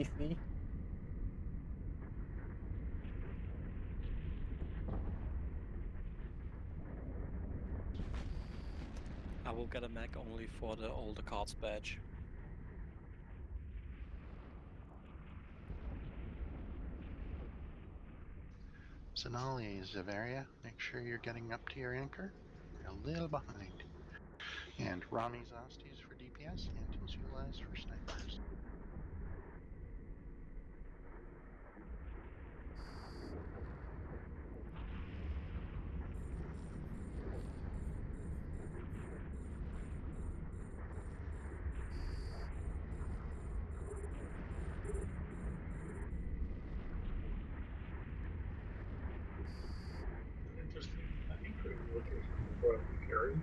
DC. I will get a mech only for the older cards badge. Zanali, Zavaria, make sure you're getting up to your anchor. You're a little behind. And Rami Zostes for DPS, and Timsulaz for snipers. Interesting anchoring location for the carry.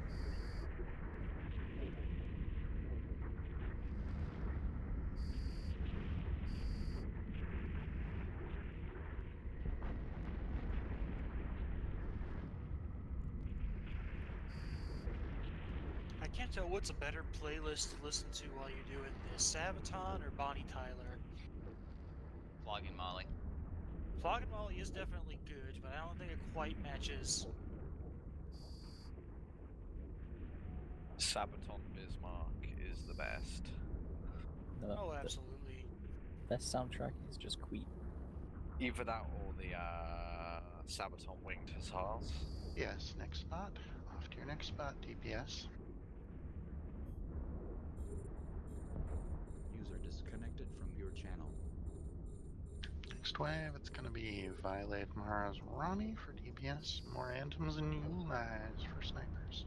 I can't tell what's a better playlist to listen to while you're doing this, Sabaton or Bonnie Tyler. Flogging Molly. Flogging Molly is definitely good, but I don't think it quite matches. Sabaton Bismarck is the best. Oh, absolutely. The best soundtrack is just Queen. Either that or the Sabaton Winged Hussars. Yes, next spot. Off to your next spot, DPS. User disconnected from your channel. Next wave, it's going to be Violate Mara's Rami for DPS, more Anthems and Ulais for snipers.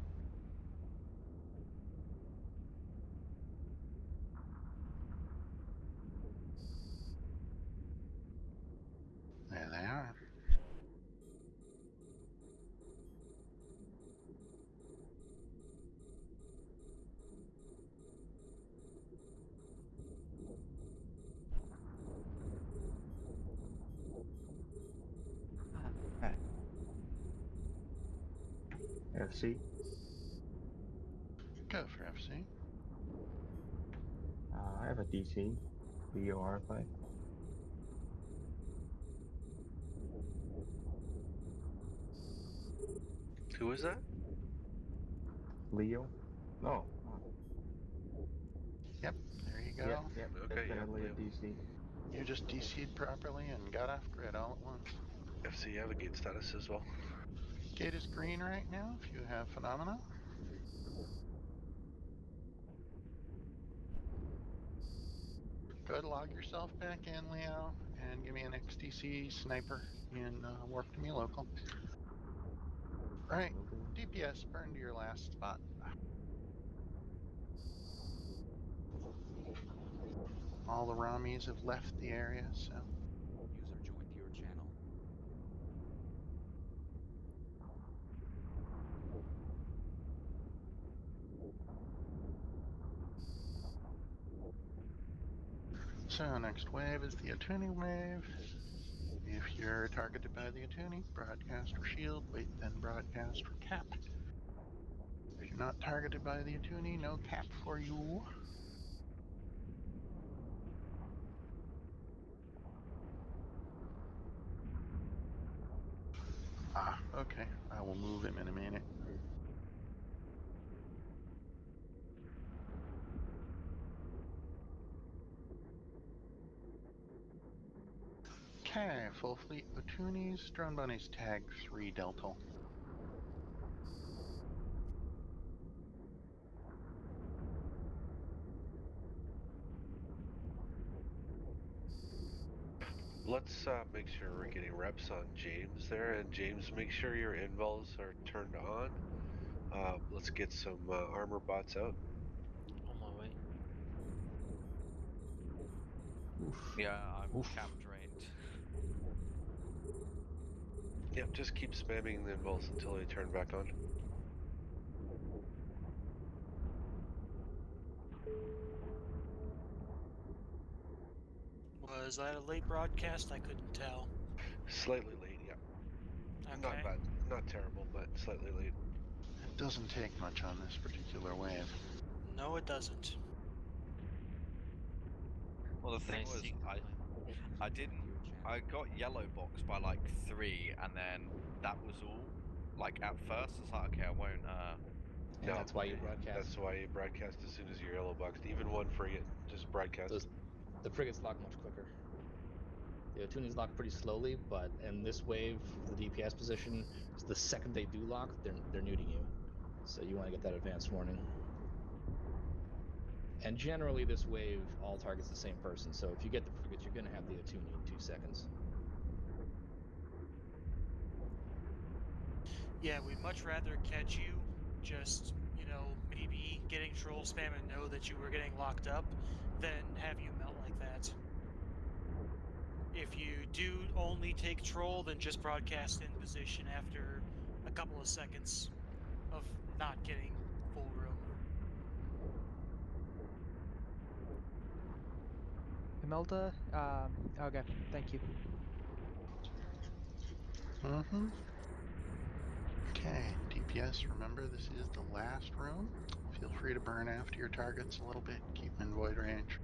There they are. FC. Go for FC. I have a DC. Leo RFI. Who is that? Leo? No. Yep, there you go. Yep. Okay, Definitely yeah, a DC. You just DC'd properly and got off grid all at once. FC have a gate status as well. Gate is green right now if you have Phenomena. Go ahead, log yourself back in, Leo, and give me an XDC sniper in WarpTo Me local. Right, DPS, burn to your last spot. All the Ramis have left the area, so. User joined your channel. So next wave is the Atuni wave. If you're targeted by the Atuni, broadcast for shield, wait then broadcast for cap. If you're not targeted by the Atuni, no cap for you. Ah, okay. I will move him in a minute. Okay, full fleet Atunis, drone bunnies tag 3 Delta. Let's make sure we're getting reps on James there, and James, make sure your invuls are turned on. Let's get some armor bots out. On my way. Oof. Yeah, I'm cap drained. Yep, just keep spamming the invuls until they turn back on. Was that a late broadcast? I couldn't tell. Slightly late, yeah. Okay. Not bad, not terrible, but slightly late. It doesn't take much on this particular wave. No, it doesn't. Well, the thing was, I didn't. I got yellow boxed by like 3, and then that was all. Like at first, it's like, okay, I won't. And No, that's why you broadcast. That's why you broadcast as soon as you're yellow boxed. Even one frigate, just broadcast. The frigates lock much quicker. The Otuni's lock pretty slowly, but in this wave, the DPS position, the second they do lock, they're nuding you. So you want to get that advance warning. And generally, this wave all targets the same person. So if you get the frigates, you're going to have the Otuni in 2 seconds. Yeah, we'd much rather catch you just, maybe getting troll spam and know that you were getting locked up than have you melt like that. If you do only take troll, then just broadcast in position after a couple of seconds of not getting full room. Imelda, okay, thank you. Mm-hmm. Okay, DPS, remember this is the last room. Feel free to burn after your targets a little bit, keep them in void range.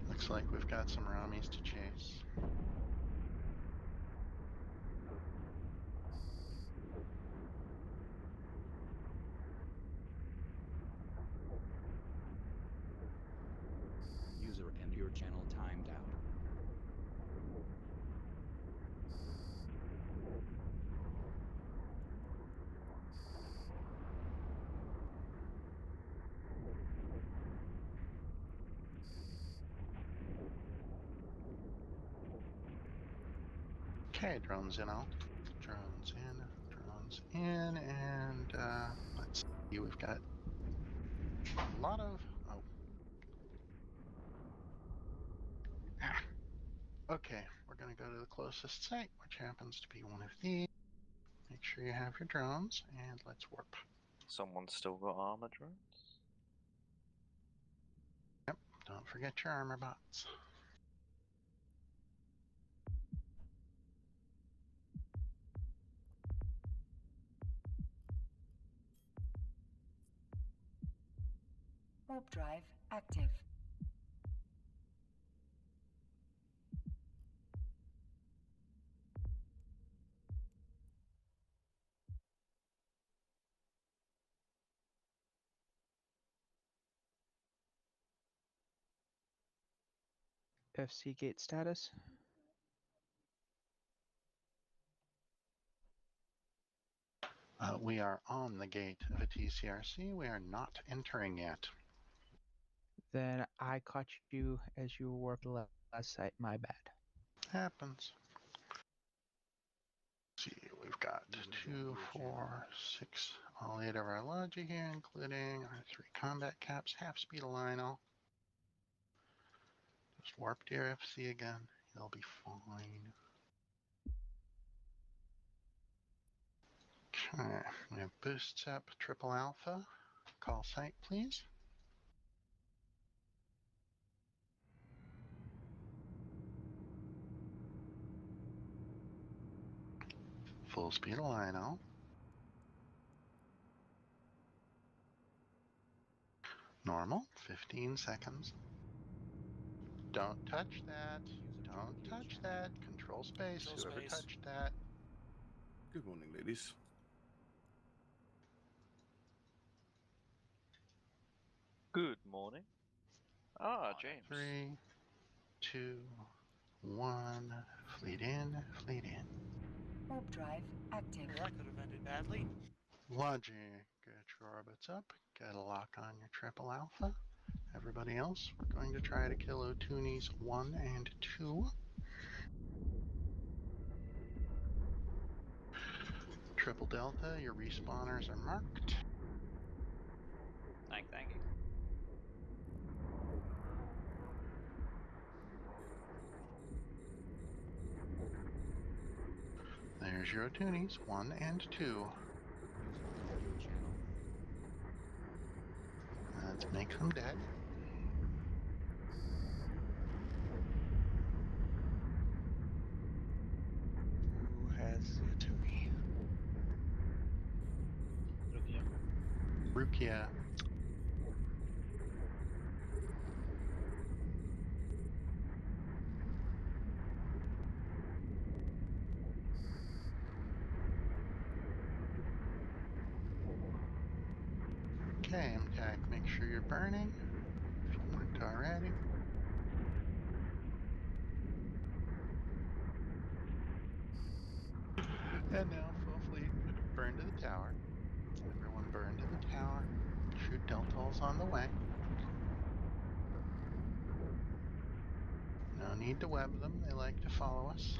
Looks like we've got some Ramis to chase. User and your channel timed out. Okay, drones in all. Drones in, and let's see, we've got a lot of, okay, we're gonna go to the closest site, which happens to be one of these. Make sure you have your drones, and let's warp. Someone's still got armor drones. Yep, don't forget your armor bots. Warp drive active. FC gate status. We are on the gate of a TCRC. We are not entering yet. Then I caught you as you were warping last site. My bad. Happens. Let's see, we've got 2, 4, 6, all 8 of our logi here, including our 3 combat caps, half speed of Lionel. Just warp to your FC again. You'll be fine. Okay, we have boosts up, triple alpha. Call site, please. Full speed of Lionel. Normal, 15 seconds. Don't touch that. Don't touch that. Control space. Control Whoever space. touched that. Good morning, ladies. Good morning. Ah, James. 3, 2, 1. Fleet in, fleet in. Warp drive active. Well, that could have ended badly. Logic, get your orbits up. Get a lock on your triple alpha. Everybody else, we're going to try to kill Otunis 1 and 2. Triple Delta, your respawners are marked. Thank you. There's your Otunis 1 and 2. Let's make them dead. Who has Yatumi? Rukia. Okay, MTAC, make sure you're burning if you weren't already. And now, full fleet, burn to the tower. Everyone burn to the tower. Shoot deltols on the way. No need to web them, they like to follow us.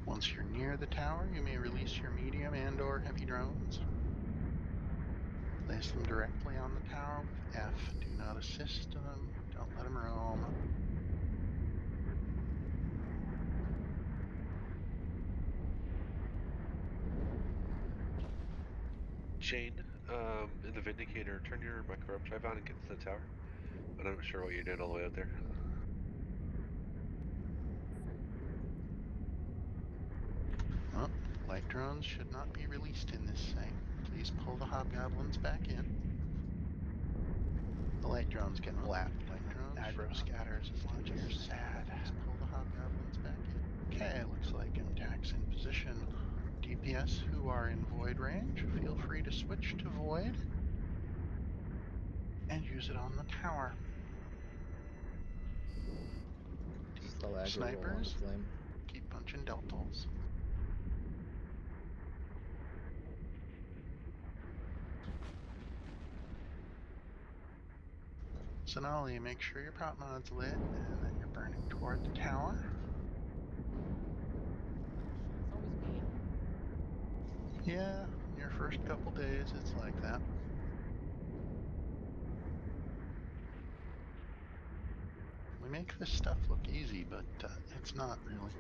Once you're near the tower, you may release your medium and/or heavy drones. Place them directly on the tower with F. Do not assist them. Don't let them roam. Shane, in the Vindicator, turn your micro drive on and get to the tower. I'm not sure what you're doing all the way out there. Oh, light drones should not be released in this site. Please pull the hobgoblins back in. The light drones get blapped when the aggro scatters as long as you're sad. Please pull the hobgoblins back in. Okay, looks like MTAC's in position. DPS who are in void range, feel free to switch to void and use it on the tower. Slow aggro roll on Snipers, flame. keep punching deltols. Sonali, make sure your prop mod's lit and that you're burning toward the tower. It's always me. Yeah, in your first couple days, it's like that. We make this stuff look easy, but it's not really.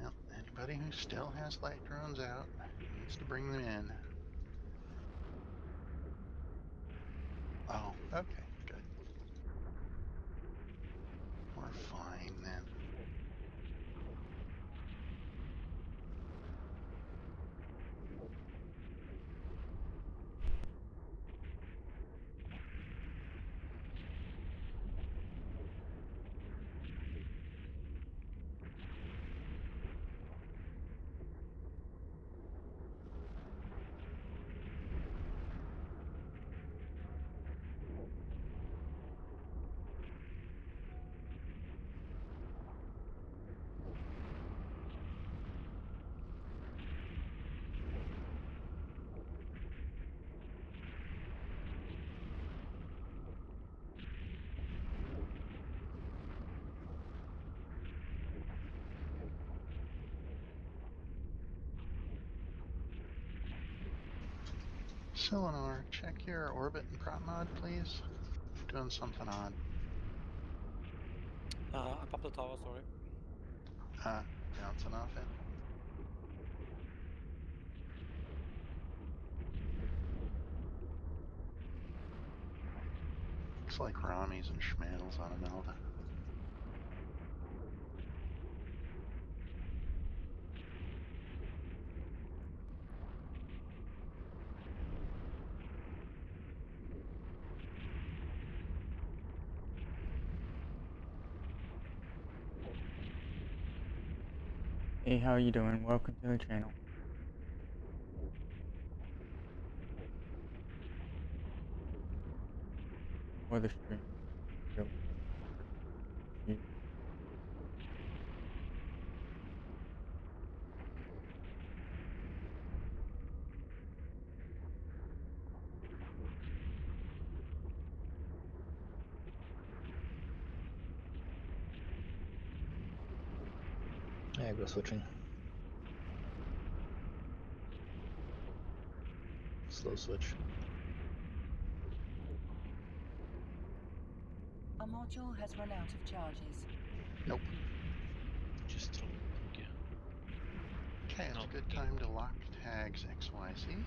Yep, anybody who still has light drones out needs to bring them in. Oh, okay, good. We're fine then. Silenor, check your orbit and prop mod, please. Doing something odd. I popped the tower, sorry. Bouncing off it. Looks like Rami's and Schmannels on Amelda. Hey, how you doing? Welcome to the channel. Or the stream. Aggro switching. Slow switch. A module has run out of charges. Nope. Just throw it back, yeah. good time to lock tags XYZ.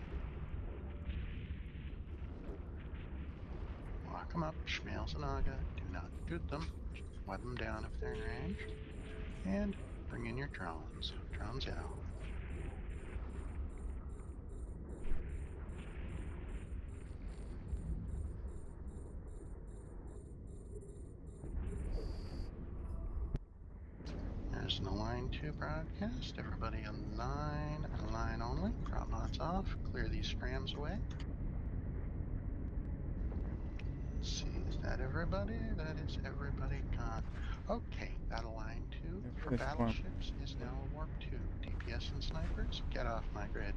Lock them up, Schmales and Aga. Do not shoot them. Web them down if they're in range. And bring in your drones. Drones out. There's an align to broadcast. Everybody align and align only. Prop mods off. Clear these scrams away. Let's see, is that everybody? That is everybody gone. Okay, that align to for This one. battleships is now a warp 2. DPS and snipers, get off my grid.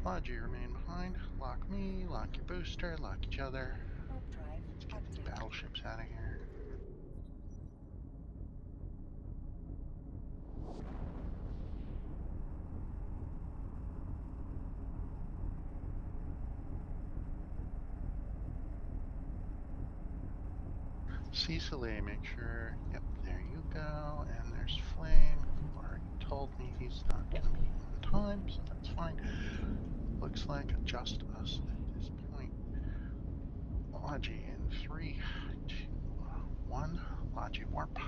Logi, remain behind. Lock me, lock your booster, lock each other. Warp drive Let's get active. these battleships out of here. Cecily, make sure, yep, there you go, and there's Flame. You've already told me he's not going to be on time, so that's fine. Looks like just us at this point. Logi in 3, 2, 1. Logi warp,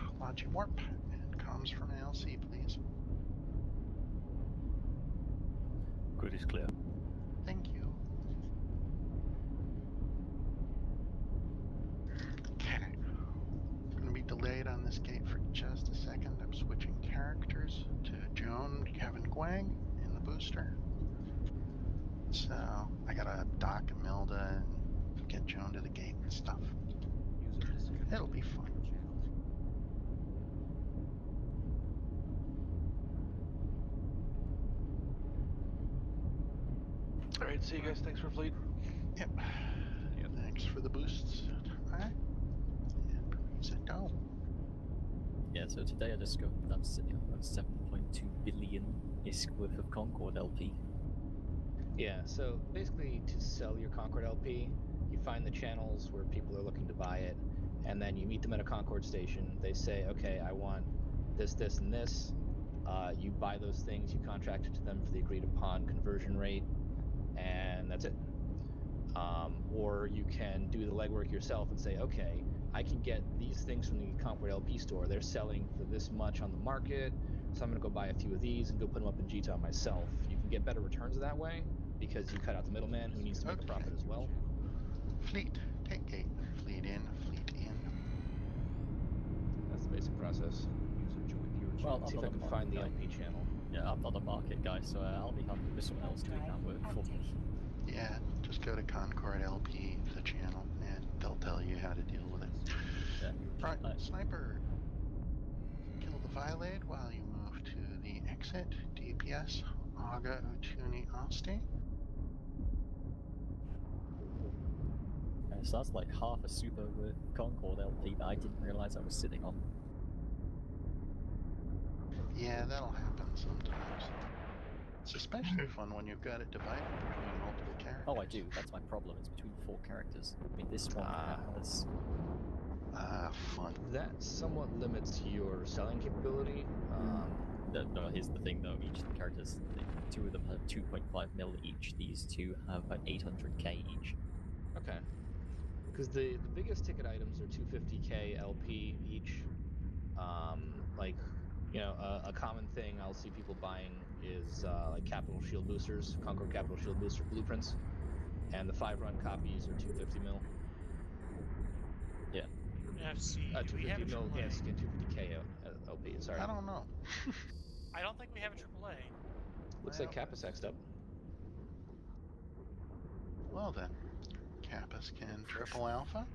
and comms from ALC, please. Grid is clear. Thank you. Okay. I'm going to be delayed on this gate for just a second. I'm switching characters to Joan, Kevin, Guang in the booster. So I gotta dock Milda and get Joan to the gate and stuff. It'll be fun. Alright, see you guys. Thanks for fleet. Yep. Thanks for the boosts. Alright. And Breeze it go. Yeah, so today I discovered I'm sitting on 7.2 billion ISK worth of Concord LP. Yeah, so basically to sell your Concord LP, you find the channels where people are looking to buy it, and then you meet them at a Concord station. They say, okay, I want this, this, and this. You buy those things, you contract it to them for the agreed upon conversion rate, and that's it. Or you can do the legwork yourself and say, okay, I can get these things from the Concord LP store. They're selling for this much on the market, so I'm going to go buy a few of these and go put them up in GTOM myself. You can get better returns that way because you cut out the middleman who needs to make a profit as well. Fleet, take gate. Fleet in, fleet in. That's the basic process. Well, Let's see if I can find the LP channel. Yeah, I'm not a market guy, so I'll be happy with someone else doing that work for me. Yeah, just go to Concord LP, the channel, and they'll tell you how to deal with it. Yeah. Right, Sniper. Kill the Violate while you move to the exit. DPS, Aga, Utuni, Asti. So that's like half a super worth Concord LP that I didn't realise I was sitting on. Yeah, that'll happen sometimes. It's especially fun when you've got it divided between multiple characters. Oh, I do. That's my problem. It's between 4 characters. I mean, this one has... fun. That somewhat limits your selling capability. No, here's the thing though. Each of the characters, 2 of them have 2.5 mil each. These 2 have about 800k each. Okay. Because the biggest ticket items are 250k LP each. Like, you know, a common thing I'll see people buying is like Capital Shield boosters, Concord Capital Shield booster blueprints, and the 5-run copies are 250 mil. Yeah. FC. 250 mil ISK and 250k LP. Sorry. I don't know. I don't think we have a AAA. Looks like Kappa's X'd up. Well then, Kappa's can triple alpha.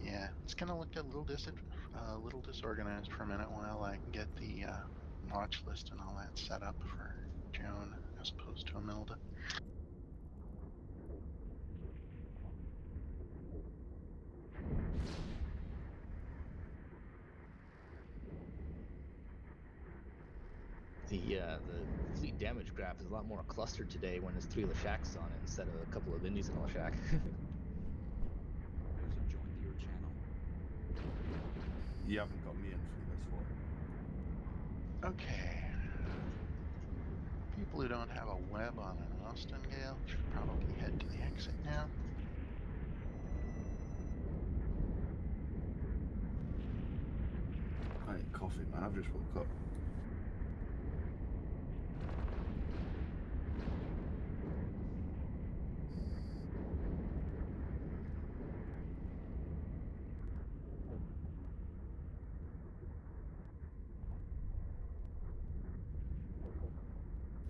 Yeah, it's gonna look a little disorganized for a minute while I get the watch list and all that set up for Joan as opposed to Imelda. The fleet damage graph is a lot more clustered today when there's 3 Lashaks on it instead of a couple of Indies in a Lashak. You haven't got me in for Okay. People who don't have a web on an Austin Gale should probably head to the exit now. I ain't coffee, man. I've just woke up.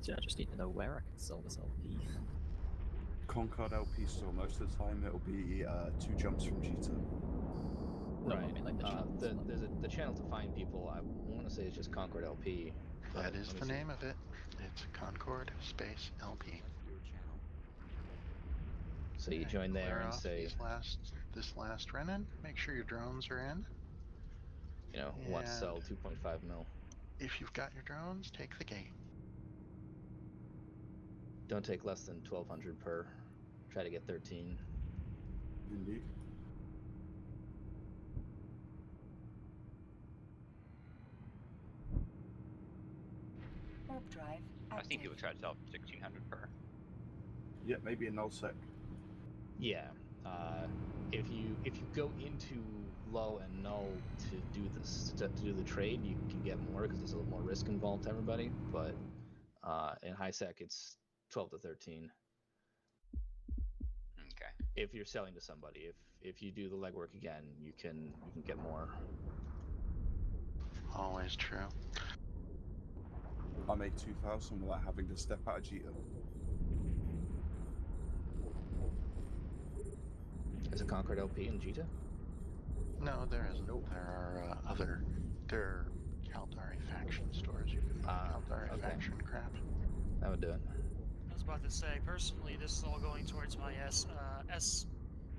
So I just need to know where I can sell this LP. Concord LP store, most of the time it'll be 2 jumps from Jita. No, Right. I mean like the channels. There's the channel to find people. I want to say it's just Concord LP. That is the name of it. It's Concord Space LP. Your channel. So you Alright, join there clear and off say, this last run-in. Make sure your drones are in. you know, want to And sell 2.5 mil. if you've got your drones, take the gate. Don't take less than 1,200 per. Try to get 13. Indeed. Warp drive I've seen active. people try to sell for 1,600 per. Yeah, maybe a null sec. Yeah. If you go into low and null to do the trade, you can get more because there's a little more risk involved to everybody. But in high sec, it's 12 to 13. Okay. If you're selling to somebody, if you do the legwork again, you can get more. Always true. I made 2,000 without having to step out of Jita. Is it Concord LP and Jita? No, there isn't. Nope. There are there are Caldari faction stores. You can buy Caldari okay. faction crap. That would do it. I was about to say, personally, this is all going towards my S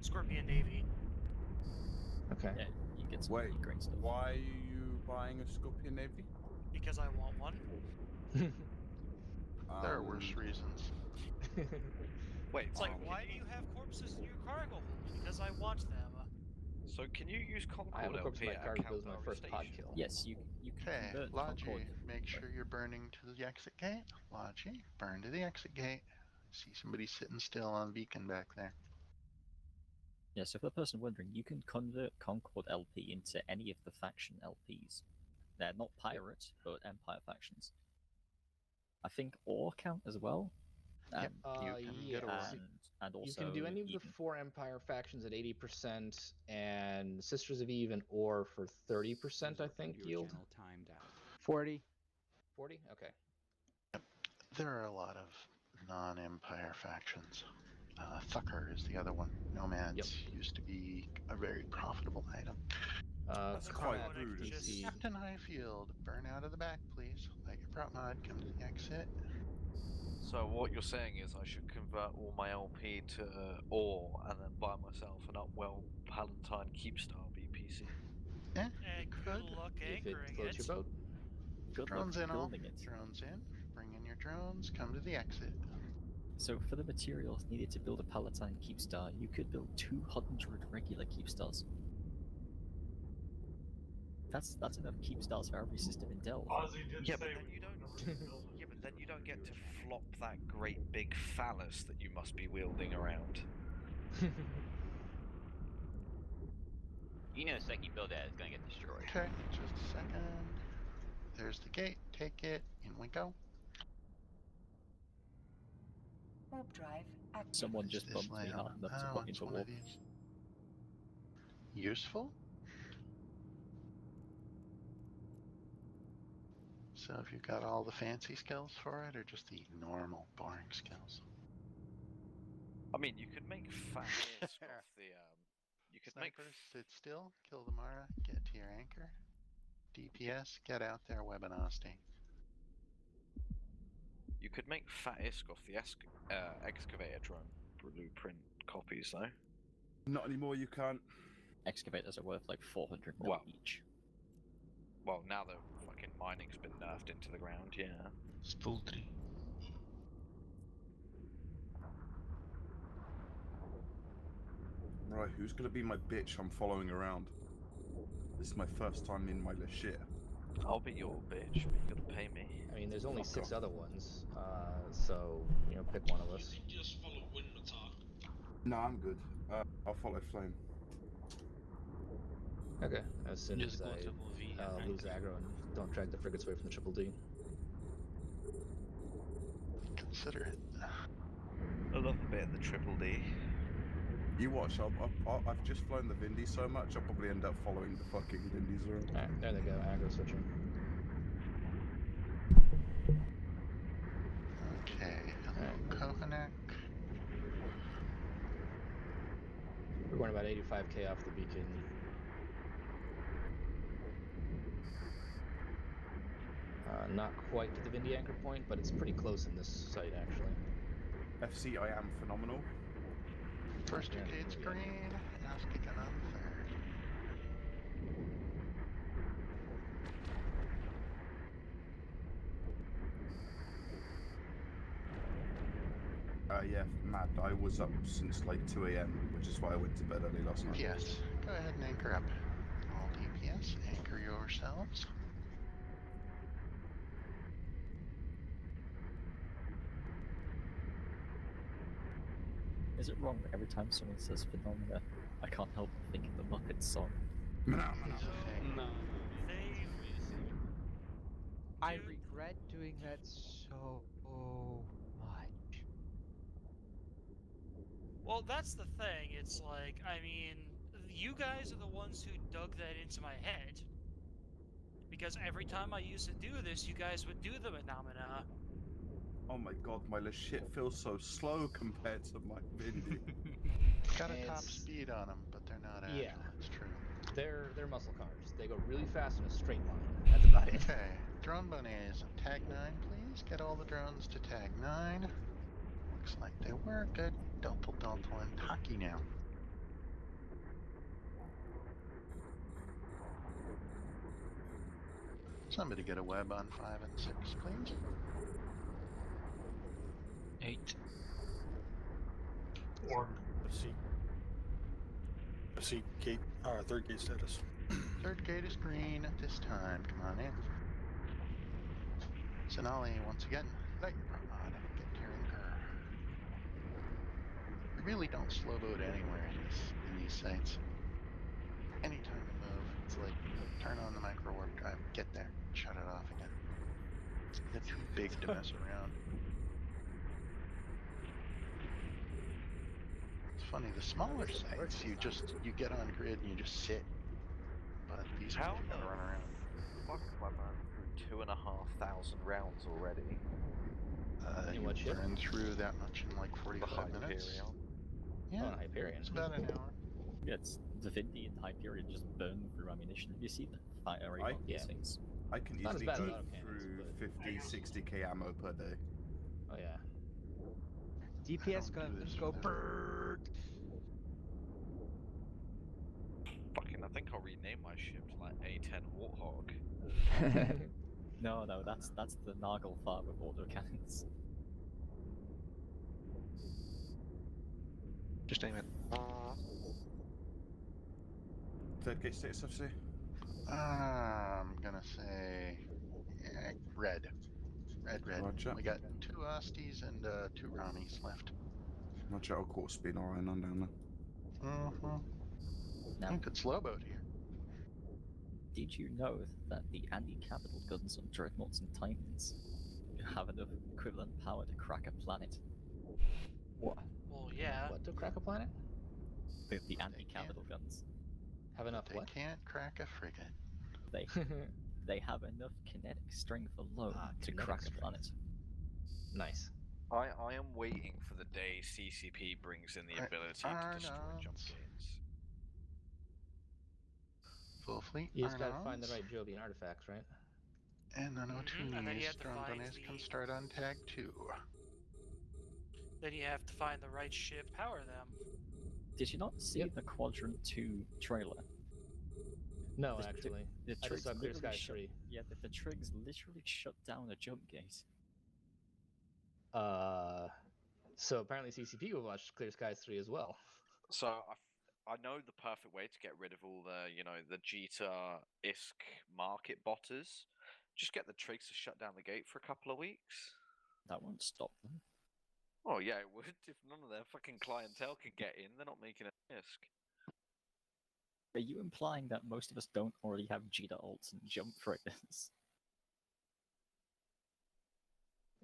Scorpion Navy. Okay. Yeah, you get some Wait, really great stuff. why are you buying a Scorpion Navy? Because I want one. There are worse reasons. Wait, It's like, why do you have corpses in your cargo hold? Because I want them. So can you use Concord I have a corpse in LP my at cargo because it was my Caldari first pod Station? kill. Yes, you can Okay, convert Logi, Concord. make sure you're burning to the exit gate. Logi, burn to the exit gate. See somebody sitting still on beacon back there. Yeah, so for the person wondering, you can convert Concord LP into any of the faction LPs. They're not pirate, but Empire factions. I think ore count as well. Yep, you can get ore. And also you can do any of the 4 Empire factions at 80%, and Sisters of Eve and Ore for 30%, I think, yield. Channel timed out. 40. 40? Okay. There are a lot of non-Empire factions. Thucker is the other one. Nomads used to be a very profitable item. That's quite rude. Captain Highfield, burn out of the back, please. Let your prop mod come to the exit. So what you're saying is I should convert all my LP to ore and then buy myself an Upwell Palatine Keepstar BPC. Yeah, And good luck if it anchoring floats your boat. Good drones luck in all. building it. Drones in. Bring in your drones. Come to the exit. So for the materials needed to build a Palatine Keepstar, you could build 200 regular Keepstars. That's enough Keepstars for every system in Delve. Ozzy did Yeah, say but then you don't. Yeah, but then you don't get to flop that great big phallus that you must be wielding around. You know, the second you build that, it's going to get destroyed. Okay, just a second. There's the gate. Take it. In we go. Warp drive active. Someone just This bumped me layout. hard enough to Oh, put me it's into one warp. of these. Useful? So have you got all the fancy skills for it, or just the normal, boring skills? I mean, you could make fat isk off the You could Snipers, sit still, kill the Mara, get to your anchor. DPS, get out there, Webinosty. You could make fat isk off the excavator drone blueprint copies, though. Not anymore, you can't. Excavators are worth like 400 mil each. Well, now the fucking mining's been nerfed into the ground, yeah. Spooltree. Right, who's gonna be my bitch I'm following around? This is my first time in my Lashir. I'll be your bitch, but you gotta pay mean, there's only Fuck 6 off. other ones, so pick one of us. Just follow Winmatar. No, I'm good. I'll follow Flame. Okay, as soon Just as go I triple V and lose aggro and don't drag the frigates away from the triple D. Consider it. I love a bit of the triple D. You watch, I've just flown the Vindy so much, I'll probably end up following the fucking Vindies around. Alright, there they go, aggro switching. Okay, hello, Kohanek. We're going about 85k off the beacon. Not quite to the Vindy anchor point, but it's pretty close in this site, actually. FC, I am phenomenal. First two gates green, ass kicking on third. Yeah, mad. I was up since like 2 AM, which is why I went to bed early last night. Yes, go ahead and anchor up. All DPS, anchor yourselves. Is it wrong that every time someone says phenomena, I can't help but think of the Muppets song? No. I regret doing that so much. Well, that's the thing. It's like, I mean, you guys are the ones who dug that into my head. Because every time I used to do this, you guys would do the phenomena. Oh my god, my shit feels so slow compared to my Vindy. Got a top speed on them, but they're not agile. Yeah. It's true. They're muscle cars. They go really fast in a straight line. That's about it. Okay, drone bonnets, tag 9, please. Get all the drones to tag 9. Looks like they were good. Delta and Taki now. Somebody get a web on 5 and 6, please. 8. 1. FC gate, third gate status. Third gate is green this time. Come on in. Sonali, once again, light your prod and get your anchor. You really don't slow boat anywhere in these sites. Anytime you move, it's like turn on the micro warp drive, get there, shut it off again. They're too big to mess around. It's funny, the smaller sites, you get on grid and you just sit. But these ones you gotta run around. Fuck my man through 2,500 rounds already. You burn through that much in like 45 minutes. Yeah, Hyperion. It's about an hour. Yeah, it's the Vindy and Hyperion just burn through ammunition. Have you seen the fire rate on these things? I can Not as easily bad as go autocannons, through 50, 60k ammo per day. Oh yeah. DPS guns go bird. Fucking, I think I'll rename my ship to like A10 Warthog. No, that's the Nagelfar with autocannons. Just aim it. Third gate status, FC? I'm gonna say red. Red. Roger. We got 2 Osties and 2 Ronnies left. Roger, I'll quarter speed Orion on down there. Now, You could slow boat here. did you know that the anti-capital guns on Dreadnoughts and Titans have enough equivalent power to crack a planet? What? Well, yeah. What, to crack a planet? The anti-capital guns. Have enough They can't crack a frigate. They have enough kinetic strength alone to crack a planet. Nice. I am waiting for the day CCP brings in the ability to destroy jump gates. Full fleet. You just gotta find the right Jovian artifacts, right? And then and then you O2s, have to drone find bonnets can start on tag 2. Then you have to find the right ship, power them. Did you not see the Quadrant 2 trailer? No, actually. The I just saw Clear Skies 3. Yeah, the Trigs literally shut down a jump gate. So apparently CCP will watch Clear Skies 3 as well. So I know the perfect way to get rid of all the, the Jita ISK market botters Just get the trigs to shut down the gate for a couple of weeks. That won't stop them. Oh yeah, it would. If none of their fucking clientele can get in, they're not making a risk. Are you implying that most of us don't already have Jita ults and jump triggers?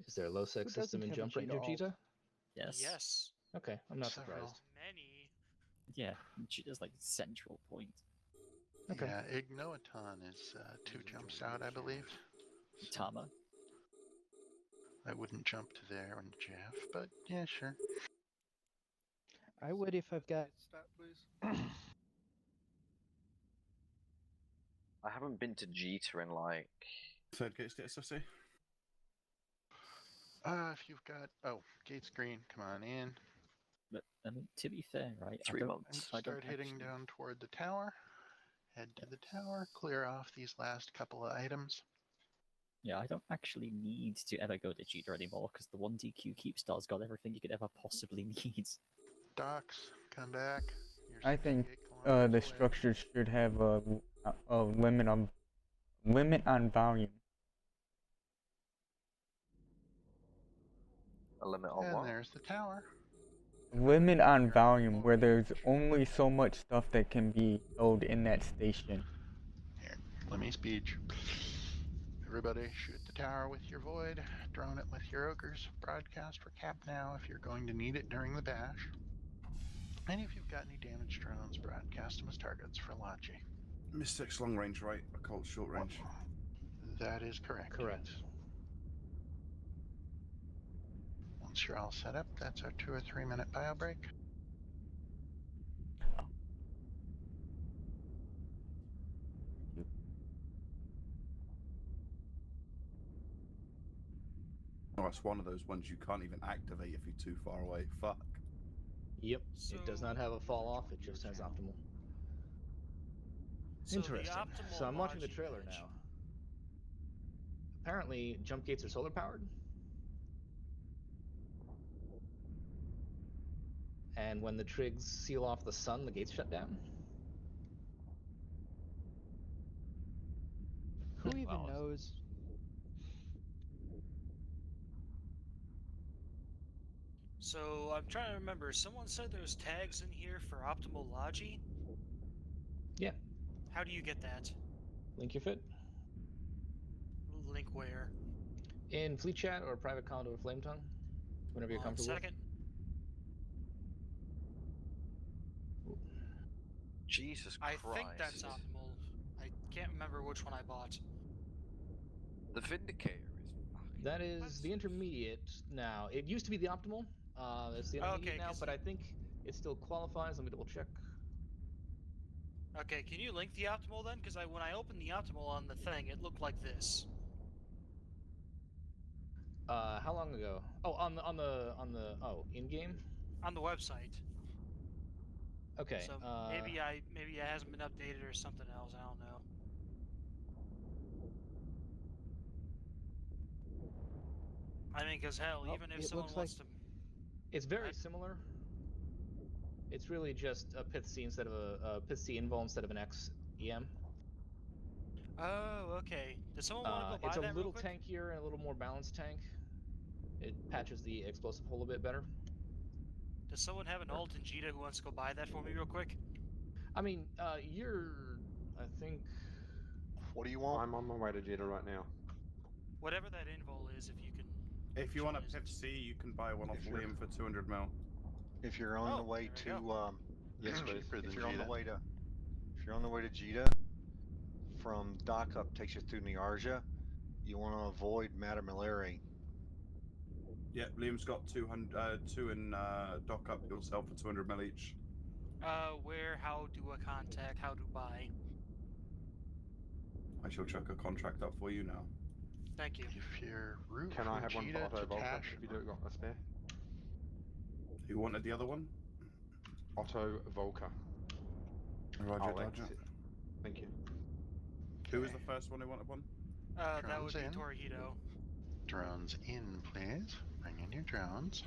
Is there a low sec Who system doesn't in have a Jump Ranger Jita Jita? Yes. Yes. Okay, I'm not Several. surprised. Many. Yeah, Jita's like central point. Okay. Yeah, Ignoaton is 2 jumps out, I believe. Tama. I wouldn't jump to there and Jeff, but yeah, sure. I would if I've got. Stat, please. I haven't been to Jita in like... Third gate status, I see. If you've got gate's green, come on in. But I mean, to be fair, right? 3 And months. start heading down toward the tower. Head to the tower, clear off these last couple of items. Yeah, I don't actually need to ever go to Jita anymore because the 1DQ keep star's got everything you could ever possibly need. Docs, come back. I think the structure should have a limit on volume. A limit on And what? there's the tower. Limit on volume where there's only so much stuff that can be held in that station. Here, let me speech. Everybody shoot the tower with your void, drone it with your ogres, broadcast for cap now if you're going to need it during the bash. And if you've got any damaged drones, broadcast them as targets for Lachi. Mystics long range, right? Occult short range. That is correct. Correct. Yes. Once you're all set up, that's our 2 or 3 minute bio break. Oh, it's one of those ones you can't even activate if you're too far away. Fuck. Yep. It does not have a fall off. It just has optimal. Interesting. So I'm watching the trailer now. Apparently, jump gates are solar powered. And when the trigs seal off the sun, the gates shut down. Who even knows? So I'm trying to remember. Someone said there's tags in here for optimal logi. Yeah. How do you get that? Link your fit. Link where? In Fleet Chat or private conduit with Flame Tongue, whenever you're comfortable. Second. Jesus Christ. I think that's optimal. I can't remember which one I bought. The Vindicator is fucking... That is the intermediate now. It used to be the optimal. It's the intermediate now, but I think it still qualifies. Let me double check. Okay, can you link the optimal then? Because when I opened the optimal on the thing, it looked like this. How long ago? Oh, on the in game. On the website. Okay. So maybe it hasn't been updated or something else. I don't know. I mean, because hell, even if someone wants to, it's very similar. It's really just a Pith C instead of a Pith C invul instead of an X EM. Oh, okay. Does someone want to go buy it's that a little real quick? tankier and a little more balanced tank. It patches the explosive hole a bit better. Does someone have an ult in Jita who wants to go buy that for me real quick? I mean, I think... What do you want? I'm on my way to Jita right now. Whatever that invul is, if you can... If you want a Pith C, you can buy one off Liam for 200 mil. If you're on the way to, yes, cheaper than if you're on the Jita. way to, if you're on the way to Jita, from dock up takes you through Niarja, you want to avoid Madame Malari. Yeah, Liam's got 2 in dock up. He'll sell for 200 mil each. Where, how do a contact, how to buy? I shall check a contract up for you now. Thank you. If you're route Can I have one for Jita Otto to Volker, Tash, if you do got a spare? Who wanted the other one? Otto Volker. Roger, Roger. Thank you. Who was the first one who wanted one? That would be in. Torhido. Drones in, please. Bring in your drones.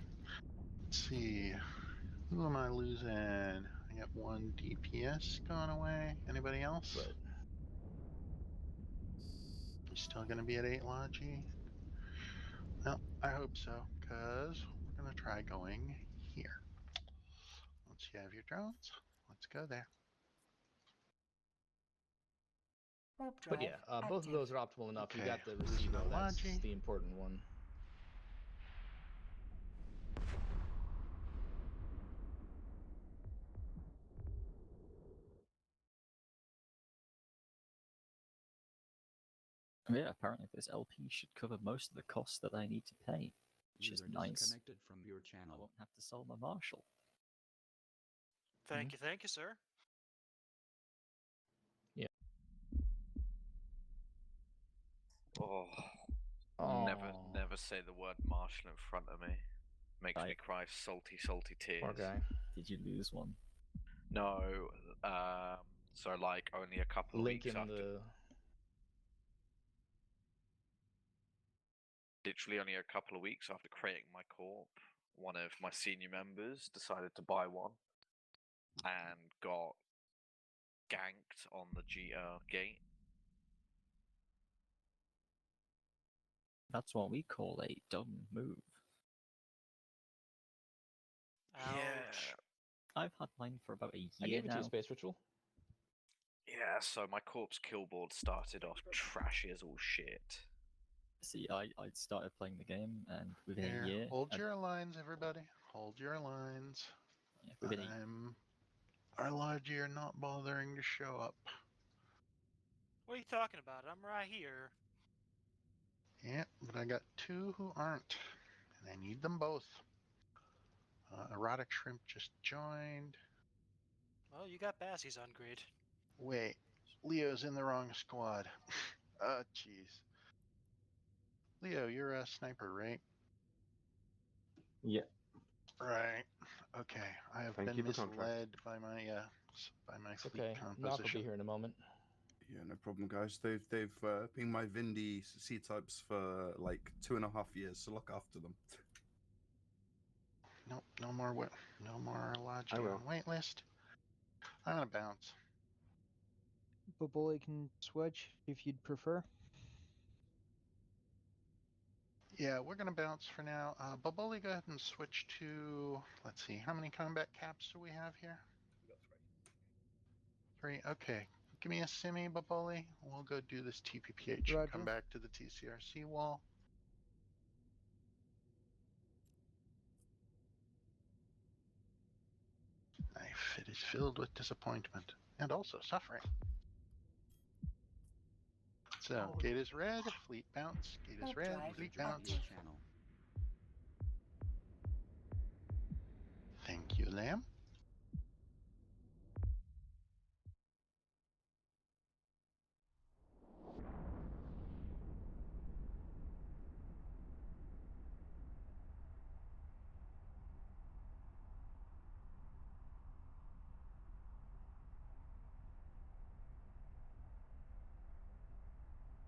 Let's see. Who am I losing? I got 1 DPS gone away. Anybody else? Right. You still gonna be at 8 Logi? Well, I hope so, because we're gonna try going here. Once you have your drones, let's go there. But yeah, both of those are optimal enough. Okay, You got the losing receiver. That's Logi. the important one. Yeah, apparently this LP should cover most of the costs that I need to pay, which is User nice. disconnected from your I channel. won't have to sell my Marshall. Thank you, sir. Yeah. Oh, never say the word Marshall in front of me. Makes me cry salty, salty tears. Poor guy. Did you lose one? No, so like only a couple of Link weeks in after. the. Literally only a couple of weeks after creating my corp, one of my senior members decided to buy one and got ganked on the gate. That's what we call a dumb move. Ouch. I've had mine for about a year I gave it now. to you, Space Ritual. Yeah, so my corpse kill board started off trashy as all shit. See, I started playing the game, and within Here, a year... hold your lines, everybody. Hold your lines. Yeah, within Our Logi are not bothering to show up. What are you talking about? I'm right here. Yeah, but I got 2 who aren't, and I need them both. Erotic Shrimp just joined. Well, you got Bassies on grid. Wait, Leo's in the wrong squad. Jeez. Leo, you're a sniper, right? Yeah. Right. Okay. I have Thank been you for contract. misled by my It's fleet okay. Knock will be composition. here in a moment. Yeah, no problem, guys. They've been my Vindy C types for like 2.5 years, so look after them. Nope, no more Logi I will. on waitlist. I'm gonna bounce. Baboli can switch if you'd prefer. Yeah, we're gonna bounce for now. Baboli, go ahead and switch to, let's see, how many combat caps do we have here? We got 3. 3, okay. Give me a simi, Baboli. We'll go do this TPPH and come Roger. back to the TCRC wall. It is filled with disappointment and also suffering. So, gate is red, fleet bounce. Gate is red, fleet bounce. Channel. Thank you, Lamb.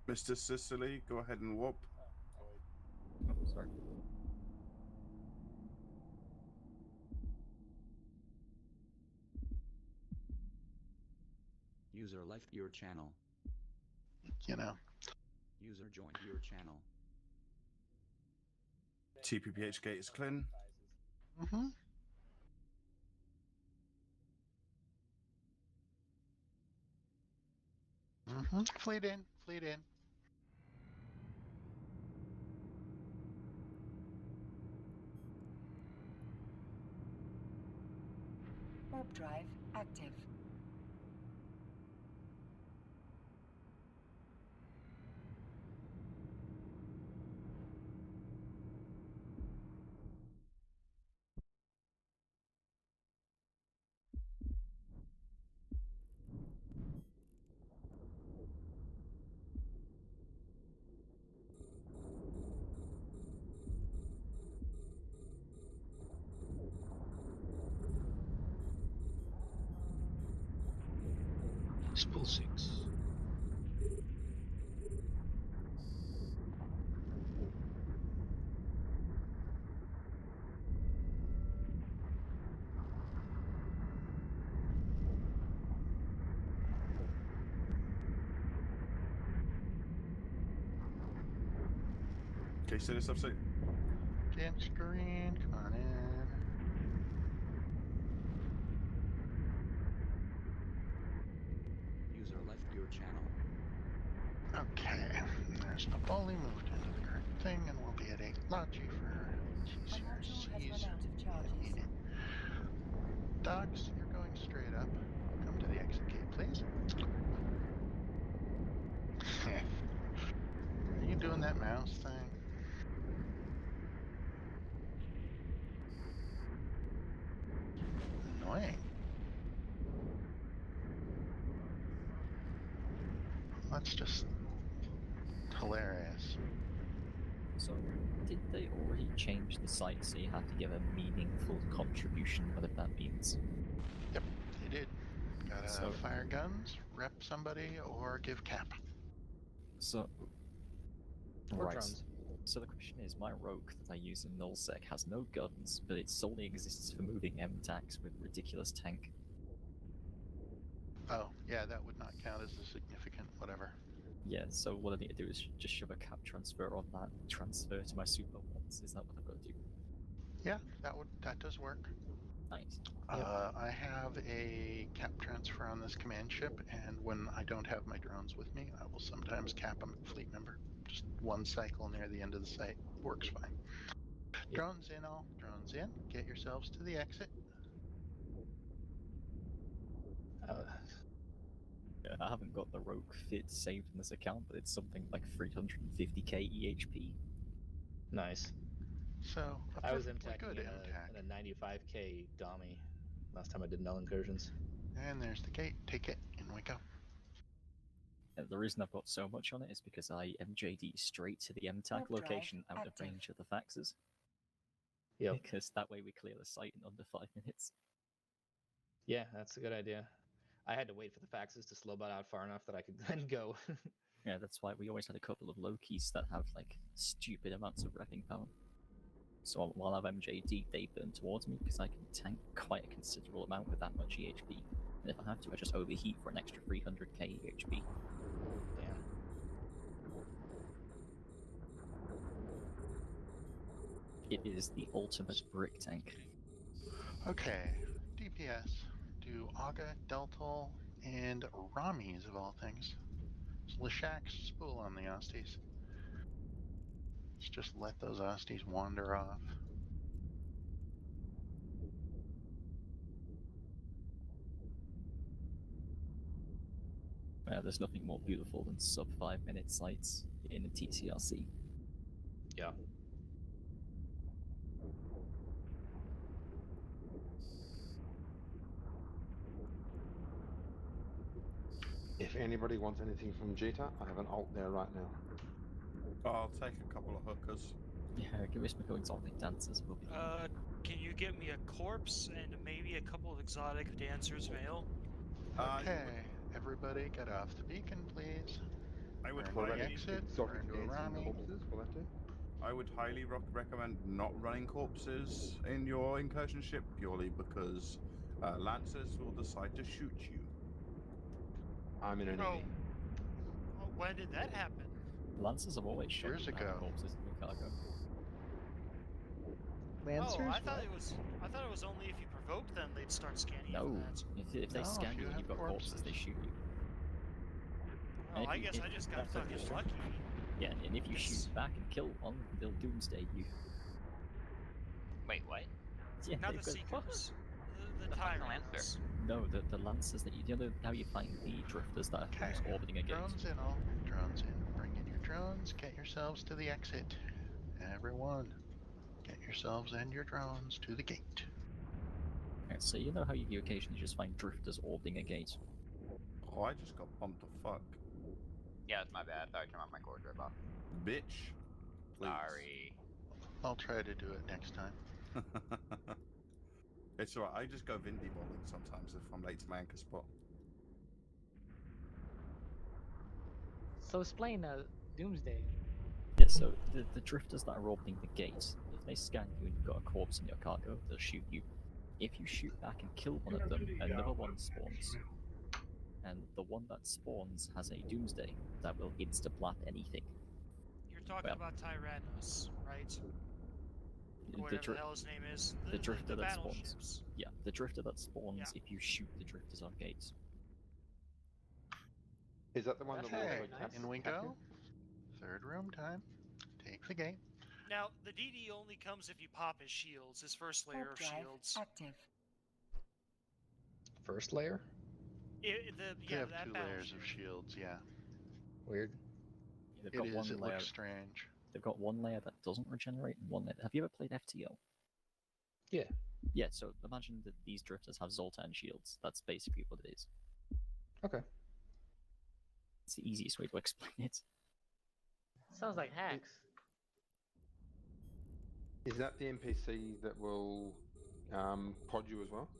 Mr. Sicily, go ahead and warp. Oh, sorry. User left your channel. You know. User joined your channel. TPPH gate is clean. Mm-hmm. Mm-hmm. Fleet in, fleet in. Warp drive active. Spool 6. Okay, so this upside. Get screen, come on in. User left your channel. Okay, there's Napoli moved into the correct thing, and we'll be at 8 Lachi for TCRC's meeting. Docs, you're going straight up. Come to the exit gate, please. Are you doing that mouse thing? Annoying. That's just hilarious. So, did they already change the site so you have to give a meaningful contribution, whatever that means? Yep, they did. Gotta So- fire guns, rep somebody, or give cap. So, Or right. drones. So the question is, my rogue that I use in nullsec has no guns, but it solely exists for moving MTACs with ridiculous tank. Oh, yeah, that would not count as a significant whatever. Yeah, so what I need to do is just shove a cap transfer on that, transfer to my super ones. Is that what I've got to do? Yeah, that does work. Nice. I have a cap transfer on this command ship, and when I don't have my drones with me, I will sometimes cap a fleet member. Just one cycle near the end of the site. Works fine. Yep. Drones in all. Drones in. Get yourselves to the exit. Yeah, I haven't got the rogue fit saved in this account, but it's something like 350k EHP. Nice. So, a I was perfectly MTACing good in MTAC. a 95k Dommy last time I did null incursions. And there's the gate. Take it. In we go. The reason I've got so much on it is because I MJD straight to the MTAC Warp drive location out of active. range of the faxes. Yep. Because that way we clear the site in under 5 minutes. Yeah, that's a good idea. I had to wait for the faxes to slow out far enough that I could then go. Yeah, that's why we always had a couple of low-keys that have, like, stupid amounts of repping power. So while I've MJD, they burn towards me because I can tank quite a considerable amount with that much EHP. And if I have to, I just overheat for an extra 300k EHP. Damn. It is the ultimate brick tank. Okay. DPS. Do Aga, Deltal, and Ramis of all things. Lashak's spool on the Osties. Let's just let those Osties wander off. There's nothing more beautiful than sub 5-minute sites in a TCRC. Yeah. If anybody wants anything from Jita, I have an alt there right now. I'll take a couple of hookers. Yeah, give me some exotic dancers. Will be fun. Can you get me a corpse and maybe a couple of exotic dancers male? Okay, everybody get off the beacon, please. I would Burn What the about exit, exotic burn to a dancing Rami. corpses? Will that do? I would highly recommend not running corpses in your incursion ship purely because Lancers will decide to shoot you. I'm an enemy. Oh, when did that happen? Lancers have always shot Years you ago. corpses in your cargo. Lancers? Oh, I thought what? it was only if you provoked them they'd start scanning you No, for that. if they No, scan if you you and have you've got corpses, they shoot you. Oh, And I if you- guess I if- just got that's fucking okay. lucky. Yeah, and if you shoot Yes. back and kill one, they'll doomsday you. Wait, what? Yeah, Not they've the got- Seekers. The The fucking Tyrant Lancer. ones. No, the Lancers that you know how you find the drifters that are Okay, orbiting a gate. drones in all. Drones in. Bring in your drones. Get yourselves to the exit. Everyone, get yourselves and your drones to the gate. Right, so you know how you occasionally just find drifters orbiting a gate? Oh, I just got pumped the fuck. Yeah, that's my bad. I thought I turned my cord drive off. Bitch. Please. Sorry. I'll try to do it next time. It's alright, I just go Vindy bowling sometimes if I'm late to my anchor spot. So explain Doomsday. Yeah, so the drifters that are orbiting the gate, if they scan you and you've got a corpse in your cargo, they'll shoot you. If you shoot back and kill one of them, another one spawns. And the one that spawns has a doomsday that will insta-blap anything. You're talking Well, about Tyrannos, right? Or whatever the hell his name is. The drifter that spawns. battleships. Yeah, the drifter that spawns Yeah. if you shoot the drifters on gates. Is that the one that looks Okay, like in we go. Third room time. Take the gate. Now, the DD only comes if you pop his shields, his first layer of shields. Active. First layer? They have that 2 layers of shields, yeah. Weird. They've It got is, one it layer. looks strange. They've got one layer that doesn't regenerate and one layer. Have you ever played FTO? Yeah. Yeah, so imagine that these drifters have Zoltan shields. That's basically what it is. Okay. It's the easiest way to explain it. Sounds like hacks. Is that the NPC that will pod you as well?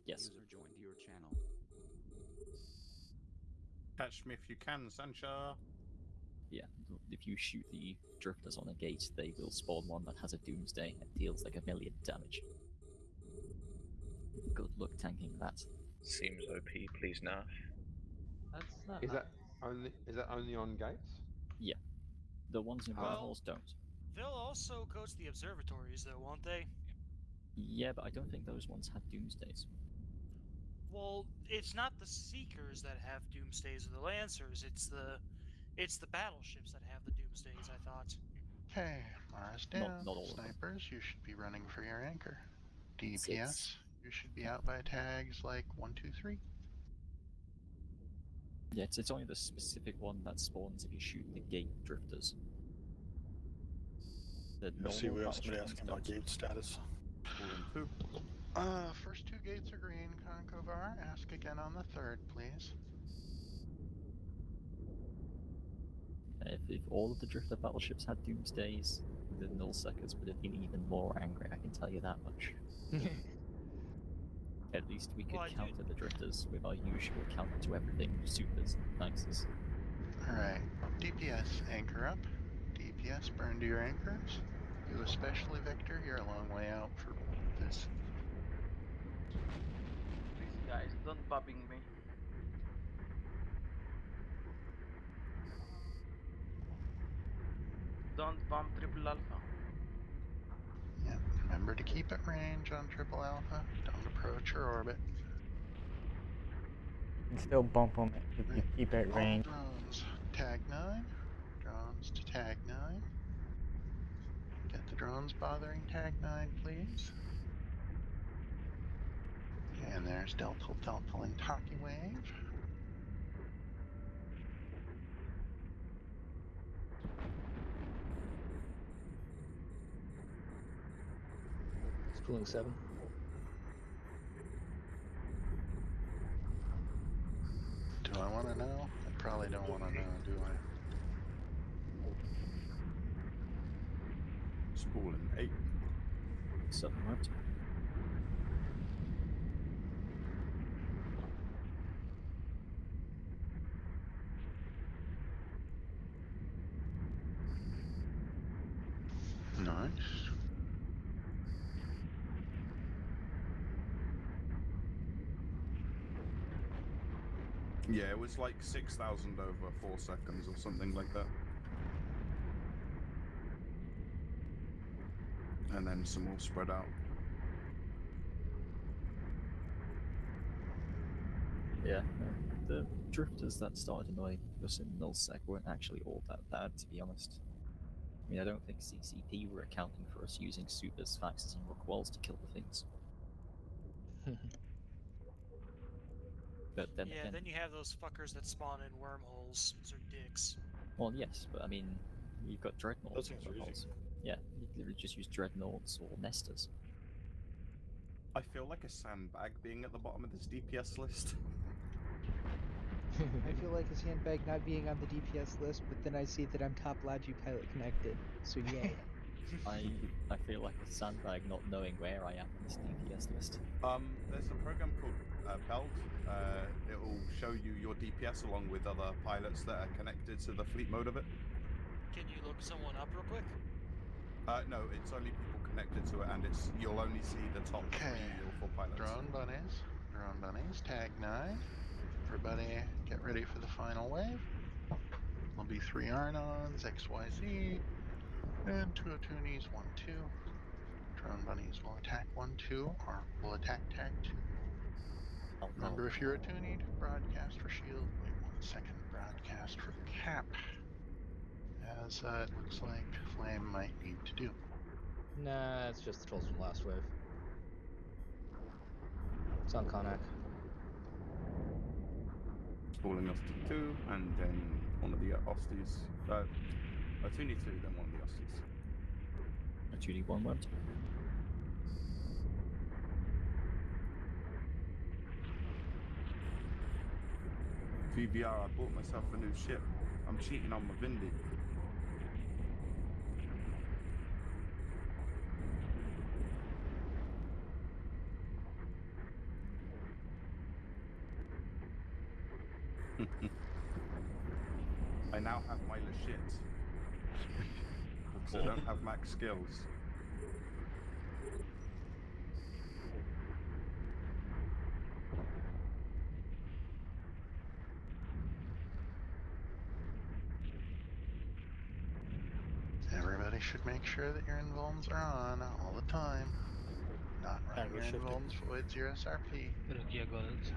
Yes. User joined your channel. Catch me if you can, Sancha. Yeah, if you shoot the drifters on a gate, they will spawn one that has a Doomsday and deals like 1 million damage. Good luck tanking that. Seems OP, please nerf. That's not. Is that only on gates? Yeah. The ones in wormholes don't. They'll also go to the observatories, though, won't they? Yeah, but I don't think those ones have Doomsdays. Well, it's not the Seekers that have Doomsdays or the Lancers. It's the battleships that have the Doomsdays, I thought. Okay, Mars down. Not all of them. Snipers, you should be running for your anchor. DPS, 6. you should be out by tags like 1, 2, 3. Yeah, it's only the specific one that spawns if you shoot the gate drifters. The Let's see, we have battleship somebody ones asking about don't. gate status. First 2 gates are green, Concovar. Ask again on the 3rd, please. If all of the drifter battleships had Doomsdays, the nullseekers would have been even more angry, I can tell you that much. At least we could counter the drifters with our usual counter to everything, supers and nices. Alright, DPS, anchor up. DPS, burn to your anchors. You especially, Victor, you're a long way out for this. Please, guys, don't bobbing me. Don't bomb triple alpha. Yeah, remember to keep at range on triple alpha. Don't approach your orbit. You can still bump them if you keep at range. All drones, tag 9. Drones to tag 9. Get the drones bothering tag 9, please. And there's Delta and Taki Wave. Spooling 7. Do I want to know? I probably don't want to know, do I? Spooling 8. 7 right. Nice. Yeah, it was like 6,000 over 4 seconds or something like that. And then some more spread out. Yeah, the drifters that started annoying us in nullsec weren't actually all that bad, to be honest. I mean, I don't think CCP were accounting for us using supers, faxes, and rookwalls to kill the things. But then Yeah, again, then you have those fuckers that spawn in wormholes. Those are dicks. well, yes, but I mean, you've got dreadnoughts. Those things are wormholes. easy. Yeah, you could literally just use dreadnoughts or nesters. I feel like a sandbag being at the bottom of this DPS list. I feel like a sandbag not being on the DPS list, but then I see that I'm top Logi pilot connected, so yay. I feel like a sandbag not knowing where I am on this DPS list. There's a program called Peld. It will show you your DPS along with other pilots that are connected to the fleet mode of it. Can you look someone up real quick? No, it's only people connected to it, and you'll only see the top 3 or 4 pilots. Drone bunnies, tag 9. Everybody get ready for the final wave. We'll be 3 Arnons, XYZ, and 2 Attunis, 1-2. Drone bunnies will attack 1-2, or will attack tag 2. Remember, if you're attunied, broadcast for shield. Wait 1 second, broadcast for cap. As it looks like Flame might need to do. Nah, it's just the trolls from last wave. It's on Konak. Spooling Osty 2, and then one of the Osties. Atuni 2, then one of the Osties. Atuni 1 went. VBR, I bought myself a new ship. I'm cheating on my Vindy. I now have my shit. Because I don't have max skills. Everybody should make sure that your invulns are on all the time. Not running your invulns voids your SRP. Rukia got it.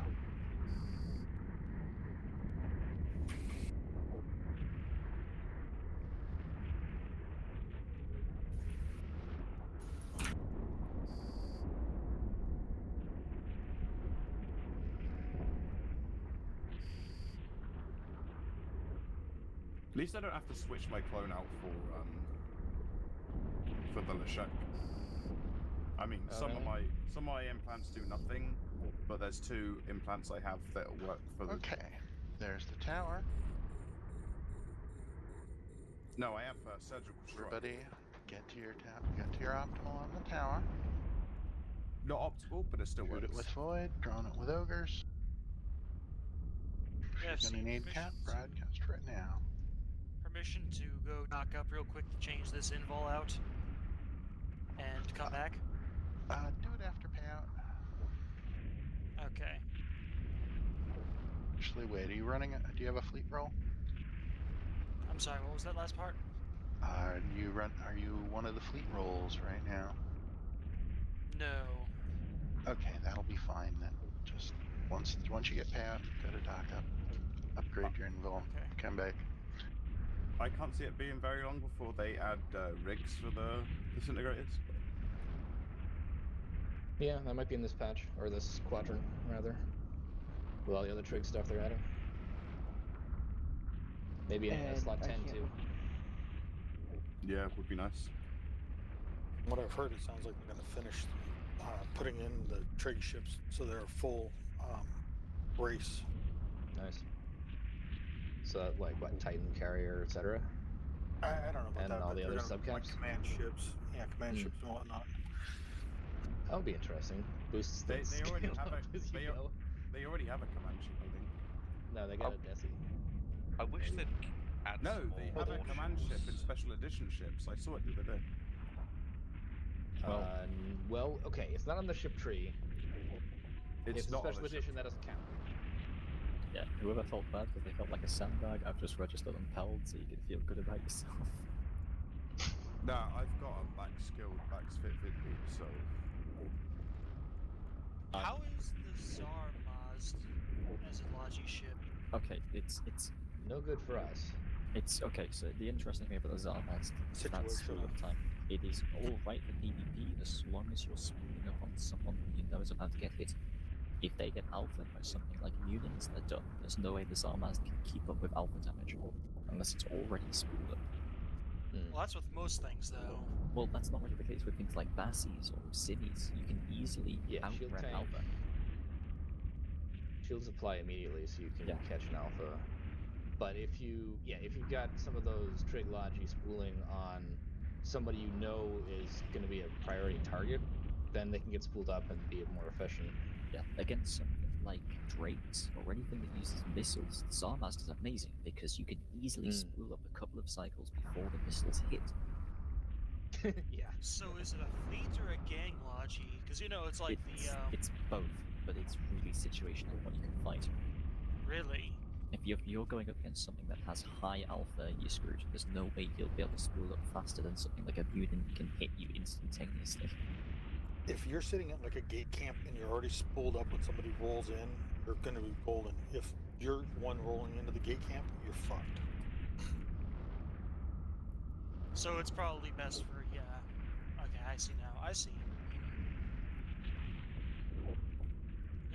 At least I don't have to switch my clone out for the Lashek. I mean, some of my implants do nothing, but there's 2 implants I have that work for the. Okay, there's the tower. No, I have surgical strike. Everybody, get to your optimal on the tower. Not optimal, but it still Shoot works. it with void, drone it with ogres. If you're gonna need cap, broadcast for it now. Permission to go dock up real quick to change this invol out and come back? Do it after payout. Okay. Actually, wait, are you running do you have a fleet roll? I'm sorry, what was that last part? Are you one of the fleet rolls right now? No. Okay, that'll be fine then. Just once you get payout, go to dock up. Upgrade your invul. Okay. Come back. I can't see it being very long before they add rigs for the disintegrators. Yeah, that might be in this patch, or this quadrant, rather. With all the other trig stuff they're adding. Maybe in slot 10 too. Yeah, would be nice. From what I've heard, it sounds like they're going to finish putting in the trig ships so they're a full race. Nice. So, like, what, Titan, Carrier, etc.? I don't know about and that. all but the other they're gonna put, like, subcaps? command ships. Yeah, command ships and whatnot. That would be interesting. Boosts the They already scale have up as you go. They already have a command ship, I think. No, they got a Desi. I wish they'd add No, some they more have a command ship in special edition ships. I saw it the other day. Well, okay, it's not on the ship tree. It's a not on special the ship edition, that doesn't count. Yeah, whoever felt bad because they felt like a sandbag, I've just registered on Peld so you can feel good about yourself. No, I've got a back-skilled, back-fit Vindy, so... How is the Tsar Mazd as a Logi ship? Okay, it's no good for us. It's okay. So the interesting thing about the Zarmaz stats all the time, it is all right for PvP as long as you're spooling up on someone who you know is about to get hit. If they get alpha by something like Munins, they're done. There's no way the Zarmaz can keep up with alpha damage unless it's already spooled up. Well, that's with most things, though. Well, that's not really the case with things like Bassies or Civis. You can easily shield outrun tank. alpha. Shields apply immediately, so you can catch an alpha. But if you've got some of those trig logi spooling on somebody you know is going to be a priority target, then they can get spooled up and be more efficient. Yeah, against something like Drakes or anything that uses missiles, the Zarmaz is amazing because you can easily spool up a couple of cycles before the missiles hit. Yeah. So is it a fleet or a gang logi? Because it's like it's both, but it's really situational what you can fight. Really? If you're going up against something that has high alpha, you're screwed. There's no way you'll be able to spool up faster than something like a mutant can hit you instantaneously. If you're sitting at like a gate camp and you're already spooled up when somebody rolls in, you're going to be golden. If you're one rolling into the gate camp, you're fucked. So it's probably best for, yeah. Okay, I see now. I see.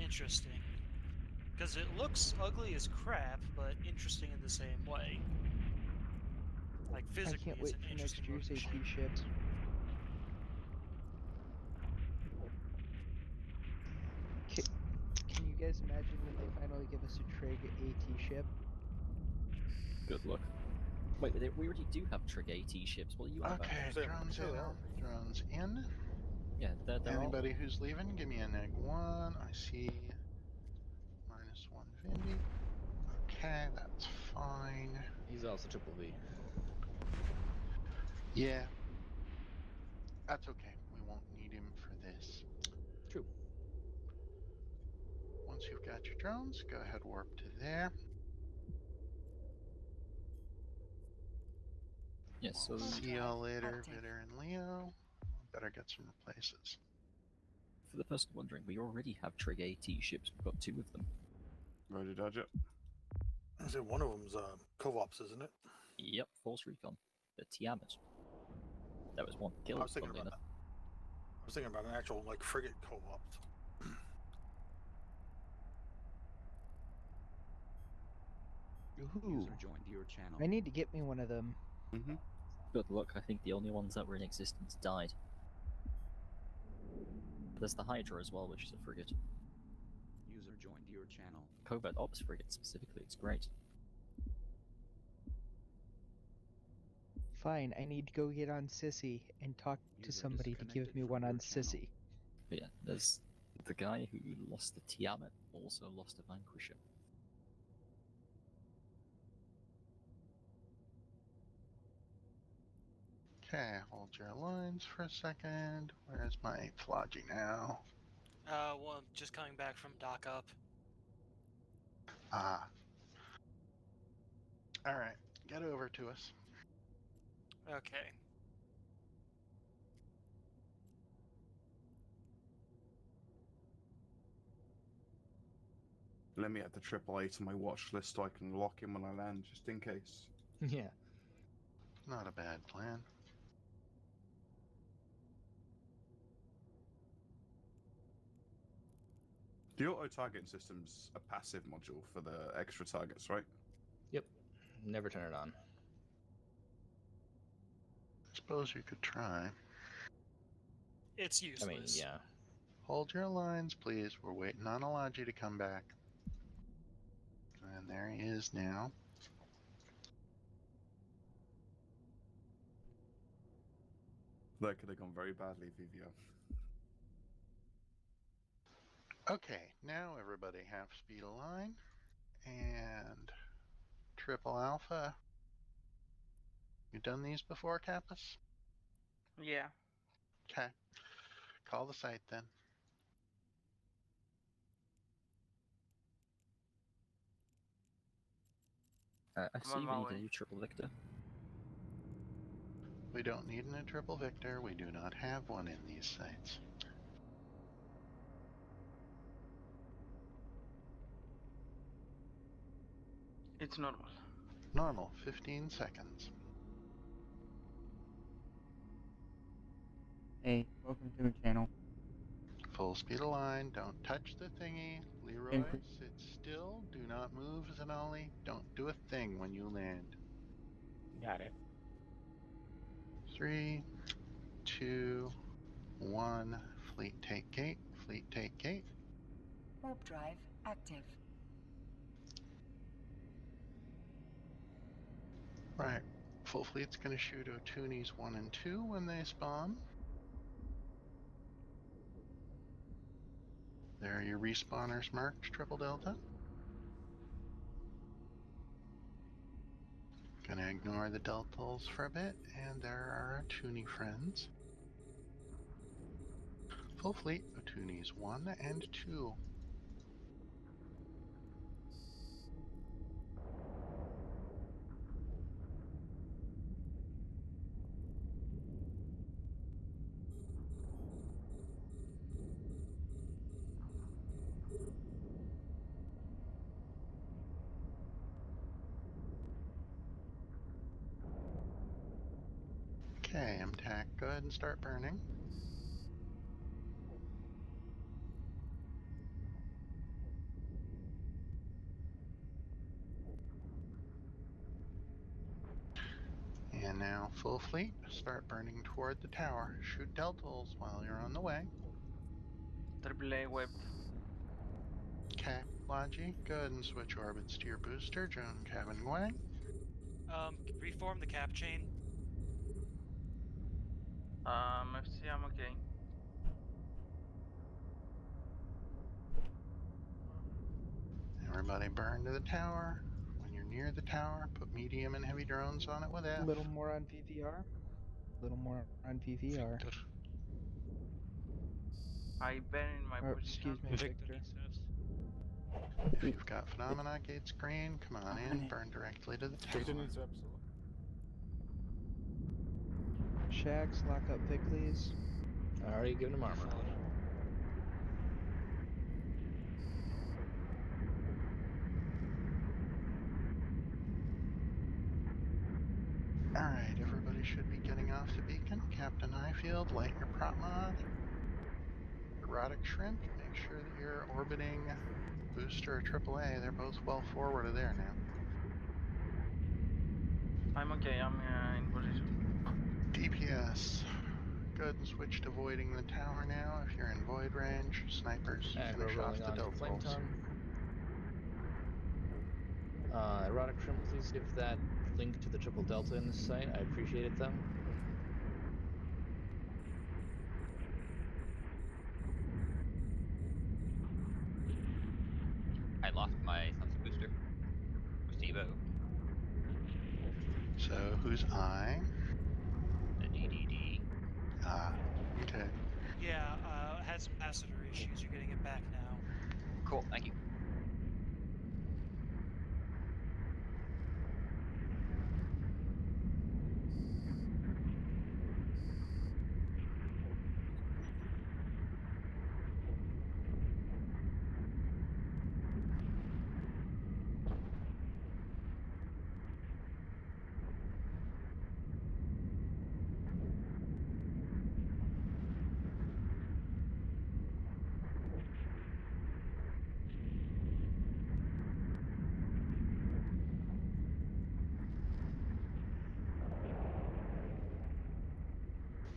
Interesting. Because it looks ugly as crap, but interesting in the same way. Like, I physically, can't it's wait an for interesting next year's looking AT ship. ships. Can you guys imagine when they finally give us a Trig AT ship? Good luck. Wait, we already do have Trig AT ships. What are you on about? Okay, drones in. Drones in. Yeah, they're Anybody who's leaving, give me a -1. I see -1 Vindy. Okay, that's fine. He's also triple V. Yeah. That's okay. We won't need him for this. True. Once you've got your drones, go ahead warp to there. Yes, We'll so see y'all later, Vitter and Leo. Better get some replaces. for the person wondering, we already have Trig AT ships. We've got 2 of them. Ready, dodge it. I say one of them's Covops, isn't it? Yep, Force Recon. The Tiamat. There was one killed. I was thinking about that. I was thinking about an actual like frigate co-op. Ooh. User joined your channel. I need to get me one of them. Good luck. I think the only ones that were in existence died. There's the Hydra as well, which is a frigate. User joined your channel. Covert Ops frigate specifically. It's great. Fine, I need to go get on Sissy and talk to somebody to give me one on Sissy. But yeah, there's the guy who lost the Tiamat, also lost a Vanquisher. Okay, hold your lines for a second. Where's my Flodgy now? Well, I'm just coming back from dock up. Ah. Alright, get over to us. Okay. Let me add the AAA to my watch list so I can lock in when I land, just in case. Yeah. Not a bad plan. The auto-targeting system's a passive module for the extra targets, right? Yep. Never turn it on. I suppose you could try. It's useless. I mean, yeah. Hold your lines, please. We're waiting on Ology to come back. And there he is now. That could have gone very badly, Vivio. Okay, now everybody half speed align. And triple alpha. You done these before, Kappas? Yeah. Okay. Call the site then. I I'm see on we my need way. a new triple Victor. We don't need a triple Victor. We do not have one in these sites. It's normal. Normal, 15 seconds. Hey, welcome to the channel. Full speed align. Don't touch the thingy. Leroy, sit still. Do not move, Zanali. Don't do a thing when you land. Got it. 3, 2, 1. Fleet take gate. Fleet take gate. Warp drive active. Right. Full fleet's going to shoot O'Toonies 1 and 2 when they spawn. There are your respawners marked, Triple Delta. Gonna ignore the deltals for a bit, and there are our Toonie friends. Full fleet, O'Toonies 1 and 2. Okay, MTAC, go ahead and start burning. And now, full fleet, start burning toward the tower. Shoot deltals while you're on the way. AAA web. Okay, Logi, go ahead and switch orbits to your booster, Joan Cabin Gwang. Reform the cap chain. FC, I'm okay. Everybody burn to the tower. When you're near the tower, put medium and heavy drones on it with F. A little more on VVR. A little more on VVR. I been in my position. Excuse me, Victor. If you've got phenomena gates green, come on in, burn directly to the tower. Victor needs reps. Shax, lock up Vic, please. Already given him armor. Alright, everybody should be getting off the beacon. Captain Highfield, light your prop mod. Erotic Shrimp, make sure that you're orbiting booster or AAA. They're both well forward of there now. I'm okay, I'm in position. DPS, go ahead and switch to voiding the tower now if you're in void range. Snipers, finish off the deltals. Erotic Shrimp, please give that link to the triple delta in this site. I appreciate it, though. I lost my sunset booster. Placebo. So, who's I? The DDD. Ah, okay. Yeah, had some capacitor issues. You're getting it back now. Cool, thank you.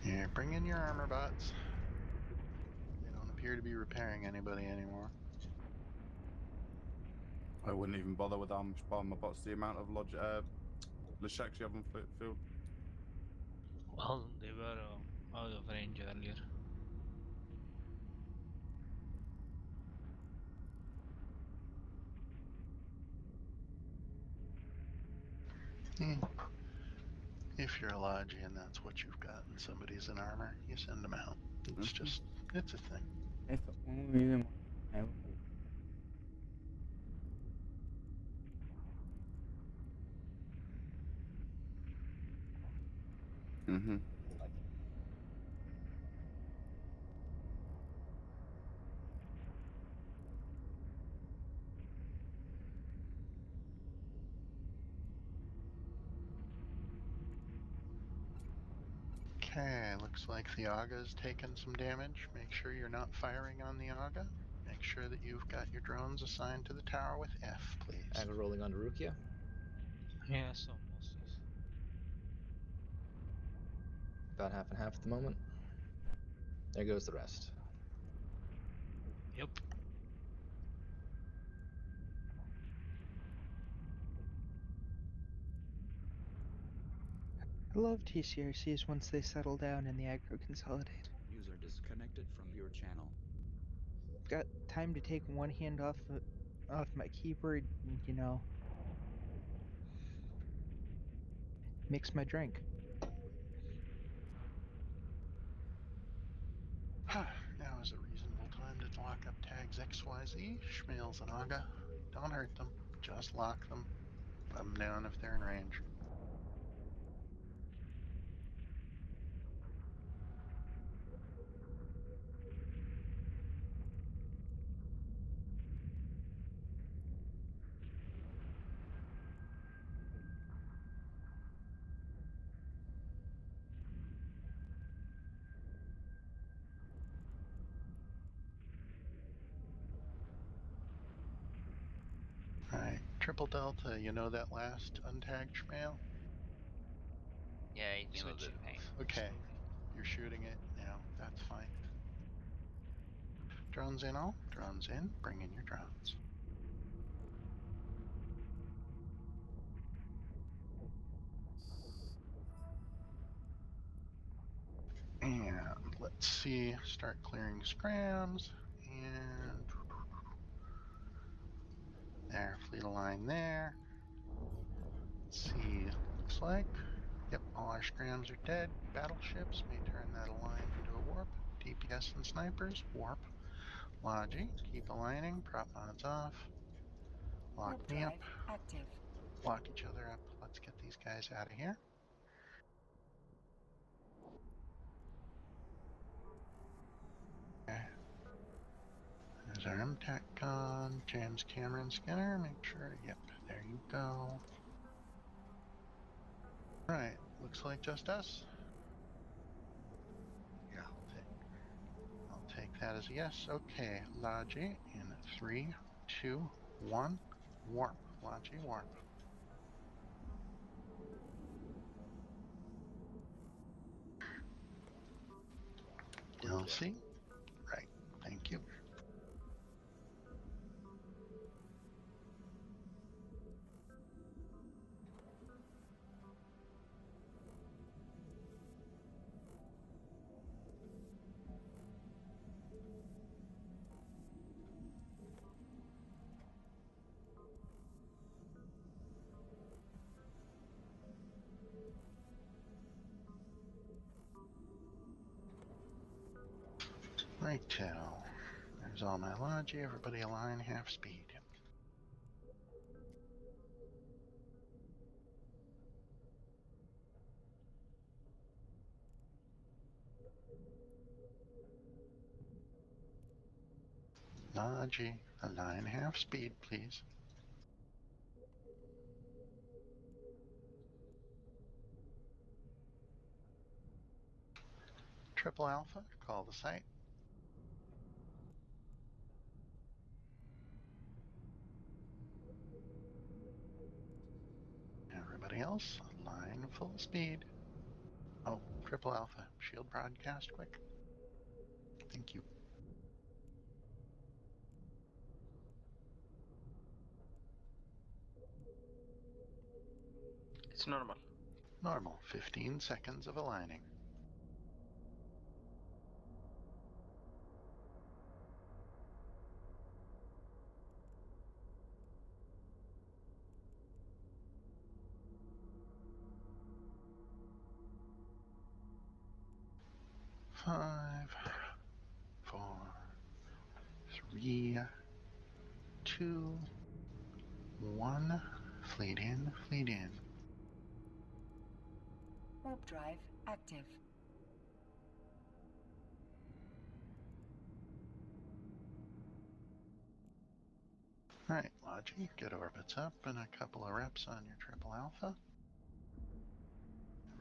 Yeah, bring in your armor bots. They don't appear to be repairing anybody anymore. I wouldn't even bother with armor bots. The amount of Leshaks you have on field. Well, they were out of range earlier. If you're a Logi and that's what you've got and somebody's in armor, you send them out. It's just, it's a thing. That's the only reason why I Mm-hmm. Okay, looks like the Aga's taken some damage. Make sure you're not firing on the Aga. Make sure that you've got your drones assigned to the tower with F, please. Aga rolling on Rukia. Yes, almost, yes. About half and half at the moment. There goes the rest. Yep. I love TCRCs once they settle down and the aggro consolidate. User disconnected from your channel. Got time to take one hand off my keyboard and, you know, mix my drink. Now is a reasonable time to lock up tags XYZ, Schmales and Aga. Don't hurt them, just lock them. Put them down if they're in range. Triple Delta, you know that last untagged trail? Yeah, he's been a little bit of a pain. Okay, you're shooting it now. That's fine. Drones in all? Drones in. Bring in your drones. And let's see, start clearing scrams. And there, fleet line there. Let's see, looks like, yep, all our scrams are dead. Battleships may turn that align into a warp. DPS and snipers, warp. Logi, keep aligning, prop mods off. Lock Warp me up. drive active. Lock each other up. Let's get these guys out of here. Okay. There's our MTAC con, James Cameron scanner. Make sure, yep, there you go. Right, looks like just us. Yeah. I'll take that as a yes. Okay, Logi in 3, 2, 1, warp. Logi, warp. You'll see. Right, thank you. Righto. There's all my Logi. Everybody align half speed. Logi, align half speed, please. Triple Alpha, call the site. Everybody else, align full speed. Oh, Triple Alpha, shield broadcast quick. Thank you. It's normal. Normal, 15 seconds of aligning. Five, 4, 3, 2, 1. Fleet in, fleet in. Warp drive active. Alright, Logi, get orbits up and a couple of reps on your Triple Alpha.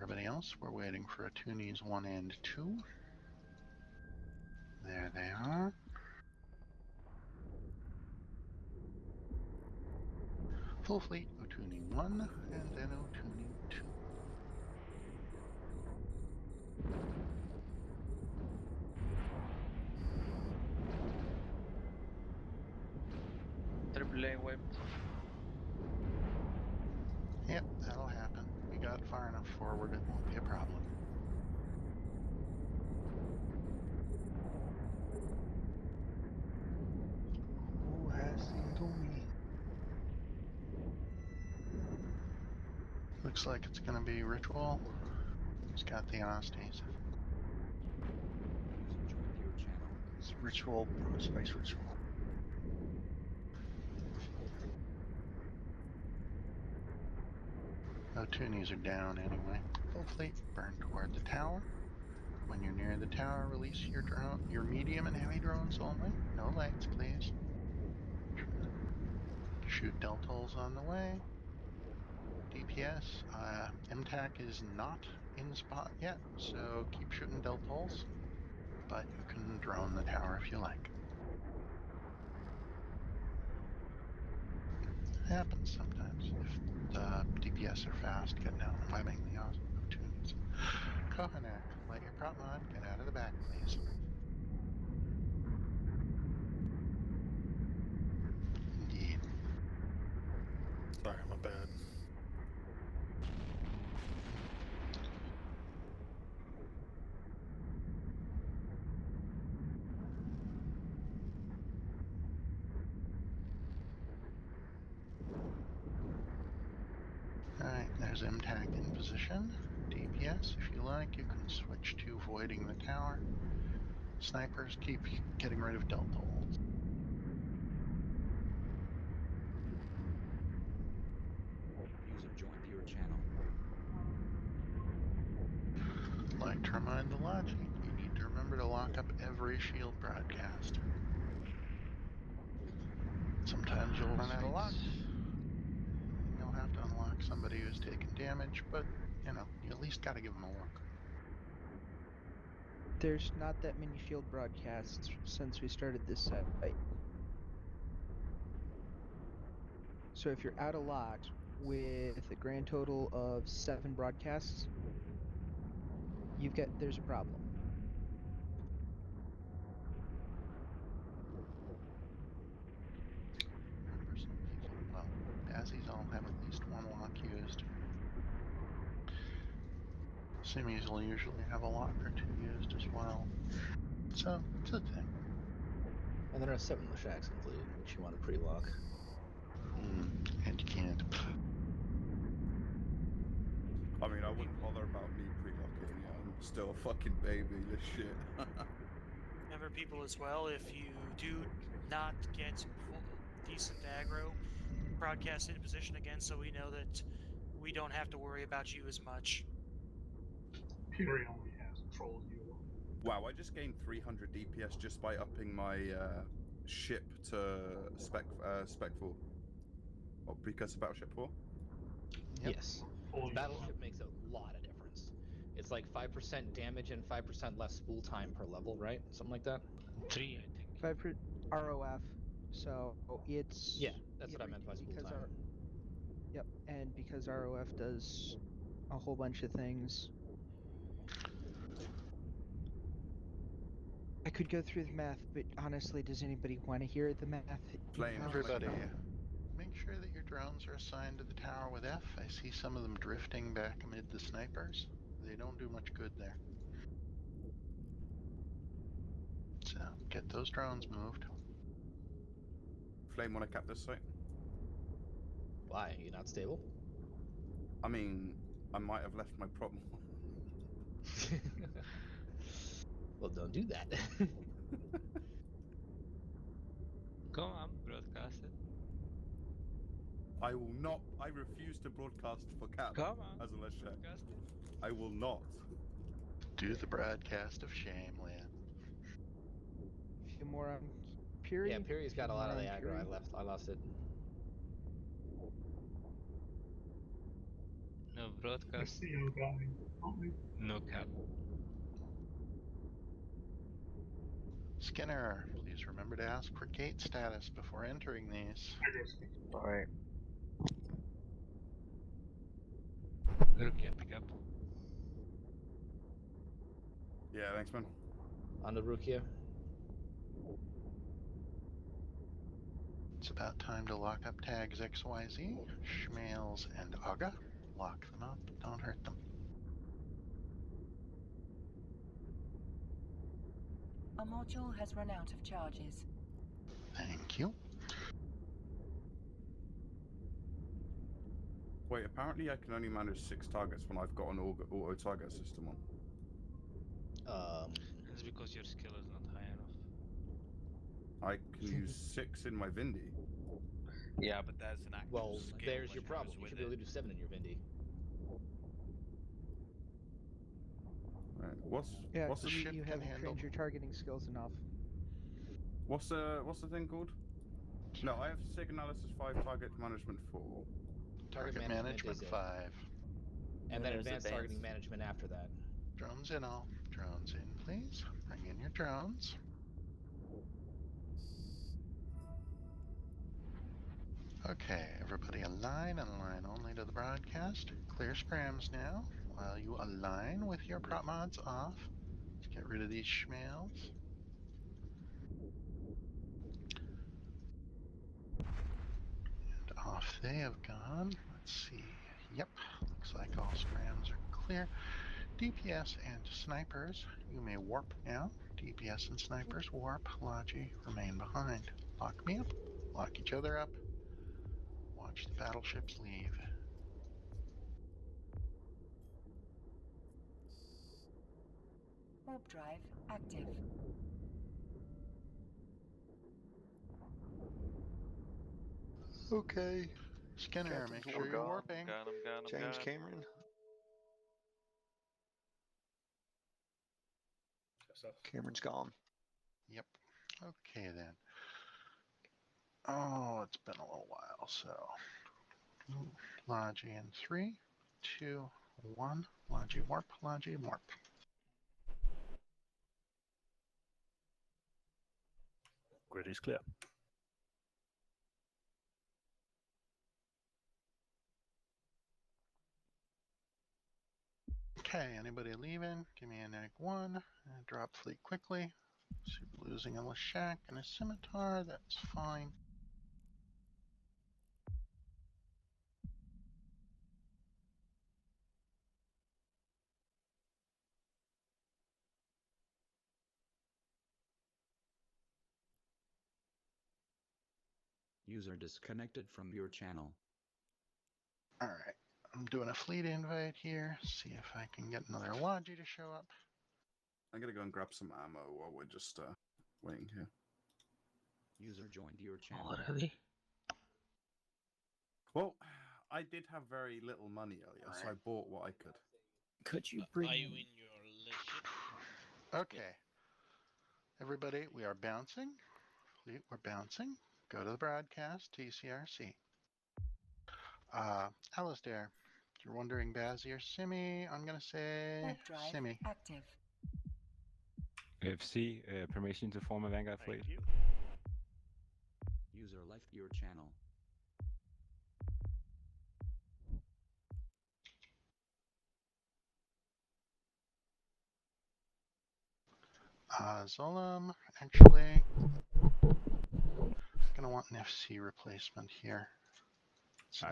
Everybody else, we're waiting for Attunes 1 and 2. There they are. Full fleet, Otuning 1, and then Otuning 2. AAA whipped. Yep, that'll happen. We got far enough forward, it won't be a problem. Who has seen to me? Looks like it's gonna be Ritual. Who's got the Osties? User joined your channel. It's Ritual, Space Ritual. Oh, Toonies are down anyway. Full fleet, burn toward the tower. When you're near the tower, release your drone, your medium and heavy drones only. No lights, please. Shoot deltols on the way. DPS, MTAC is not in spot yet, so keep shooting deltols, but you can drone the tower if you like. Happens sometimes if the DPS are fast, getting out and webbing the opportunities. Kohanek, light your prop mod, get out of the back, please. Indeed. Sorry, my bad. Alright, there's MTAC in position. DPS, if you like, you can switch to voiding the tower. Snipers, keep getting rid of delta ults. User joined your channel. Like to remind the logic, you need to remember to lock up every shield broadcast. Sometimes you'll run out of locks. And you'll have to unlock somebody who's taken damage, but, you know, you at least gotta give them a look. There's not that many field broadcasts since we started this site. So if you're out of locks with a grand total of 7 broadcasts, there's a problem. Remember, some people, well, Bazzies all have at least one lock used. Simmies will usually have a lock or 2 used as well. So, it's a thing. And there are 7 Lashaks included, which you want to pre-lock. And you can't. I mean, I wouldn't bother about me pre-locking. I'm still a fucking baby, this shit. Remember, people, as well, if you do not get decent aggro, broadcast into position again so we know that we don't have to worry about you as much. Fury only has control you. Wow, I just gained 300 DPS just by upping my ship to spec 4. Or precursor battleship 4. Yep. Yes. Battleship makes a lot of difference. It's like 5% damage and 5% less spool time per level, right? Something like that? 3, I think. 5 ROF. So it's... Yeah, that's what I meant by spool time. Yep, and because ROF does a whole bunch of things. I could go through the math, but honestly, does anybody want to hear the math? Everybody, make sure that your drones are assigned to the tower with F. I see some of them drifting back amid the snipers. They don't do much good there. So, get those drones moved. Flame, want to cap this site? Why? Are you not stable? I mean, I might have left my problem. Well, don't do that. Come on, broadcast it. I will not. I refuse to broadcast for cap Come on, as a Lashak. broadcast it. I will not. Do the broadcast of shame, Lan. A few more on Piri. Yeah, Piri's got a lot of the aggro. I lost it. No broadcast. No cap. Skinner, please remember to ask for gate status before entering these. Alright. Rookie, pick up. Yeah, thanks, man. On the Rukia. It's about time to lock up tags XYZ, Schmales, and Aga. Lock them up, don't hurt them. Our module has run out of charges. Thank you. Wait, apparently I can only manage 6 targets when I've got an auto target system on. It's because your skill is not high enough. I can use 6 in my Vindy. Yeah, but there's an actual skill. There's your problem. You should be able to do 7 in your Vindy. Right. Yeah, what's the ship you haven't trained your targeting skills enough. What's the thing called? No, I have SIG analysis 5, target management 4. Target management 5. And then advanced targeting management after that. Drones in all. Drones in, please. Bring in your drones. Okay, everybody align and align only to the broadcast. Clear scrams now while you align with your prop mods off. Let's get rid of these schmales. And off they have gone. Let's see. Yep, looks like all scrams are clear. DPS and snipers, you may warp now. DPS and snipers warp. Logi, remain behind. Lock me up. Lock each other up. Watch the battleships leave. Warp drive active. Okay. Skinner, Captain make sure you're Vorgod, warping. James Cameron. Cameron's gone. Yep. Okay then. Oh, it's been a little while, so. Logi in 3, 2, 1. Logi warp, Logi warp. Grid is clear. Okay, anybody leaving? Give me a -1 and drop fleet quickly. Super losing a Lashak and a Scimitar, that's fine. User disconnected from your channel. Alright, I'm doing a fleet invite here. See if I can get another Logi to show up. I'm gonna go and grab some ammo while we're just waiting here. User joined your channel. Already? Well, I did have very little money earlier, so I bought what I could. Could you bring... Are you in your leadership? Okay. Everybody, we are bouncing. Fleet, we're bouncing. Go to the broadcast, TCRC. Alistair, if you're wondering Bazzy or Simi, I'm gonna say Warp drive Simi. active. FC, permission to form a Vanguard fleet. User left your channel. Zolam, actually, gonna want an FC replacement here. So.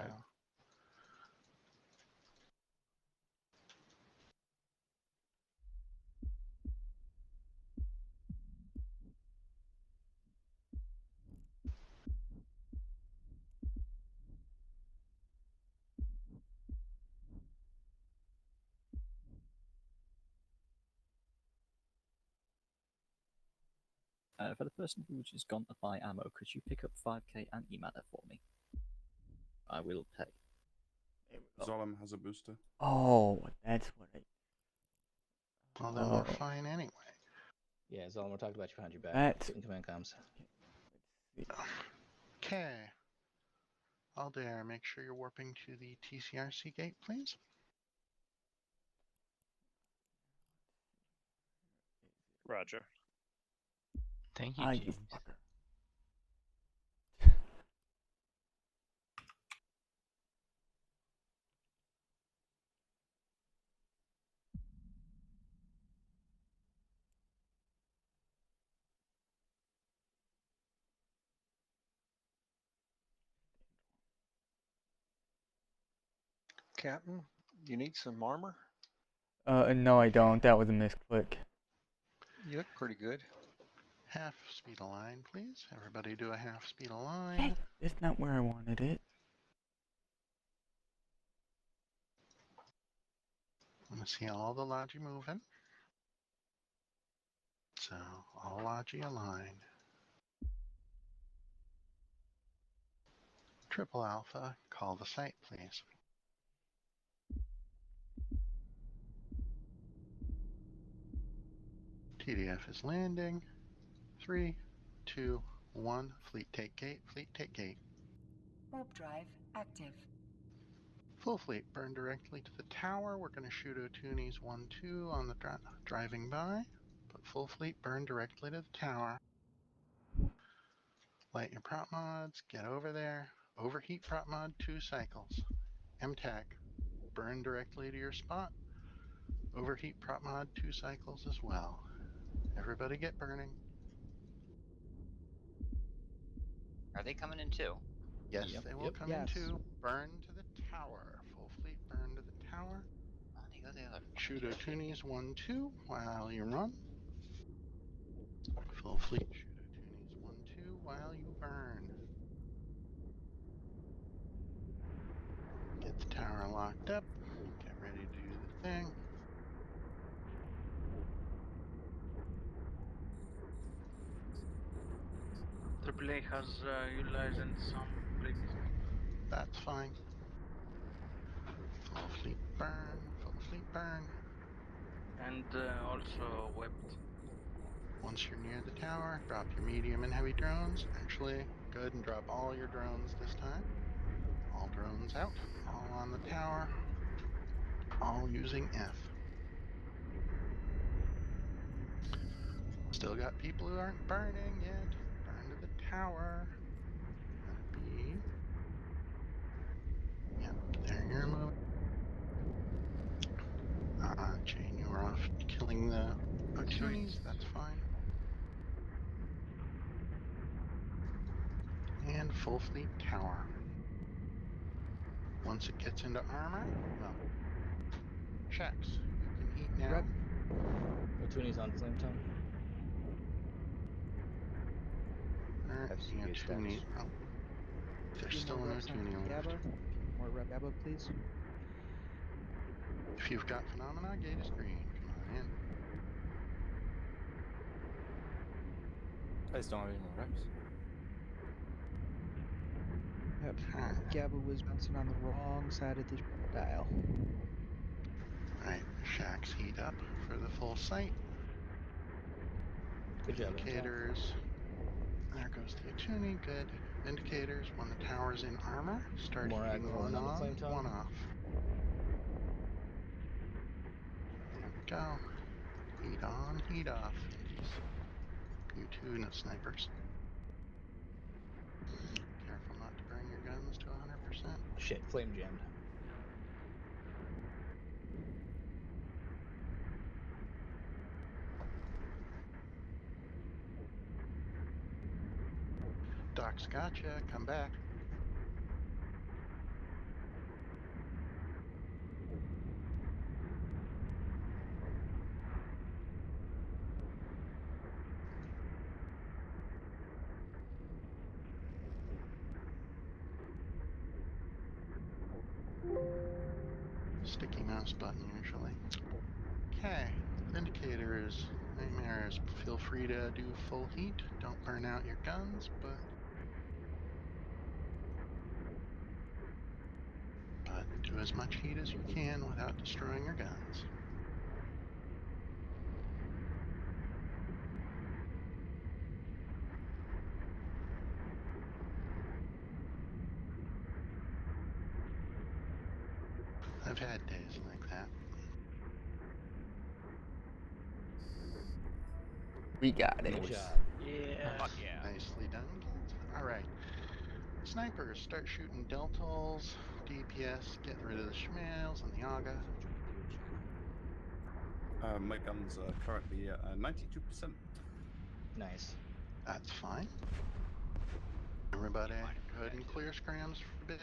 For the person who's just gone to buy ammo, could you pick up 5k antimatter for me? I will pay. Zolam has a booster. Oh, that's what I... Well, then we're fine anyway. Yeah, Zolom, we're talking about you behind your back. That's... Getting command comms. Okay. Aldair, make sure you're warping to the TCRC gate, please. Roger. Thank you, James. Captain, you need some armor? No, I don't. That was a misclick. You look pretty good. Half speed align, please. Everybody do a half speed align. Hey, that's not where I wanted it. I'm gonna see all the Logi moving. So, all Logi align. Triple Alpha, call the site, please. TDF is landing. 3, 2, 1. Fleet take gate. Fleet take gate. Warp drive active. Full fleet burn directly to the tower. We're going to shoot O'Toonies 1-2 on the driving by. But full fleet burn directly to the tower. Light your prop mods. Get over there. overheat prop mod 2 cycles. MTAC, burn directly to your spot. Overheat prop mod 2 cycles as well. Everybody get burning. Are they coming in too? Yes, Yep, they will yep. come in too. Burn to the tower. Full fleet burn to the tower. Shoot O'Toonies 1-2 while you run. Full fleet shoot O'Toonies 1-2 while you burn. Get the tower locked up. Get ready to do the thing. AAA has utilized some fleet. That's fine. Full fleet burn. Full fleet burn. And also webbed. Once you're near the tower, drop your medium and heavy drones. Actually, go ahead and drop all your drones this time. All drones out. All on the tower. All using F. Still got people who aren't burning yet. Burn to the tower. That'd be... Yep, there you're moving. Jane, you were off killing the O'Toonies. That's fine. And full fleet tower. Once it gets into armor, well, Shax, you can heat now. Rep. O'Toonies on flame tongue. The O'Toonie. Oh, there's still an O'Toonie left. More rep Gabba, please. If you've got phenomena, gate is green. Come on in. I just don't have any more reps. Yep. Gabba was bouncing on the wrong side of the dial. Right, Shax heat up for the full site. Good job, Indicators. There goes the O'Toonie. Good. Indicators. When the tower's in armor, start More heating aggro one on the on, flame tongue. one off. There we go. Heat on, heat off. You too, no snipers. Careful not to burn your guns to 100%. Shit, flame jammed. Doc's gotcha. Come back. Sticky mouse button usually. Okay, indicators, nightmares. Feel free to do full heat. Don't burn out your guns, but do as much heat as you can without destroying your guns. I've had days like that. We got it. Good job. Yeah. Fuck yeah. Nicely done, kids. Alright. Snipers, start shooting deltals. DPS, get rid of the schmales and the AGA. My guns are currently at 92%. Nice. That's fine. Everybody, go ahead and clear scrams for a bit.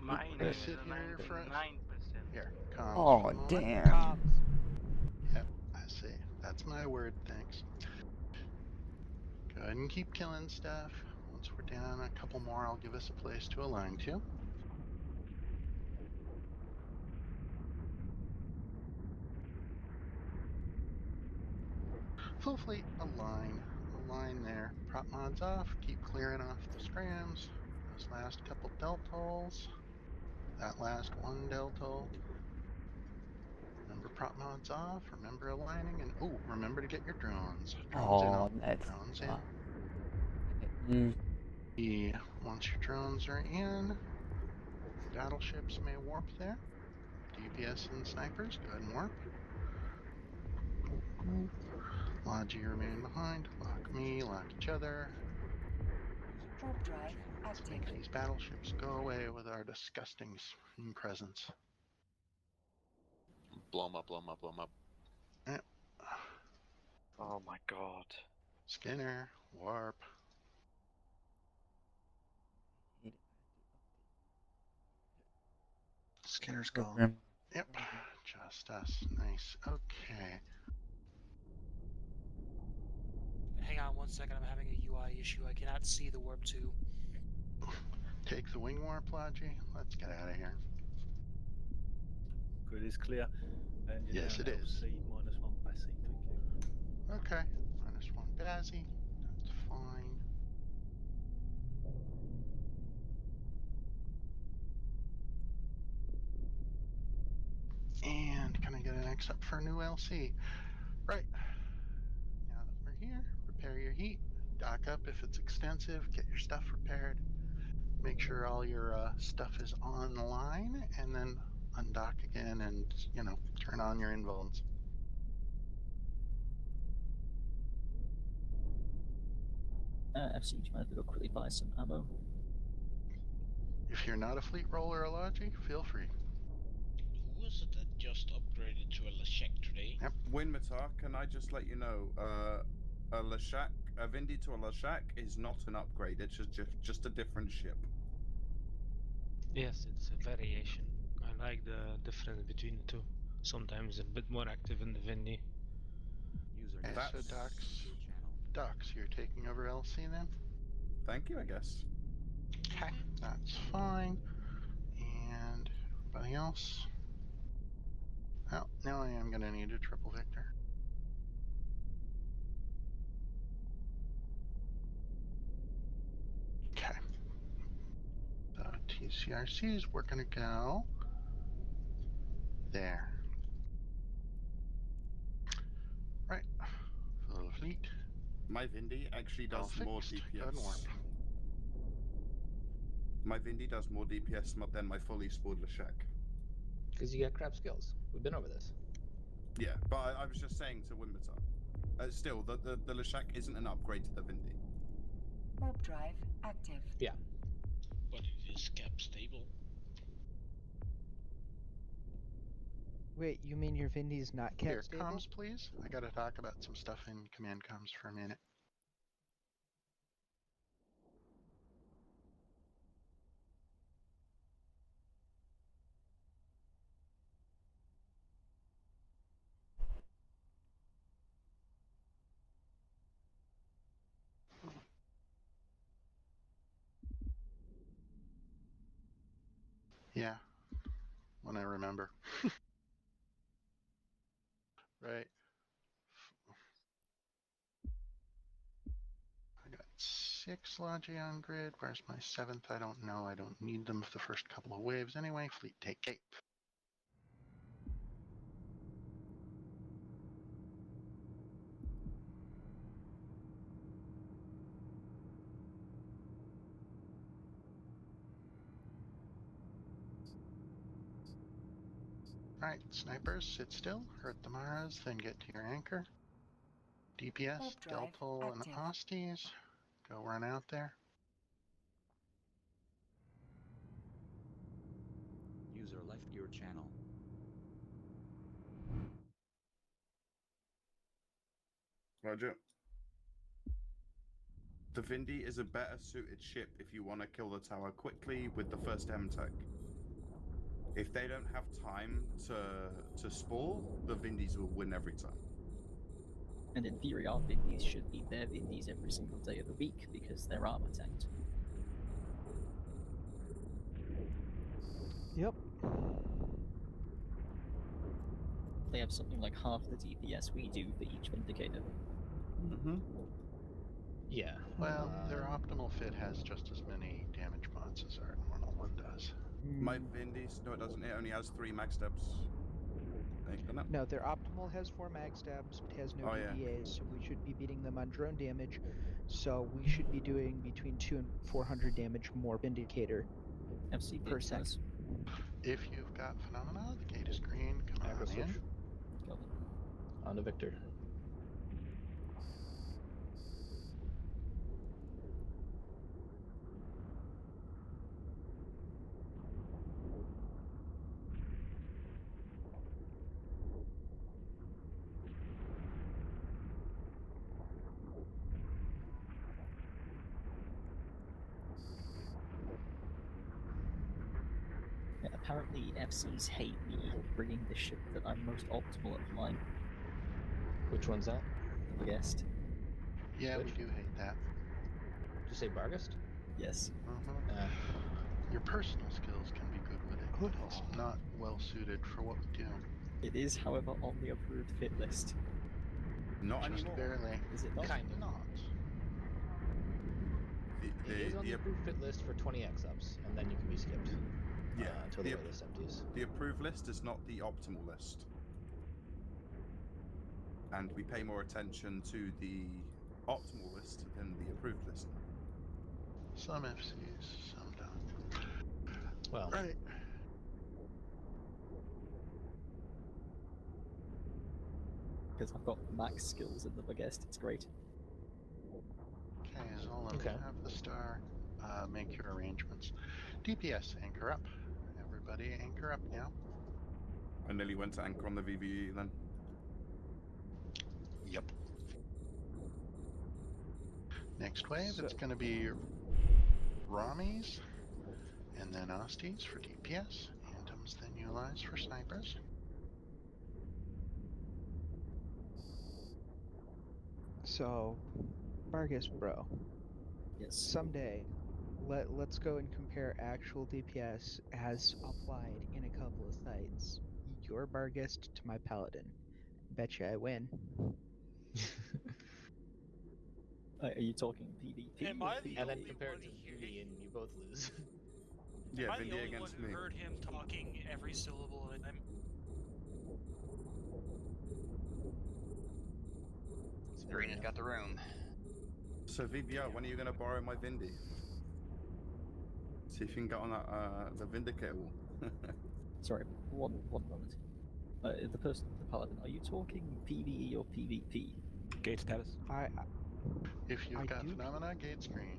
Mine Gonna is sit here for 99%. here. Comms Oh, for the moment. damn. Yep, I see. That's my word, thanks. Go ahead and keep killing stuff. Once we're down a couple more, I'll give us a place to align to. Full fleet, align. Align there. Prop mods off. Keep clearing off the scrams. Those last couple deltals. That last one deltal. Remember prop mods off. Remember aligning. And oh, remember to get your drones. Drones in. Oh, that's Drones in. Yeah, once your drones are in, battleships may warp there. DPS and snipers, go ahead and warp. Logi remain behind. Lock me, lock each other. Warp drive Let's active. make these battleships go away with our disgusting presence. Blow 'em up, blow 'em up, blow 'em up. Yep. Oh my god. Skinner, warp. Skinner's Oh, gone. Grandma. Yep, just us. Nice. Okay. Hang on one second, I'm having a UI issue. I cannot see the warp 2. Take the wing warp, Logi. Let's get out of here. Grid is clear. Engine Yes, down it is. LC, -1 Bassi, thank you. Okay. -1 Bazzy. That's fine. And can I get an X up for a new LC? Right. Now that we're here, repair your heat. Dock up if it's extensive. Get your stuff repaired. Make sure all your stuff is online, and then undock again and, turn on your invulns. FC, do you mind if I go quickly buy some ammo? If you're not a fleet roller or logi, feel free. Who was it that just upgraded to a Lashek today? Yep. Winmatar, can I just let you know, a Lashak, a Vindy to a Lashak is not an upgrade. It's just a different ship. Yes, it's a variation. I like the difference between the two. Sometimes a bit more active in the Vindy. User Okay, so Docs, you're taking over LC then? Thank you, I guess. Okay, that's fine. And everybody else? Oh, now I am going to need a triple Victor. Okay. The TCRCs, we're going to go there. Right. Full fleet. My Vindy actually does more DPS. My Vindy does more DPS than my fully spooled Lashek. Because you got crap skills. We've been over this. Yeah, but I was just saying to Winmatar. Still, the Lashek isn't an upgrade to the Vindy. Warp drive active. Yeah. But it is cap stable. Wait, you mean your Vindy's not cap Here, stable? comms, please. I got to talk about some stuff in command comms for a minute. Yeah, when I remember. Right. I got 6 Logi on grid. Where's my 7th? I don't know. I don't need them for the first couple of waves anyway. Fleet take cape. Alright, snipers, sit still, hurt the Maras, then get to your anchor. DPS, Delpol, and Osties, go run out there. User left your channel. Roger. The Vindy is a better suited ship if you want to kill the tower quickly with the first M-Tech. If they don't have time to spool, the Vindies will win every time. And in theory, our Vindies should beat their Vindies every single day of the week because they're armor tanked. Yep. They have something like half the DPS we do for each Vindicator. Mm-hmm. Yeah. Well, their optimal fit has just as many damage points as our normal one does. My Vindies, no it doesn't, it only has 3 mag steps. No, their optimal has 4 mag stabs, but has no DPAs, so we should be beating them on drone damage. So we should be doing between 200 and 400 damage more Vindicator per second. If you've got Phenomena, the gate is green, come on in. On to Victor. Apparently, FCs hate me bringing the ship that I'm most optimal at flying. Which one's that? The Guest. Yeah, Which? we do hate that. Did you say Bargast? Yes. Your personal skills can be good with it, but it's not well suited for what we do. It is, however, on the approved fit list. Not Just anymore. barely. Is it not? Kind of. Not. It is on the approved fit list for 20x ups, and then you can be skipped. Yeah. Until the waitlist empties. The approved list is not the optimal list. And we pay more attention to the optimal list than the approved list now. Some FCs, some don't. Well. Right. Because I've got max skills in the Bagest, it's great. Okay, Zolan, you have the star. Make your arrangements. DPS, anchor up. Everybody anchor up now. I nearly went to anchor on the VVE then. Yep. Next wave, it's going to be Ramis, and then Osties for DPS, Anthems, then Ulis for snipers. So, Bargus bro. Yes. Someday, let's go and compare actual DPS as applied in a couple of sites. Your Bargist to my Paladin. Betcha I win. Are you talking PvP? Am I the And then only compare one it to here? Vindy and you both lose. Yeah, Am I the Vindy only one against who me. heard him talking every syllable of it? Serena's got the room. So VVR, when are you going to borrow my Vindy? See if you can get on that the Vindicator wall. Sorry, one moment. The Paladin, are you talking PvE or PvP? Gate status. If you've got do phenomena, gate screen.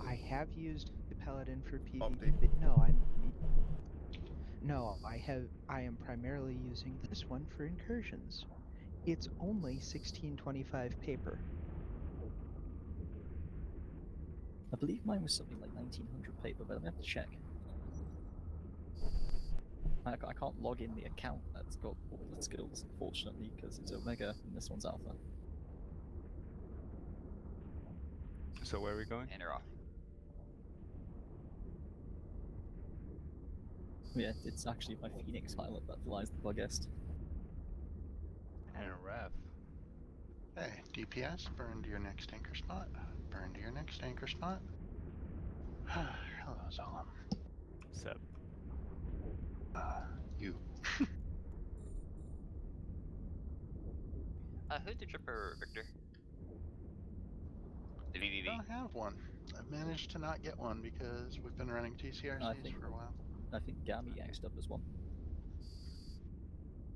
I have used the Paladin for PvP, but no, I am primarily using this one for incursions. It's only 1625 paper. I believe mine was something like 1900 paper, but I'm going to have to check. I can't log in the account that's got all the skills, unfortunately, because it's Omega and this one's Alpha. So where are we going? And they're off. Yeah, it's actually my Phoenix pilot that flies the Bugest. And a ref. Hey, DPS, burn to your next anchor spot. Burn to your next anchor spot. Hello, Zolan. What's up? You. Who's the tripper, Victor? The VVV. Don't have one. I've managed to not get one because we've been running TCRCs for a while. I think Gami axed up as one.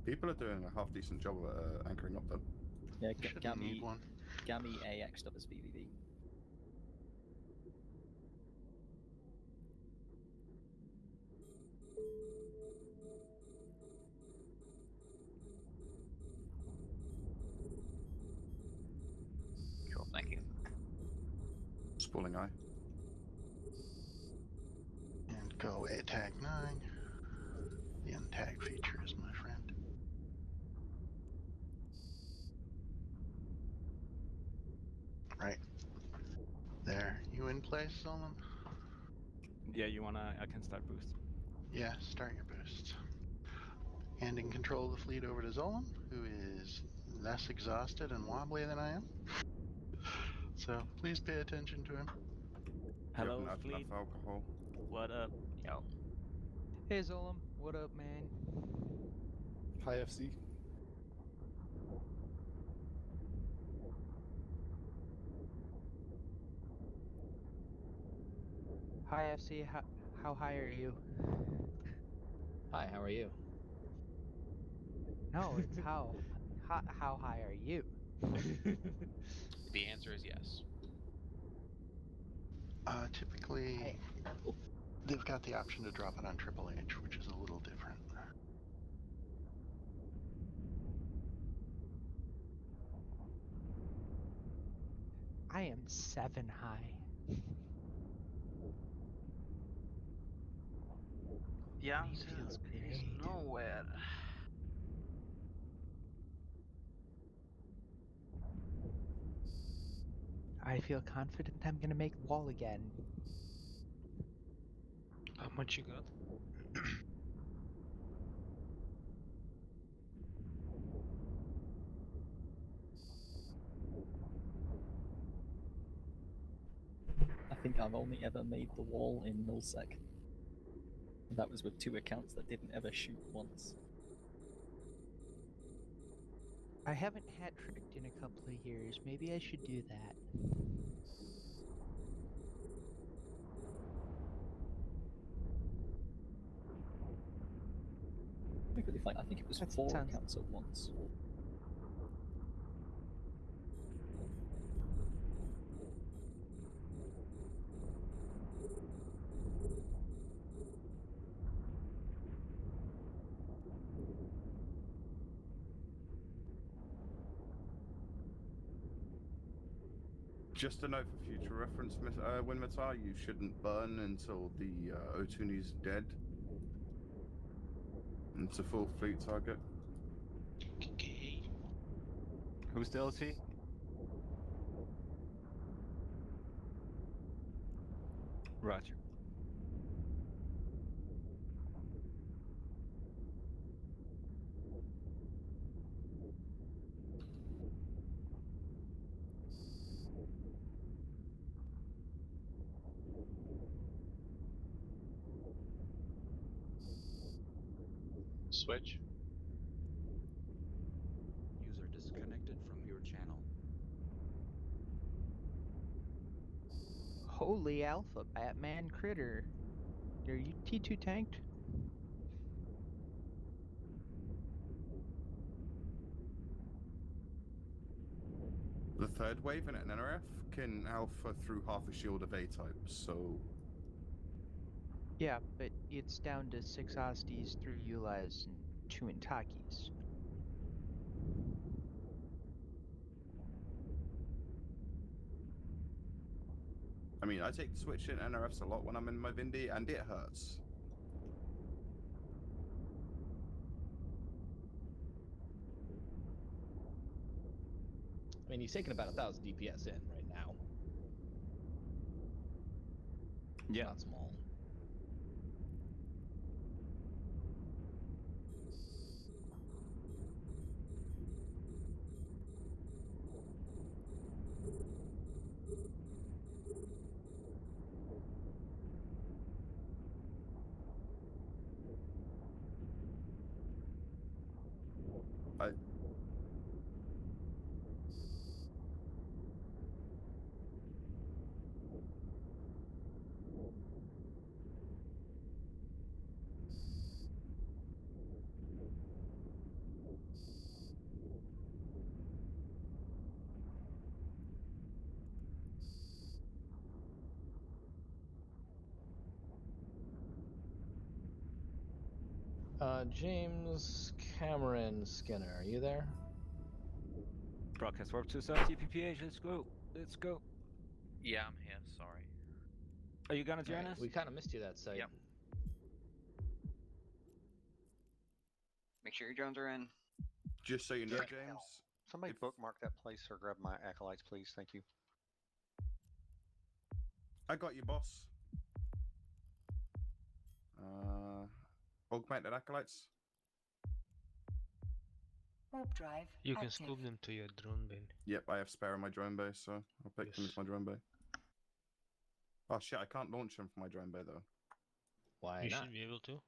People are doing a half decent job of anchoring up though. Yeah, Shouldn't need one. Gami AX'd up as VVV. Cool, thank you. Spalling eye. And go A tag 9. The untag feature is my friend. Right. There. You in place, Zolan? Yeah, I can start boost. Yeah, start your boosts. Handing control of the fleet over to Zolan, who is less exhausted and wobbly than I am. So please pay attention to him. Hello, Enough fleet. alcohol. What up? Yo. Hey Zolam, what up, man? Hi, FC. Hi FC, how high are you? Hi, how are you? No, it's how high are you? The answer is yes. Typically, they've got the option to drop it on Triple H, which is a little different. I am 7 high. The answer feels is great. nowhere. I feel confident I'm gonna make the wall again. How much you got? I think I've only ever made the wall in nullsec. That was with 2 accounts that didn't ever shoot once. I haven't hat-tricked in a couple of years. Maybe I should do that. Completely fine. I think it was That 4 sounds- accounts at once. Just a note for future reference, Winmatar, you shouldn't burn until the Otuni's dead. It's a full fleet target. Okay. Who's the LT? Roger. Switch. User disconnected from your channel. Holy alpha, Batman critter. Are you T2 tanked? The third wave in an NRF can alpha through half a shield of A-types, so... Yeah, but it's down to 6 Osties, 3 Ulis, and 2 Intakis. I mean, I take switch in NRFs a lot when I'm in my Vindy, and it hurts. I mean, he's taking about 1,000 DPS in right now. Yeah. Not small. James Cameron Skinner, are you there? Broadcast WarpTo sub TPPH. Let's go. Let's go. Yeah, I'm here. Sorry. Are you gonna join us? We kind of missed you that site. Yep. Make sure your drones are in. Just so you know, James. Somebody bookmark that place or grab my acolytes, please. Thank you. I got you, boss. Augmented acolytes. Warp drive. You can active. scoop them to your drone bin. Yep, I have spare in my drone bay, so I'll pick them into my drone bay. Oh shit, I can't launch them from my drone bay though. Why You not? should be able to.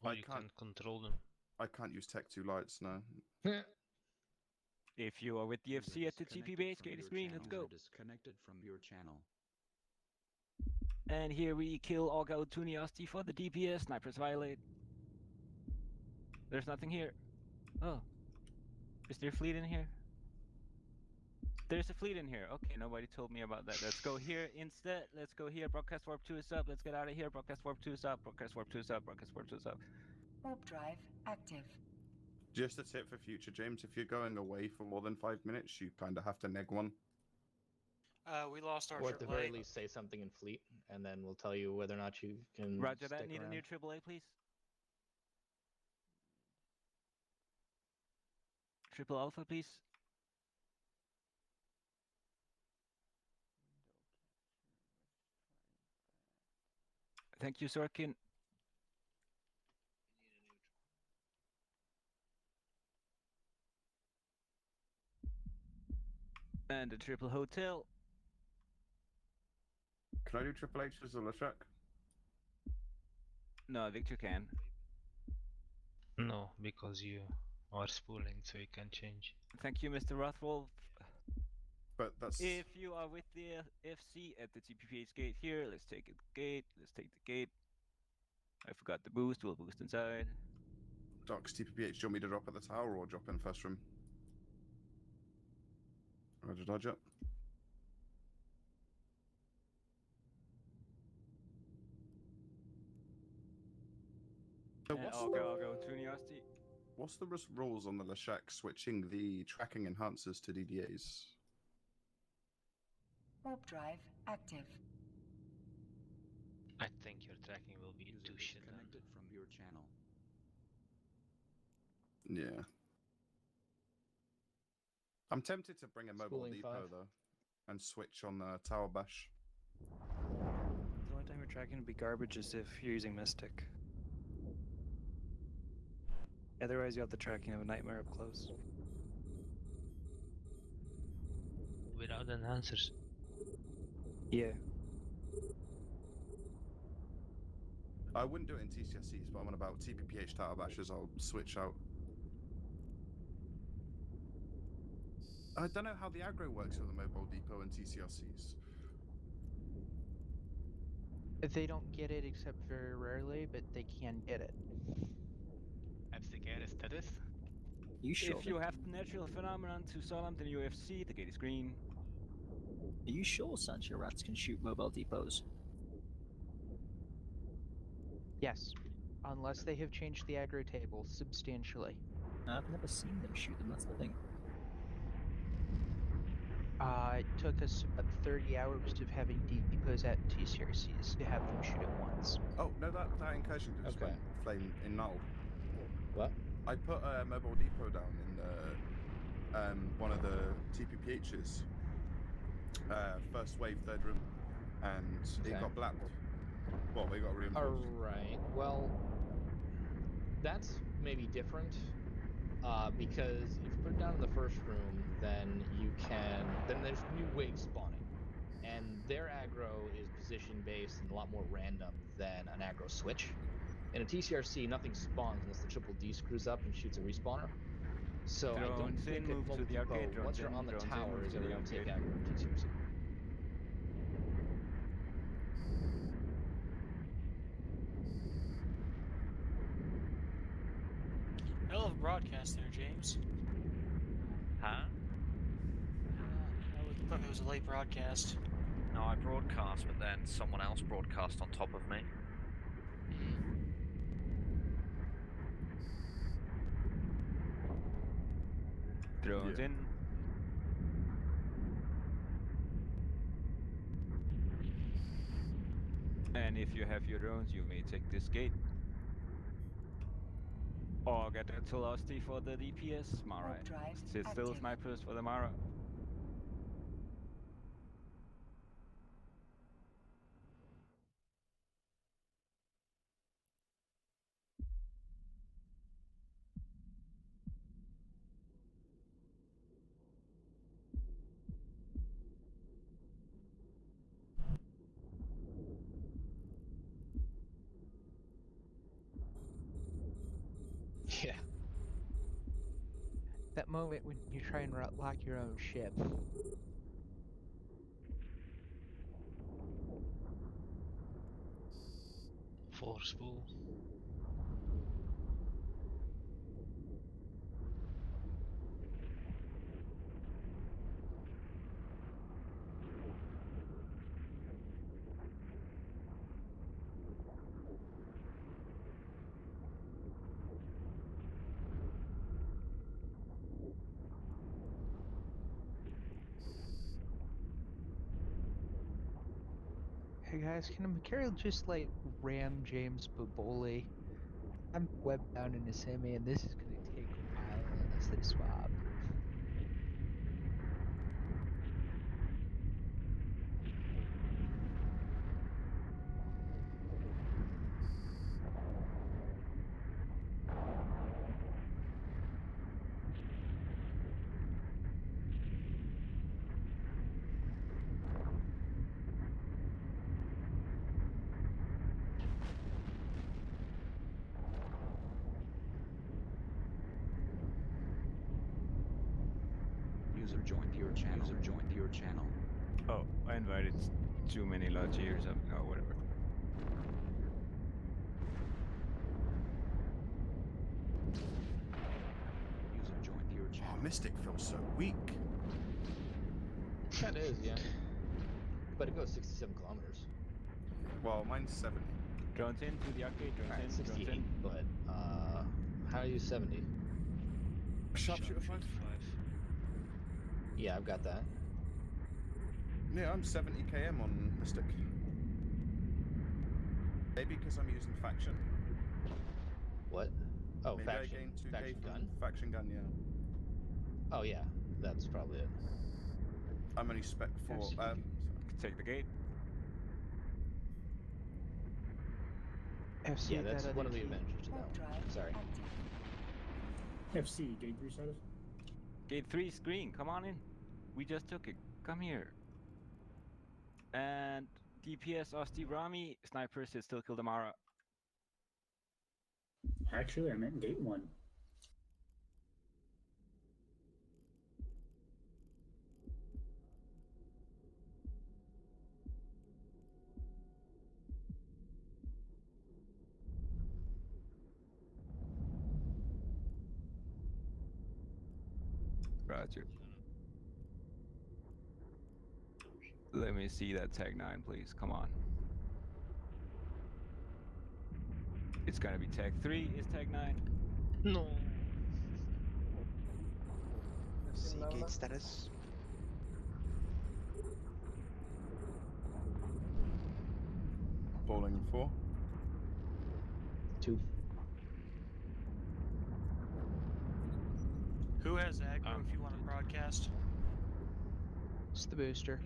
Or I you can't can control them. I can't use Tech 2 lights, no. If you are with the FC at the TP base, create a screen. Let's go. Disconnected from your channel. And here we kill Olga Otuniasti for the DPS. Snipers violate. There's nothing here. Oh. Is there a fleet in here? There's a fleet in here. Okay, nobody told me about that. Let's go here instead. Let's go here. Broadcast Warp 2 is up. Let's get out of here. Broadcast Warp 2 is up. Broadcast Warp 2 is up. Broadcast Warp 2 is up. Warp drive active. Just a tip for future, James, if you're going away for more than 5 minutes, you kind of have to neg one. We lost our Or at the very AAA. least, say something in fleet, and then we'll tell you whether or not you can Roger stick that. Need around. a new AAA, please. Triple Alpha, please. Thank you, Sorkin. And a triple hotel. Can I do Triple H as a Lashak? No, Victor can. No, because you are spooling, so you can change. Thank you, Mr. Rothwolf. But that's... If you are with the FC at the TPPH gate here, let's take the gate. Let's take the gate. I forgot the boost. We'll boost inside. Docs, TPPH, do you want me to drop at the tower or drop in first room? Roger. So I'll go to Niasti. What's the rules on the Lashak switching the tracking enhancers to DDAs? Warp drive active. I think your tracking will be too shit. Disconnected from your channel. Yeah. I'm tempted to bring a mobile Spooling depot 5. though, and switch on the tower bash. The only time you're tracking would be garbage is if you're using Mystic. Otherwise, you have the tracking of a nightmare up close. Without enhancers. Yeah. I wouldn't do it in TCSCs, but I'm on about TPPH tower bashes. I'll switch out. I don't know how the aggro works with the mobile depot and TCRCs. They don't get it except very rarely, but they can get it. FCK status? You sure? If you have the natural phenomenon to Solemn the UFC, the gate is green. Are you sure Sancho Rats can shoot mobile depots? Yes, unless they have changed the aggro table substantially. I've never seen them shoot them, that's the thing. It took us about 30 hours of having depots at TCRCs to have them shoot it once. Oh, no, that incursion just went flame in null. What? I put a mobile depot down in the one of the TPPHs, first wave, third room, and it got blapped. Well, they got reinforced. Alright, well, that's maybe different, because if you put it down in the first room, then there's new waves spawning, and their aggro is position-based and a lot more random than an aggro switch. In a TCRC, nothing spawns unless the triple D screws up and shoots a respawner. So I don't think a mobile depot, once you're on the tower, is ever going to take aggro in TCRC. Hell of a broadcast there, James. Huh? I thought it was a late broadcast. No, I broadcast, but then someone else broadcast on top of me. Drones in. And if you have your drones, you may take this gate. Or get a Velocity for the DPS, Mara. Sit still snipers for the Mara. Yeah. That moment when you try and lock your own ship. Forceful. Hey guys, can Mikhail just like ram James Baboli? I'm web bound in a semi, and this is gonna take a while unless they swap. User joined your channel. User joined your channel. Oh, I invited too many Logi or something. Oh, whatever. User joined your channel. Oh, Mystic feels so weak. That is, yeah. But it goes 67 kilometers. Well, mine's 70. Drones in to the arcade. Drones in. 68, Drones in. but how do you use 70? Sharpshooter 5. Yeah, I've got that. Yeah, I'm 70 km on Mystic. Maybe because I'm using faction. What? Oh, Maybe faction. I gained 2k Faction from gun? faction gun, yeah. Oh yeah, that's probably it. I'm only spec 4. Take the gate. FC, Yeah, that's that one other of the key. advantages to that one. Sorry. FC, gate 3 status. Gate 3 screen. Come on in. We just took it. Come here. And DPS Osti Rami. Sniper said still kill Damara. Actually, I meant gate 1. Roger. Let me see that tag 9, please. Come on. It's gonna be tag 3. Is tag 9? No. FC gate status. Bowling 4. 2. Who has aggro if you want to broadcast? It's the booster.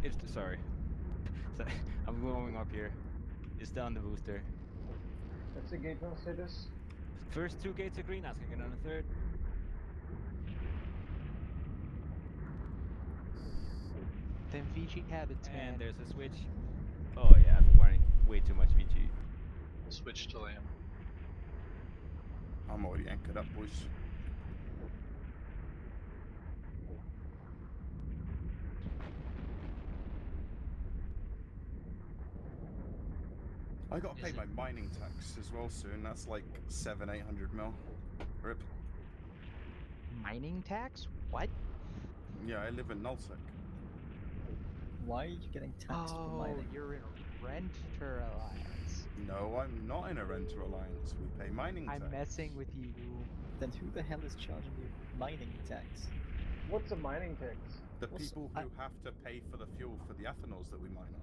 It's the, sorry. I'm warming up here. It's down the booster. That's the gate 1 status. First 2 gates are green, asking it on the 3rd. Then VG habits, man. And there's a switch. Oh yeah, I'm running way too much VG. Switch to lamb. I'm already anchored up, boys. I gotta pay my mining tax as well soon. That's like 700-800 mil. Rip. Mining tax? What? Yeah, I live in Nullsec. Why are you getting taxed for mining? You're in a renter alliance. No, I'm not in a renter alliance. We pay mining tax. I'm messing with you. Then who the hell is charging you mining tax? What's a mining tax? The people who have to pay for the fuel for the ethanols that we mine on.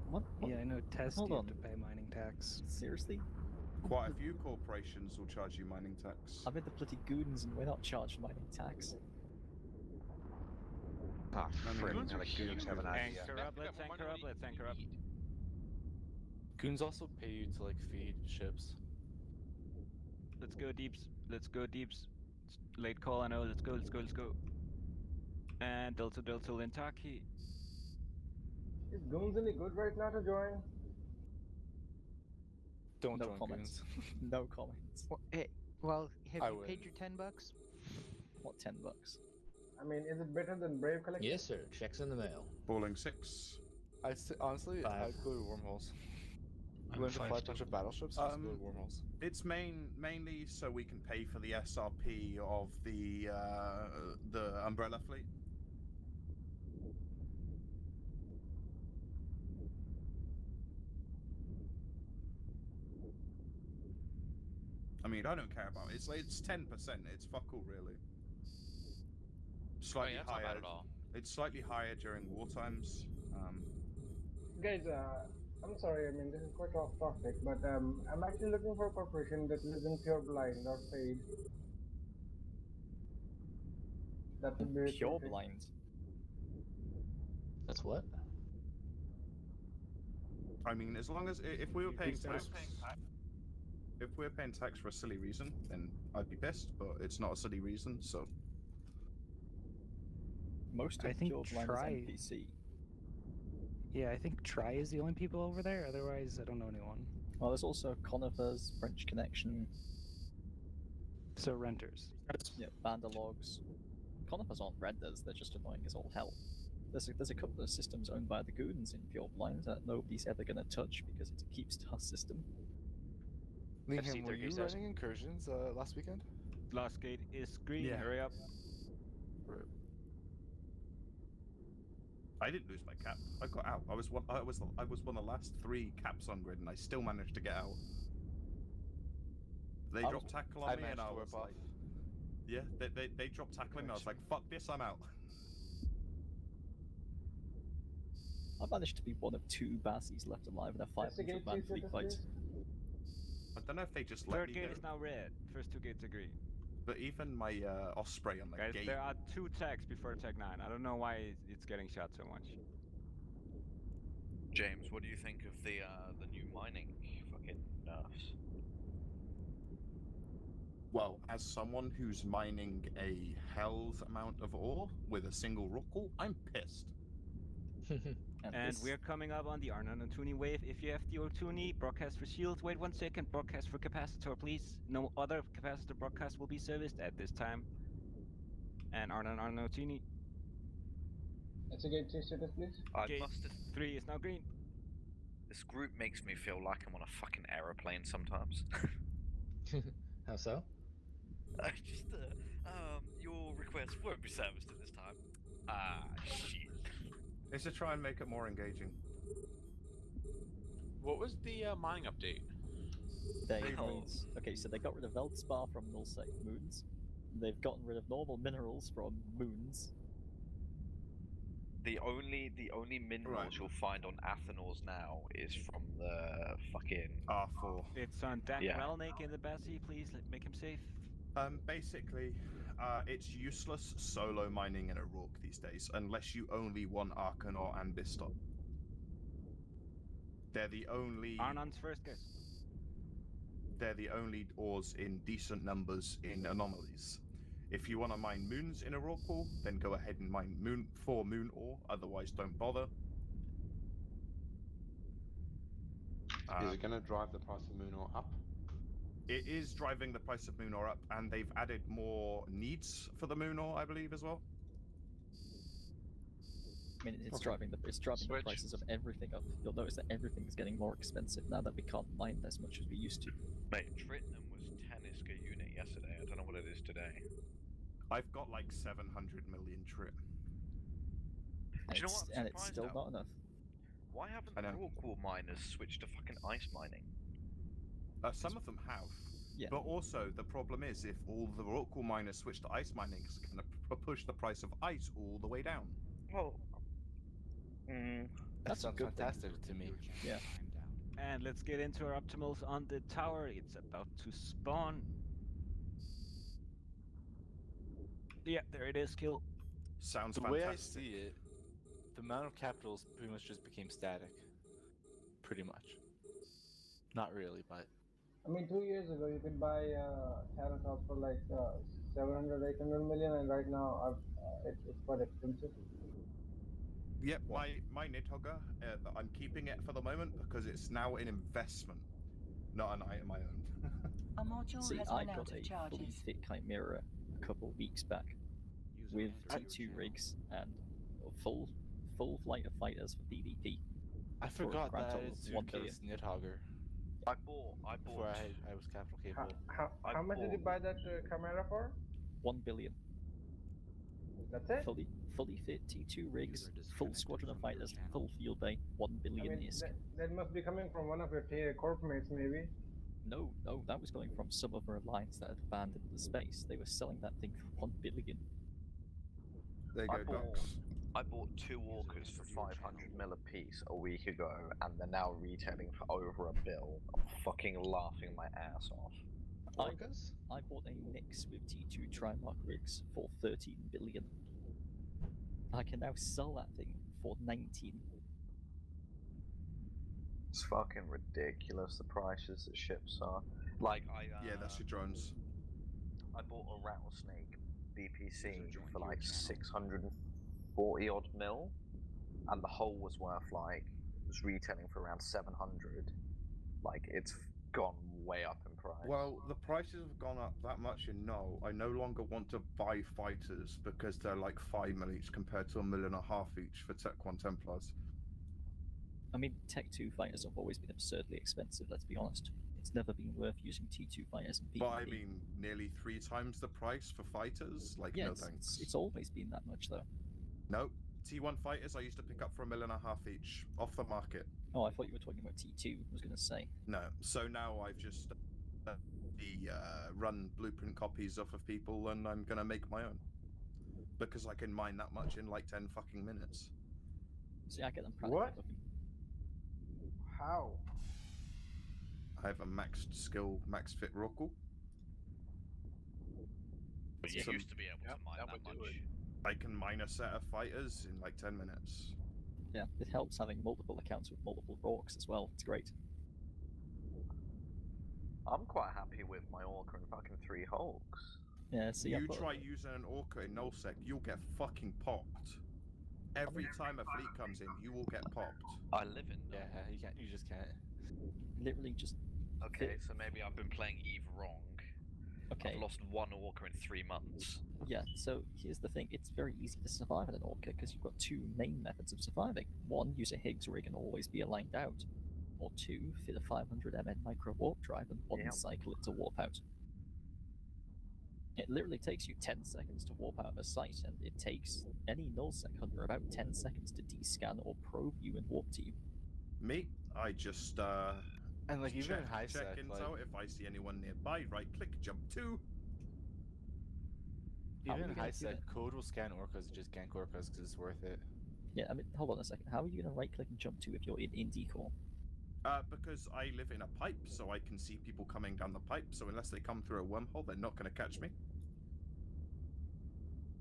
What? Yeah, I know Test Hold you on. have to pay mining tax. Seriously? Quite a few corporations will charge you mining tax. I'm in the bloody goons and we're not charged mining tax. Ah, frick. Goons Now are the goons have an idea. Anchor up, let's anchor up, let's anchor up. Goons also pay you to like feed ships. Let's go deeps. Let's go deeps. Late call, I know. Let's go, let's go, let's go. And Delta Delta Lintaki. Is Goons any good right now to join? Don't No join comments. goons. No comments. Well, hey, well, have I you would. paid your $10? What, $10? I mean, is it better than Brave Collection? Yes, sir. Checks in the mail. Balling 6. Honestly, 5. I'd go to wormholes. I'm Learn to five fly a still. bunch of battleships. Just go to wormholes. It's mainly so we can pay for the SRP of the umbrella fleet. I mean, I don't care about it. It's 10%. It's fuck all, really. Slightly that's not higher. bad at all. It's slightly higher during war times. Guys, I'm sorry. I mean, this is quite off topic, but I'm actually looking for a corporation that lives in Pure Blind or Fade. That would be Pure terrific. blind. That's what? I mean, as long as if we were paying tax, if we're paying tax for a silly reason, then I'd be pissed. But it's not a silly reason, so. Most I of think Pure blind Try. is NPC. Yeah, I think Try is the only people over there. Otherwise, I don't know anyone. Well, there's also Conifers, French Connection. So renters. Yeah, Bandalogs. Conifers aren't renters, they're just annoying as all hell. There's a couple of systems owned by the Goons in Pure Blind that nobody's ever going to touch because it's a keep task system. Liam, were you running Incursions last weekend? Last gate is green. Yeah. Hurry up. Right. I didn't lose my cap. I got out. I was one of the last 3 caps on grid, and I still managed to get out. They dropped tackle on me, and I was like, yeah, they dropped tackling, and I was like, fuck this, I'm out. I managed to be one of 2 Bassies left alive in a 500-man fleet fight. I don't know if they just let Third me gate go. is now red. First 2 gates are green. But even my Osprey on the Guys, gate. there are 2 tags before tag 9. I don't know why it's getting shot so much. James, what do you think of the new mining fucking nerfs? Well, as someone who's mining a hell's amount of ore with a single rockle, I'm pissed. And we're coming up on the Arnon and Toonie wave. If you have the old Toonie, broadcast for shield. Wait 1 second, broadcast for capacitor, please. No other capacitor broadcast will be serviced at this time. And Arnon Toonie. That's a gate 3 status, please. Gate 3 is now green. This group makes me feel like I'm on a fucking aeroplane sometimes. How so? I just, your request won't be serviced at this time. Ah, shit. It's to try and make it more engaging. What was the mining update? Okay, so they got rid of Veldspar from null-sec moons. They've gotten rid of normal minerals from moons. The only minerals you'll find on Athenors now is from the fucking R4. It's on Dan Relnick in the Bassi. Please make him safe. Basically, it's useless solo mining in a Rourke these days, unless you only want Arcanor and Bistot. They're the only. Arnon's first guess. They're the only ores in decent numbers in anomalies. If you want to mine moons in a Rorqual, then go ahead and mine moon ore. Otherwise, don't bother. Is it going to drive the price of moon ore up? It is driving the price of moon ore up, and they've added more needs for the moon ore, I believe, as well. I mean, it's driving the prices of everything up. You'll notice that everything is getting more expensive now that we can't mine as much as we used to. Mate, Tritnum was 10 ISK a unit yesterday. I don't know what it is today. I've got like 700 million Trit. Do you know what? And it's still not enough. Why haven't the Rorqual miners switched to fucking ice mining? Some of them have. Yeah. But also, the problem is, if all the Rorqual miners switch to ice mining, it's going to push the price of ice all the way down. Well, that sounds fantastic to me. Yeah. And let's get into our optimals on the tower. It's about to spawn. Yeah, there it is, kill. Sounds the fantastic. way I see it, the amount of capitals pretty much just became static. Pretty much. Not really, but... I mean, 2 years ago, you could buy Thanatos for like 700, 800 million, and right now it's quite expensive. Yep, my Nidhogger, I'm keeping it for the moment because it's now an investment, not an item I own. A module See, has I run out got of a fully charges. fit Chimera a couple weeks back with T2 rigs and full flight of fighters for DDP. I forgot that I had $1 Suitcase Nidhogger. I bought. Before I was capital capable. How much did you buy that Chimera for? 1 billion. That's it? Fully fit T2 rigs, full squadron of fighters, full field bay, 1 billion I mean, ISK. that must be coming from one of your corp mates, maybe. No, that was coming from some other alliance that had abandoned the space. They were selling that thing for 1 billion. There you go, Docs. I bought 2 orcas for 500 mil a piece a week ago, and they're now retailing for over $1 billion. I'm fucking laughing my ass off. Orcas? I bought a mix with T2 Trimark rigs for 13 billion. I can now sell that thing for 19. It's fucking ridiculous, the prices that ships are. Like, yeah, that's your drones. I bought a rattlesnake BPC for like 640 odd mil, and the hull was worth like, it was retailing for around 700. Like, it's gone way up in price. Well, the prices have gone up that much in null. I no longer want to buy fighters because they're like 5 mil each compared to $1.5 million each for Tech 1 Templars. I mean, Tech 2 fighters have always been absurdly expensive, let's be honest. It's never been worth using T2 fighters in PvP. But I mean, nearly 3 times the price for fighters? Like, yeah, no thanks. It's always been that much, though. No. T1 fighters I used to pick up for $1.5 million each, off the market. Oh, I thought you were talking about T2, I was going to say. No. So now I've just run blueprint copies off of people, and I'm going to make my own. Because I can mine that much in like 10 fucking minutes. See, I get them What? How? I have a maxed skill, max fit Roku. But you used to be able to mine that much. I can mine a set of fighters in like 10 minutes. Yeah, it helps having multiple accounts with multiple Rorks as well. It's great. I'm quite happy with my Orca and fucking 3 Hulks. Yeah, see, you try using an Orca in nullsec, you'll get fucking popped. Every time a fleet comes in, you will get popped. I live in null. Yeah, you can't. You just can't. Literally just. Okay, so maybe I've been playing Eve wrong. Okay. I've lost 1 Orca in 3 months. Yeah, so here's the thing. It's very easy to survive in an Orca because you've got 2 main methods of surviving. 1, use a Higgs rig and always be aligned out. Or 2, fit a 500 MN micro warp drive and one cycle it to warp out. It literally takes you 10 seconds to warp out of a site, and it takes any nullsec hunter about 10 seconds to descan or probe you and warp to you. Me? I just and like even in high check sec, info. like... If I see anyone nearby, right click, jump to. Even in high sec, code will scan orcas and just gank orcas because it's worth it. Yeah, I mean, hold on a second. How are you going to right click and jump to if you're in decor? Because I live in a pipe, so I can see people coming down the pipe, so unless they come through a wormhole, they're not going to catch me.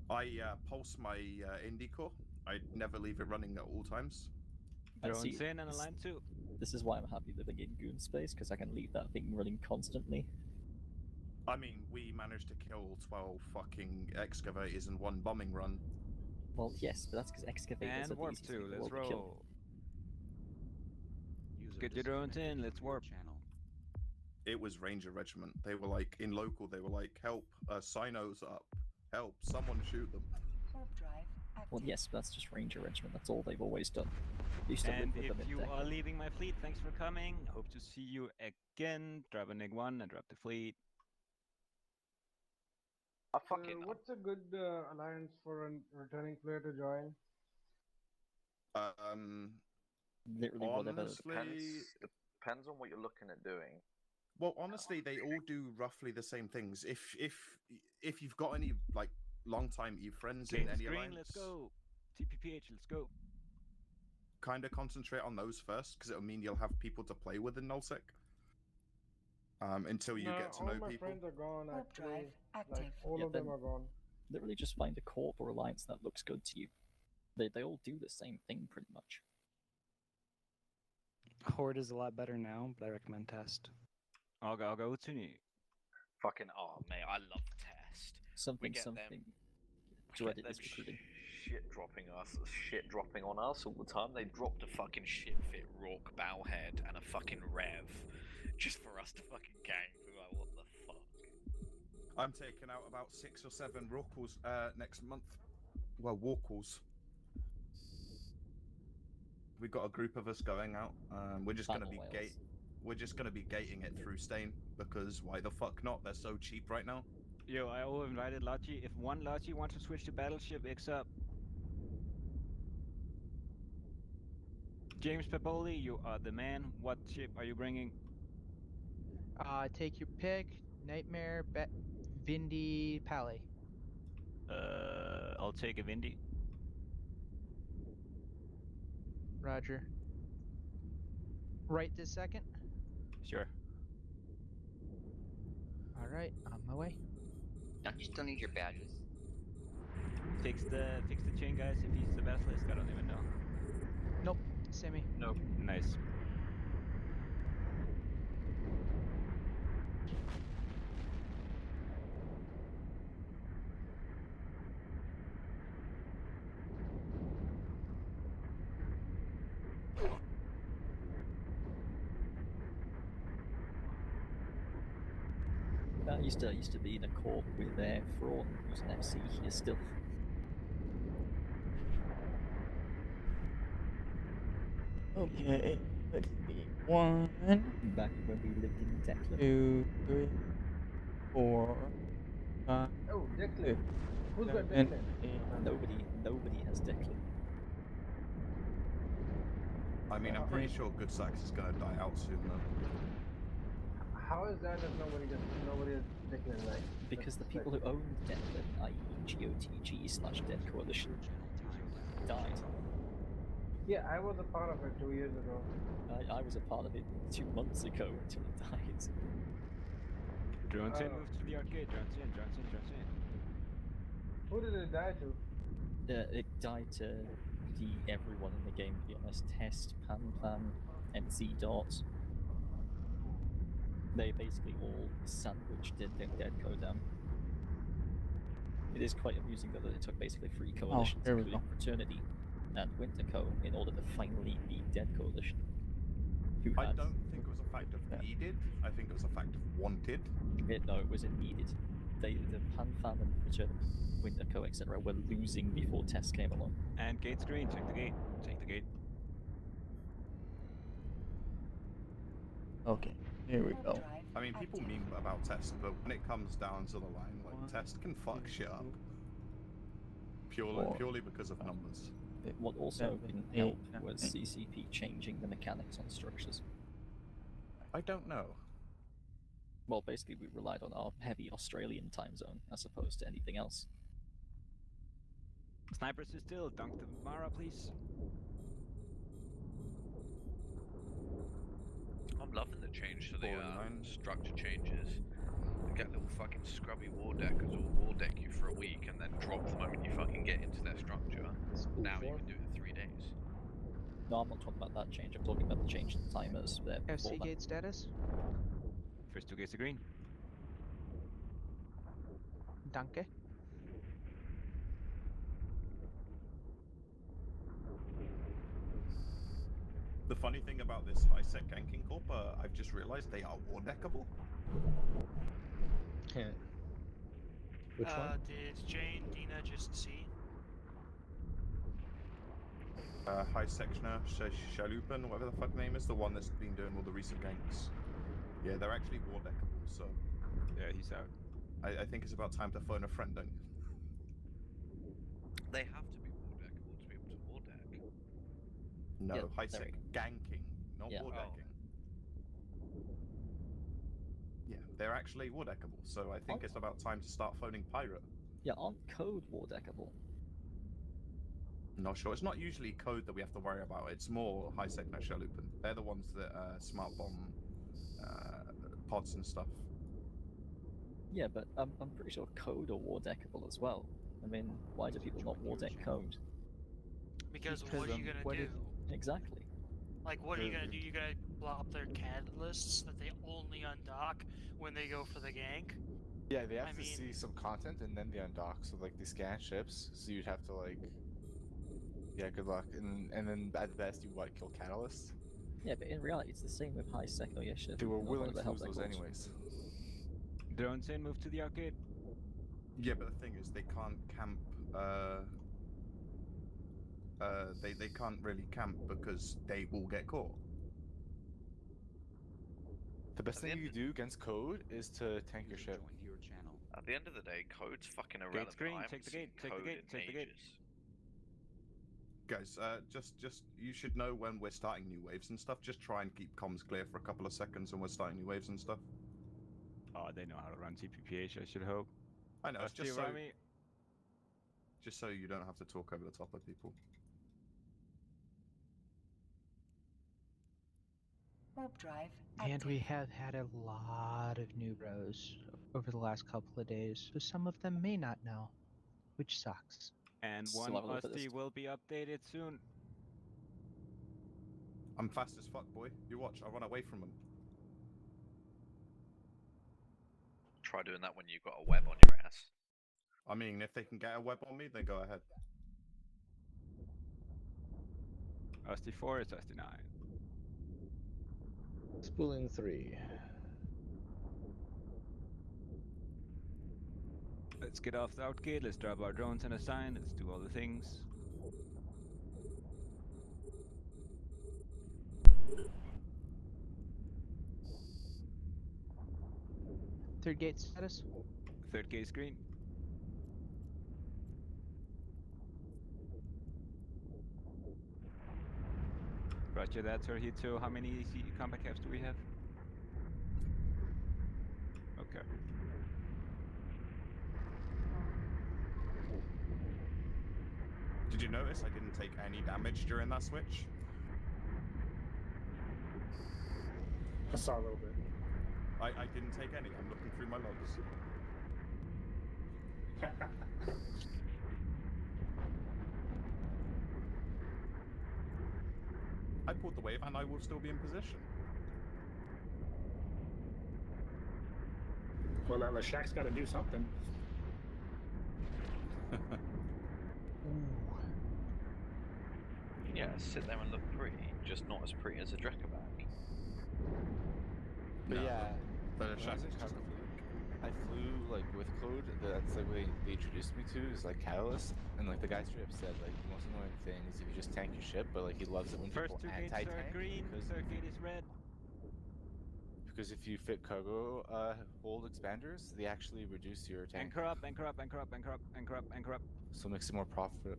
I pulse my indie core. I never leave it running at all times. Drones in and align too. This is why I'm happy living in Goon Space, because I can leave that thing running constantly. I mean, we managed to kill 12 fucking excavators in 1 bombing run. Well, yes, but that's because excavators and are the easiest thing in the world to kill. Get your drones in, let's warp. It was Ranger Regiment. They were like, in local, they were like, help, Sinos up. Help, someone shoot them. Well, yes, but that's just Ranger Regiment. That's all they've always done. Used to and live with if them you are leaving my fleet, thanks for coming. Hope to see you again. Drop a Nig 1 and drop the fleet. What's a good alliance for a returning player to join? Literally whatever. Depends on what you're looking at doing. Well, honestly, they all do roughly the same things. If you've got any like long-time Eve friends in any alliance, let's go. TPPH, let's go. Kind of concentrate on those first, because it'll mean you'll have people to play with in nullsec. Until you get to know people. All my friends are gone. Actually, like, all of them are gone. Literally, just find a corp or alliance that looks good to you. They all do the same thing pretty much. Horde is a lot better now, but I recommend Test. I'll go to me. Fucking mate, I love Test. Something. Dreaded is recruiting. Shit dropping on us all the time. They dropped a fucking shit fit Rourke Bowhead and a fucking Rev just for us to fucking gang. Like, what the fuck? I'm taking out about 6 or 7 Rourkels next month. Well, Warkels. We've got a group of us going out. We're just gonna be gating it through Stain, because why the fuck not? They're so cheap right now. Yo, I invited Lachi. If one Lachi wants to switch to Battleship, X up. James Pepoli, you are the man. What ship are you bringing? Take your pick. Nightmare, Vindy, Pally. I'll take a Vindy. Roger. Right this second? Sure. All right, on my way. Don't you still need your badges? Fix the chain, guys. If he's the basilisk, I don't even know. Nope, Sammy. Nope. Nice. I used to be in a corp with Thrawn, who's an FC here still. Okay, let's see. 1, back when we lived in Declan. 2, 3, 4, 5. Oh, Declan. Who's got 7, Declan? 8. Nobody has Declan. I mean, I'm pretty sure Good Sax is going to die out soon, though. How is that if nobody has Declan, right? Because the people who owned Declan, i.e. GOTG/Dead Coalition, died. Yeah, I was a part of it 2 years ago. I was a part of it 2 months ago until it died. Drones in, move to the arcade. Drones in. Who did it die to? It died to everyone in the game, to be honest. Test, Pan, NC Dot. They basically all sandwiched Dead Co down. It is quite amusing though that it took basically 3 coalitions, including Fraternity and Winter Co, in order to finally beat Dead Coalition. I don't think it was a fact of needed. I think it was a fact of wanted. No, it wasn't needed. The Pan and Fraternity, Winter Co, etc. were losing before Test came along. And gate screen. Check the gate. Check the gate. Okay, here we go. I mean, people meme about Test, but when it comes down to the line, like, Test can fuck shit up. Purely because of numbers. What also didn't help was CCP changing the mechanics on structures. I don't know. Well, basically we relied on our heavy Australian time zone as opposed to anything else. Snipers is still. Dunk the Mara, please. I'm loving the change to the structure changes. You get little fucking scrubby war deckers who will war deck you for a week and then drop the moment you fucking get into their structure. Now you can do it in 3 days. No, I'm not talking about that change. I'm talking about the change in the timers there. FC gate status? First 2 gates are green. Danke. The funny thing about this high-sec ganking corp, I've just realized they are war deckable. Which one? Did Jane Dina just see? High Sectioner, Shalupin, whatever the fuck name is, the one that's been doing all the recent ganks. Yeah, they're actually war deckable, so... Yeah, he's out. I think it's about time to phone a friend, don't you? They have to be war deckable to be able to war deck. No, Yeah, high-sec ganking, not war decking. Yeah, they're actually war deckable, so I think it's about time to start phoning Pirate. Yeah, aren't code war deckable? Not sure. It's not usually code that we have to worry about. It's more high-sec and Shalupin. They're the ones that smart bomb pods and stuff. Yeah, but I'm pretty sure code are war deckable as well. I mean, why do people not war deck code? Because what are you gonna do? Exactly. Like, what are you gonna do? You're gonna blow up their catalysts that they only undock when they go for the gank? Yeah, they have to see some content and then they undock. So like they scan ships, so you'd have to like, yeah, good luck. And then at best you kill catalysts. Yeah, but in reality it's the same with high sec or shit. They were willing to lose those anyways. Drones in, move to the arcade. Yeah, but the thing is, they can't camp. They can't really camp because they will get caught. The best thing you can do against code is to tank your ship. At the end of the day, code's fucking irrelevant. Gate screen, I haven't seen code in ages. Guys, just you should know when we're starting new waves and stuff. Just try and keep comms clear for a couple of seconds when we're starting new waves and stuff. Oh, they know how to run TPPH, I should hope. I know, it's just so you don't have to talk over the top of people. Warp drive And active. we have had a lot of new rows over the last couple of days, so some of them may not know, which sucks. And Still one have a look at Usty this. will be updated soon. I'm fast as fuck, boy. You watch, I run away from them. Try doing that when you've got a web on your ass. I mean, if they can get a web on me, then go ahead. Usty 4 is Usty 9. Spooling 3. Let's get off the outgate, let's drop our drones and assign, let's do all the things. Third gate status? Third gate is green. Roger that, Sir Hito. How many combat caps do we have? Okay. Did you notice I didn't take any damage during that switch? I saw a little bit. I didn't take any. I'm looking through my logs. I pulled the wave and I will still be in position. Well, that Lashak's got to do something. Yeah, sit there and look pretty, just not as pretty as a Drekavac. But No, yeah, but when I was in Cover Fleet, I flew like with code. That's like what they introduced me to is like Catalyst, and like the guy straight up said like the most annoying thing is if you just tank your ship, but like he loves it when First people two gates are anti-tank green, third gate is red. because if you fit cargo hold expanders, they actually reduce your tank. Anchor up, anchor up, anchor up, anchor up, anchor up, anchor up. So it makes it more profitable.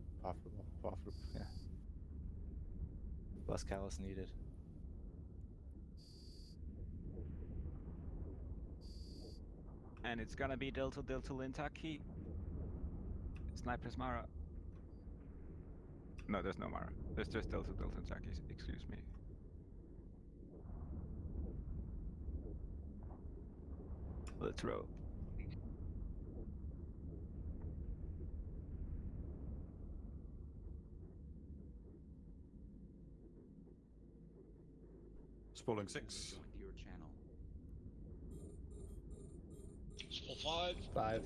Yeah. Less callus needed. And it's gonna be Delta Delta Lintaki. Sniper's Mara. No, there's no Mara. There's just Delta Delta Lintaki, excuse me. Let's roll. Spooling 6. Joined your channel. Spool 5. 5.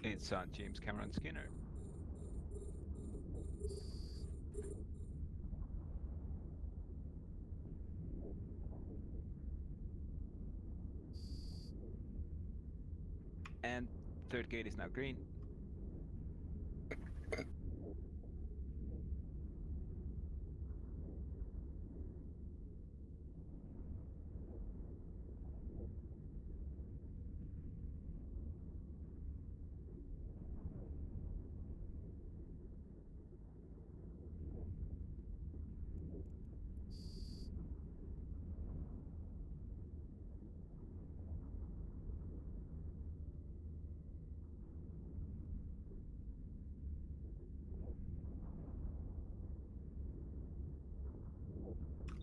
It's on James Cameron Skinner. And third gate is now green.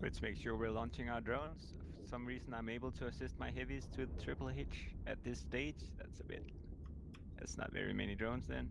Let's make sure we're launching our drones. For some reason I'm able to assist my heavies to the triple hitch at this stage. That's not very many drones then.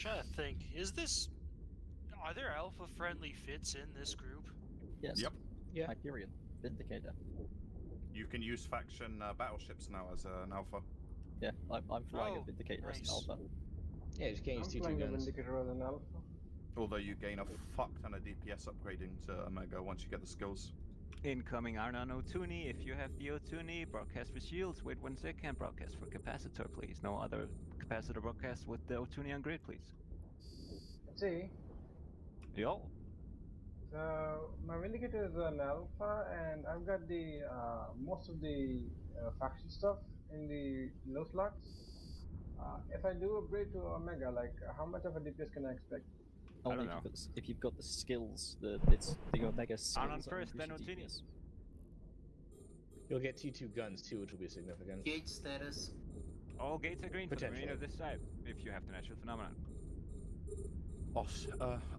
I'm trying to think, are there alpha friendly fits in this group? Yes. Yep. Yeah. Hyperion, Vindicator. You can use faction battleships now as an alpha. Yeah, I'm flying a Vindicator as an nice. alpha. Yeah, you just can't use I'm T2 flying a guns. Vindicator as an alpha. Although you gain a fuck ton of DPS upgrading to Omega once you get the skills. Incoming Arnon Otuni. If you have the Otuni, broadcast for shields. Wait 1 second. Broadcast for capacitor, please. No other capacitor broadcast with the Otuni on grid, please. See, Yo. So my Vindicator is an alpha, and I've got the most of the faction stuff in the low slots. If I do upgrade to Omega, like how much of a DPS can I expect? Only if you've got the skills, the Omega skills. On first, then Otini. You'll get T2 guns too, which will be significant. Gate status. All gates are green for the remainder of this side, if you have the natural phenomenon.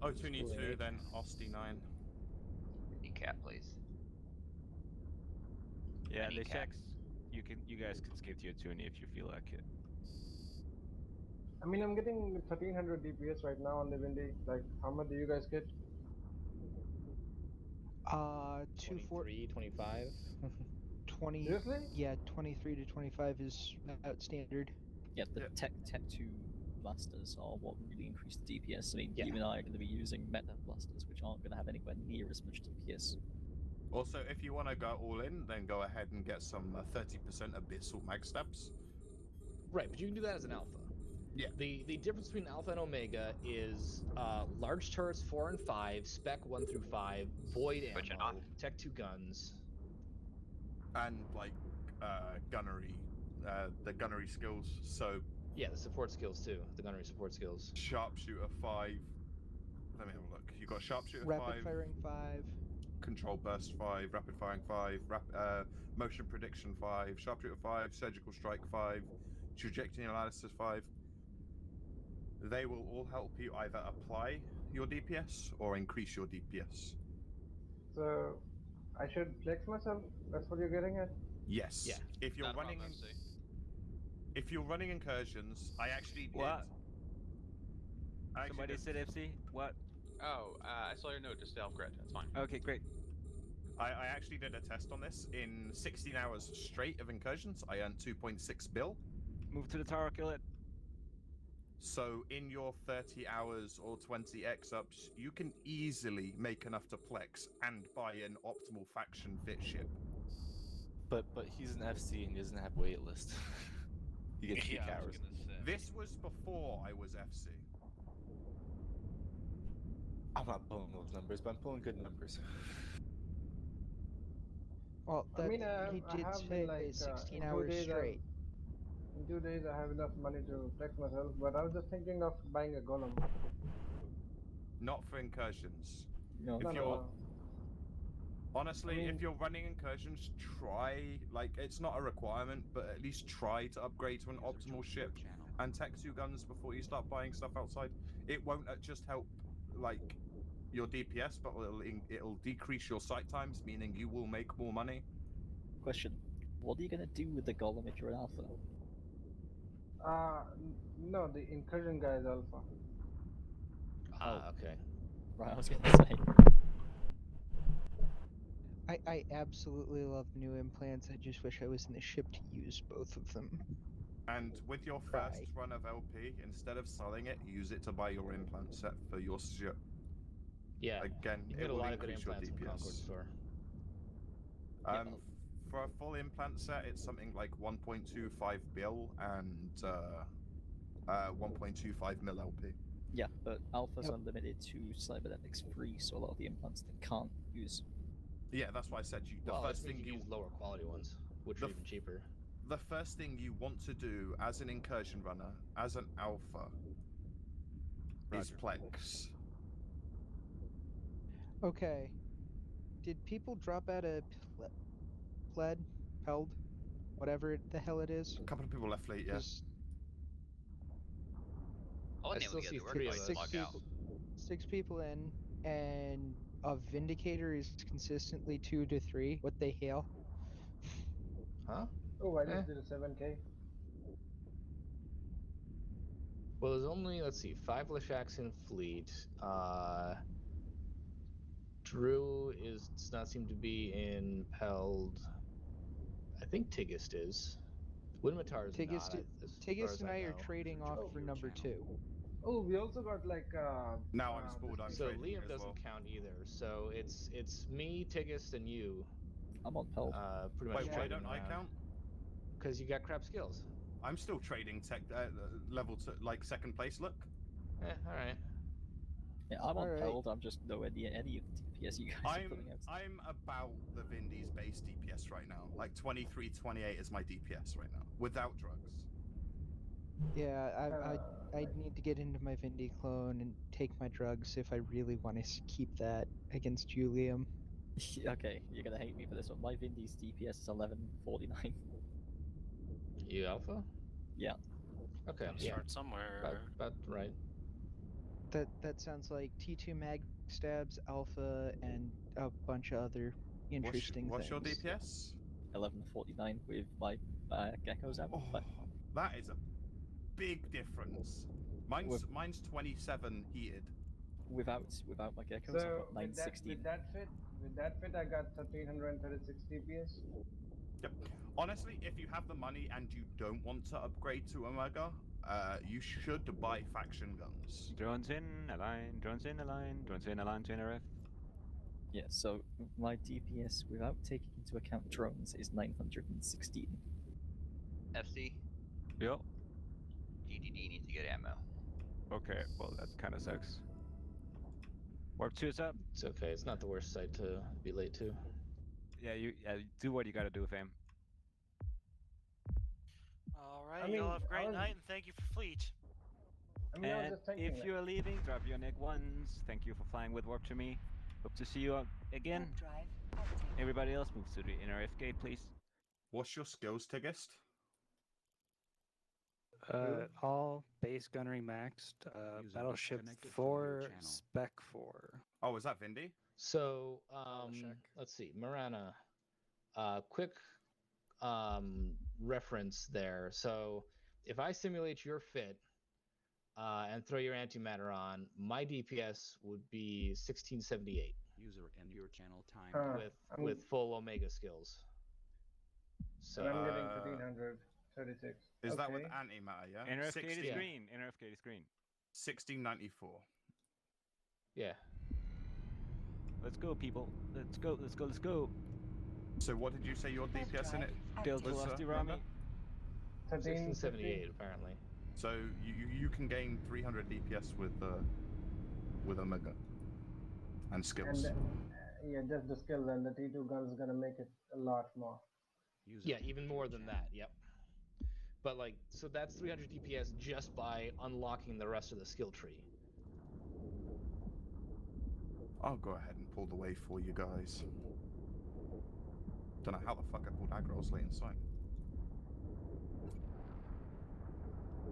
Otuni 2, then Osti 9. Kneecap, please. Yeah, the checks. You guys can skip to Otuni if you feel like it. I mean, I'm getting 1300 DPS right now on the Windy. Like, how much do you guys get? 23, 25. 20. Seriously? Yeah, 23 to 25 is about standard. Yeah, the Tech 2 blasters are what really increase the DPS. I mean, you and I are going to be using meta blasters, which aren't going to have anywhere near as much DPS. Also, if you want to go all in, then go ahead and get some 30% abyssal mag stabs. Right, but you can do that as an alpha. Yeah. The difference between alpha and omega is large turrets 4 and 5, spec 1 through 5, void ammo, tech 2 guns, and like gunnery, the gunnery skills. So yeah, the support skills too. The gunnery support skills. Sharpshooter 5. Let me have a look. You got sharpshooter 5, rapid firing 5, control burst 5, rapid firing 5, motion prediction 5, sharpshooter 5, surgical strike 5, trajectory analysis 5. They will all help you either apply your DPS or increase your DPS. So I should flex myself? That's what you're getting at? Yes. Yeah. If you're running incursions, I actually did. What? Somebody said FC? What? Oh, I saw your note. Just self grid. That's fine. Okay, great. I actually did a test on this. In 16 hours straight of incursions, I earned 2.6 bill. Move to the tower, kill it. So in your 30 hours or 20 X-ups, you can easily make enough to flex and buy an optimal faction fit ship. But he's an FC and he doesn't have waitlist. He gets peak hours. This was before I was FC. I'm not pulling those numbers, but I'm pulling good numbers. Well, I mean, he I did have say been like 16 hours straight. In 2 days, I have enough money to flex myself, but I was just thinking of buying a golem. Not for incursions. No. Honestly, if you're running incursions, try, like, it's not a requirement, but at least try to upgrade to an optimal ship and tech 2 guns before you start buying stuff outside. It won't just help, like, your DPS, but it'll decrease your sight times, meaning you will make more money. Question: what are you going to do with the golem if you're an alpha? No, the incursion guy is alpha. Okay. Right, I was going to say. I absolutely love the new implants. I just wish I was in the ship to use both of them. And with your first run of LP, instead of selling it, use it to buy your implant set for your ship. Yeah. Again, you it get a will lot of good increase your implants from DPS. Concord Store. For a full implant set, it's something like 1.25 bill and 1.25 mil LP. Yeah, but Alpha's unlimited to cybernetics free, so a lot of the implants they can't use. Yeah, that's why I said the first thing you use lower quality ones, which are even cheaper. The first thing you want to do as an incursion runner, as an alpha, is Plex. Okay. Did people drop out of Peld, whatever the hell it is? A couple of people left fleet, yeah. I still see 3 of us. 6 people in, and a Vindicator is consistently 2 to 3. What the hell? Huh? Oh, I just did a 7K. Well, there's only, let's see, 5 Lashaks in fleet. Drew does not seem to be in Peld. I think Tigist is. Winmatar is not. Tigist and I are trading off for number 2. Oh, we also got like. Now I'm spooled. I'm so trading Liam as doesn't well. count either. So it's me, Tigist, and you. I'm on Peld. Pretty much. Wait, why don't I count? Because you got crap skills. I'm still trading tech level to like second place. Look. All right. Yeah, I'm on Peld, I'm just nowhere near any of the DPS you guys are putting out. I'm about the Vindy's base DPS right now. Like 23, 28 is my DPS right now, without drugs. Yeah, I need to get into my Vindy clone and take my drugs if I really want to keep that against Julium. Okay, you're gonna hate me for this one. My Vindy's DPS is 1149. You alpha? Yeah. Okay. Gotta Yeah. start somewhere. About right. That sounds like T2 mag stabs, alpha, and a bunch of other interesting what's things. What's your DPS? 1149 with my Gecko's ammo. That is a big difference. Mine's 27 heated. Without my Geckos, I've So got 916. with that fit, I got 1336 DPS. Yep. Honestly, if you have the money and you don't want to upgrade to Omega, you should buy faction guns. Drones in, align, drones in, align, drones in, align to NRF. Yeah, so my DPS without taking into account drones is 916. FC? Yo. DDD needs to get ammo. Okay, well that kind of sucks. WarpTo is up. It's okay. It's not the worst site to be late to. Yeah, you do what you gotta do, fam. All right, y'all have a great night, and thank you for fleet. I mean, I was just thinking, if you're leaving, drop your neck ones. Thank you for flying with Warp to Me. Hope to see you again. Everybody else moves to the NRF gate, please. What's your skills, Tigist? All base gunnery maxed, battleship 4, spec 4. Oh, is that Vindy? So, let's see, Marana. Quick reference there. So, if I simulate your fit and throw your antimatter on, my DPS would be 1678. User in your channel time with full Omega skills. So I'm getting 1336. Is that with antimatter? Yeah. NRF gate is green. NRF gate is green. 1694. Yeah. Let's go, people. Let's go. Let's go. Let's go. So, what did you say your DPS in it? Build Velocity Rami. 1678 apparently. So you can gain 300 DPS with Omega and skills. And yeah, just the skill, and the T2 gun is gonna make it a lot more. Yeah, even more than that. Yep. But like, so that's 300 DPS just by unlocking the rest of the skill tree. I'll go ahead and pull the wave for you guys. Don't know how the fuck I pulled aggros late in sight.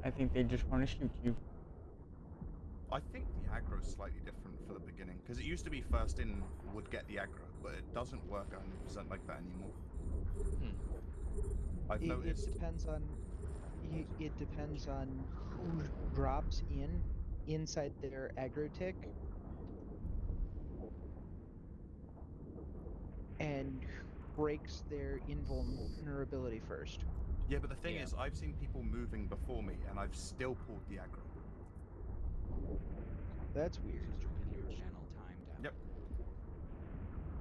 I think they just want to shoot you. I think the aggro is slightly different for the beginning, because it used to be first in would get the aggro, but it doesn't work 100% like that anymore. I've noticed. It depends on who drops inside their aggro tick and breaks their invulnerability first. Yeah, but the thing is, I've seen people moving before me, and I've still pulled the aggro. That's weird. Yep.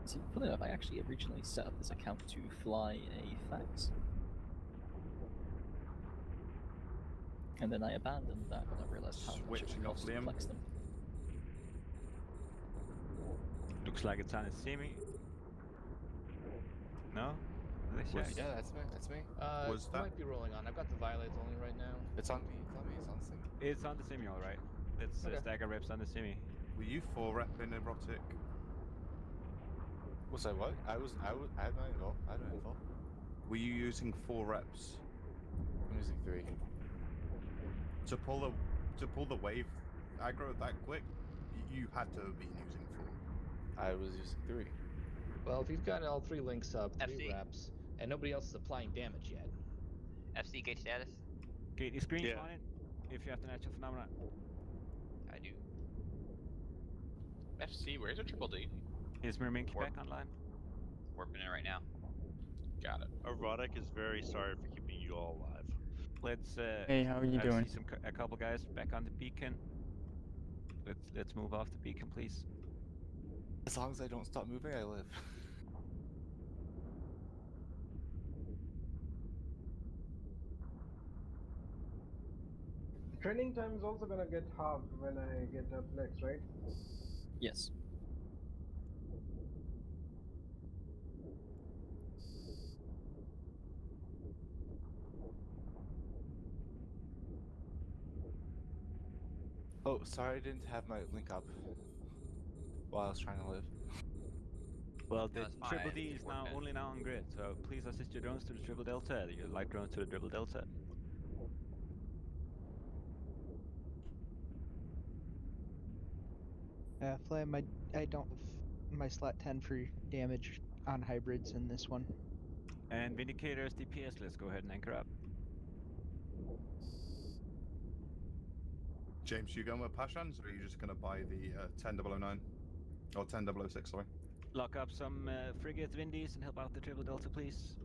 See, funny enough, I actually originally set up this account to fly a fax. And then I abandoned that when I realized how much it would cost to flex them. Looks like it's on a semi. No? Yeah, that's me. That's me. Was that might be rolling on? I've got the violates only right now. It's on me. It's on me. It's on simi. It's on the simi, all right. It's stagger reps on the simi. Were you 4-rep in erotic? Was I what? I had my info. I had my info. Were you using 4 reps? I'm using 3. To pull the wave aggro that quick, you had to have been using 4. I was using 3. Well, if you've got all 3 links up, 3 reps, and nobody else is applying damage yet. FC gate status? Gate is green on it, if you have the natural phenomena. I do. FC, where's a triple D? Is Merminky back online? Warping it right now. Got it. Erotic is very sorry for keeping you all alive. Let's Hey, how are you doing? See a couple guys back on the beacon. Let's move off the beacon, please. As long as I don't stop moving, I live. training time is also gonna get halved when I get up next, right? Yes. Oh, sorry I didn't have my link up while I was trying to live. Well, the No, it's fine. triple D It's is now working. only now on grid, so please assist your drones to the triple delta, your light drones to the triple delta. Flame, I don't have my slot 10 for damage on hybrids in this one. And Vindicators DPS, let's go ahead and anchor up. James, you going with Pashans, or are you just going to buy the 10009? Or 10006, sorry. Lock up some frigate Windies and help out the triple delta, please.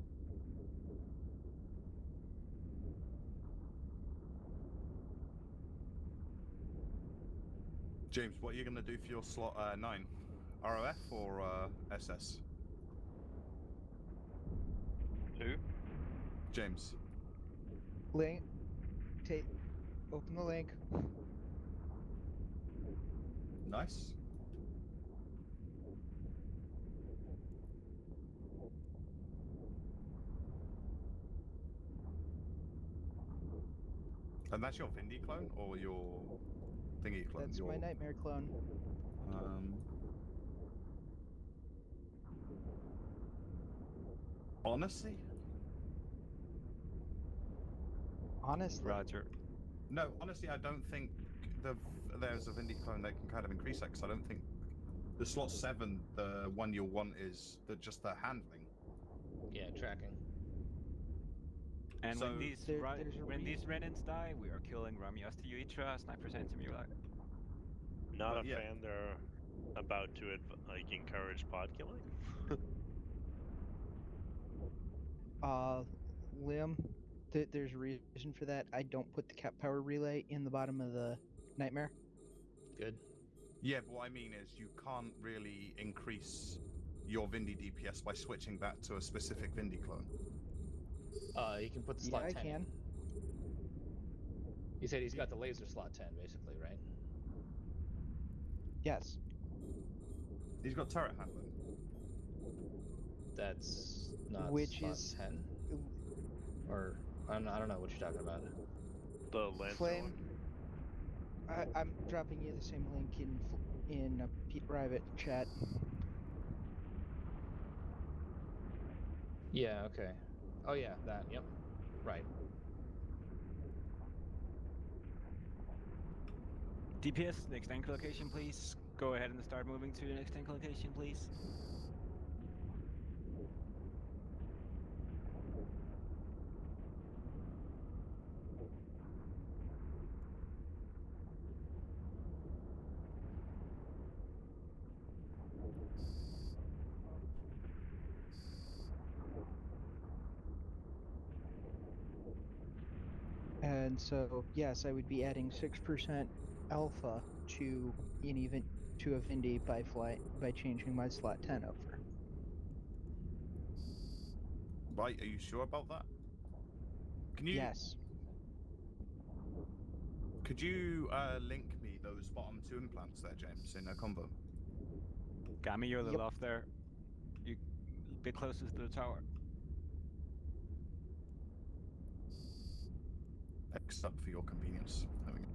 James, what are you going to do for your slot 9? ROF or SS? Who? James. Link. Open the link. Nice. And that's your Vindy clone or your thingy clone? That's my nightmare clone. Honestly? Honestly? Roger. No, honestly, I don't think there's a Vindy clone that can kind of increase that, because I don't think the slot 7, the one you'll want is just the handling. Yeah, tracking. And So when these Renans die, we are killing Ramias to Uitra, Sniper Sentinel. Not a fan. They're about to encourage pod killing. Liam, there's a reason for that. I don't put the cap power relay in the bottom of the nightmare. Good. Yeah, but what I mean is you can't really increase your Vindy DPS by switching that to a specific Vindy clone. You can put the slot 10 I can. in. You said he's got the laser slot 10, basically, right? Yes. He's got turret handling. That's not Which slot is 10? Or, I don't know what you're talking about. The Lancer Flame. one? I'm dropping you the same link in private chat. Yeah, okay. Oh yeah, that, yep. Right. DPS, next anchor location, please. Go ahead and start moving to the next anchor location, please. And so, yes, I would be adding 6% alpha to to a Vindy by changing my slot 10 over. Right, are you sure about that? Can you? Yes. Could you link me those bottom 2 implants there, James, in a combo? Got me, you're a little off there. You a bit closest to the tower. Except for your convenience. There we go.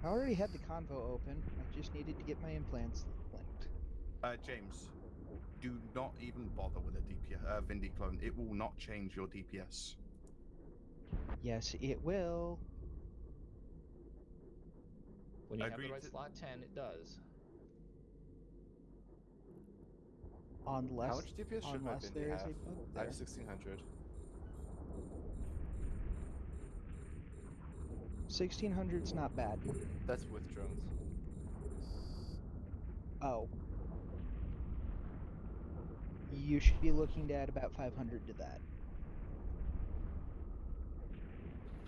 I already had the convo open. I just needed to get my implants linked. James, do not even bother with a DPS Vindy clone. It will not change your DPS. Yes, it will. When you have the right slot 10, it does. Unless, how much DPS should my Vindy there is have? a bug I there. have 1600. 1600's not bad. That's with drones. Oh. You should be looking to add about 500 to that.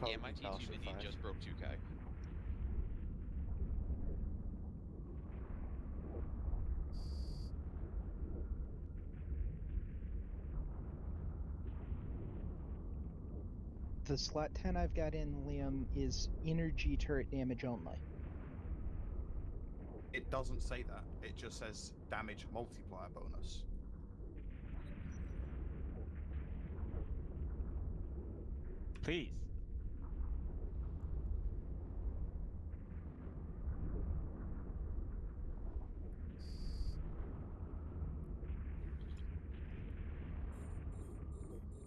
Yeah, my T2 Vindy just broke 2K. The slot 10 I've got in, Liam, is energy turret damage only. It doesn't say that. It just says damage multiplier bonus. Please.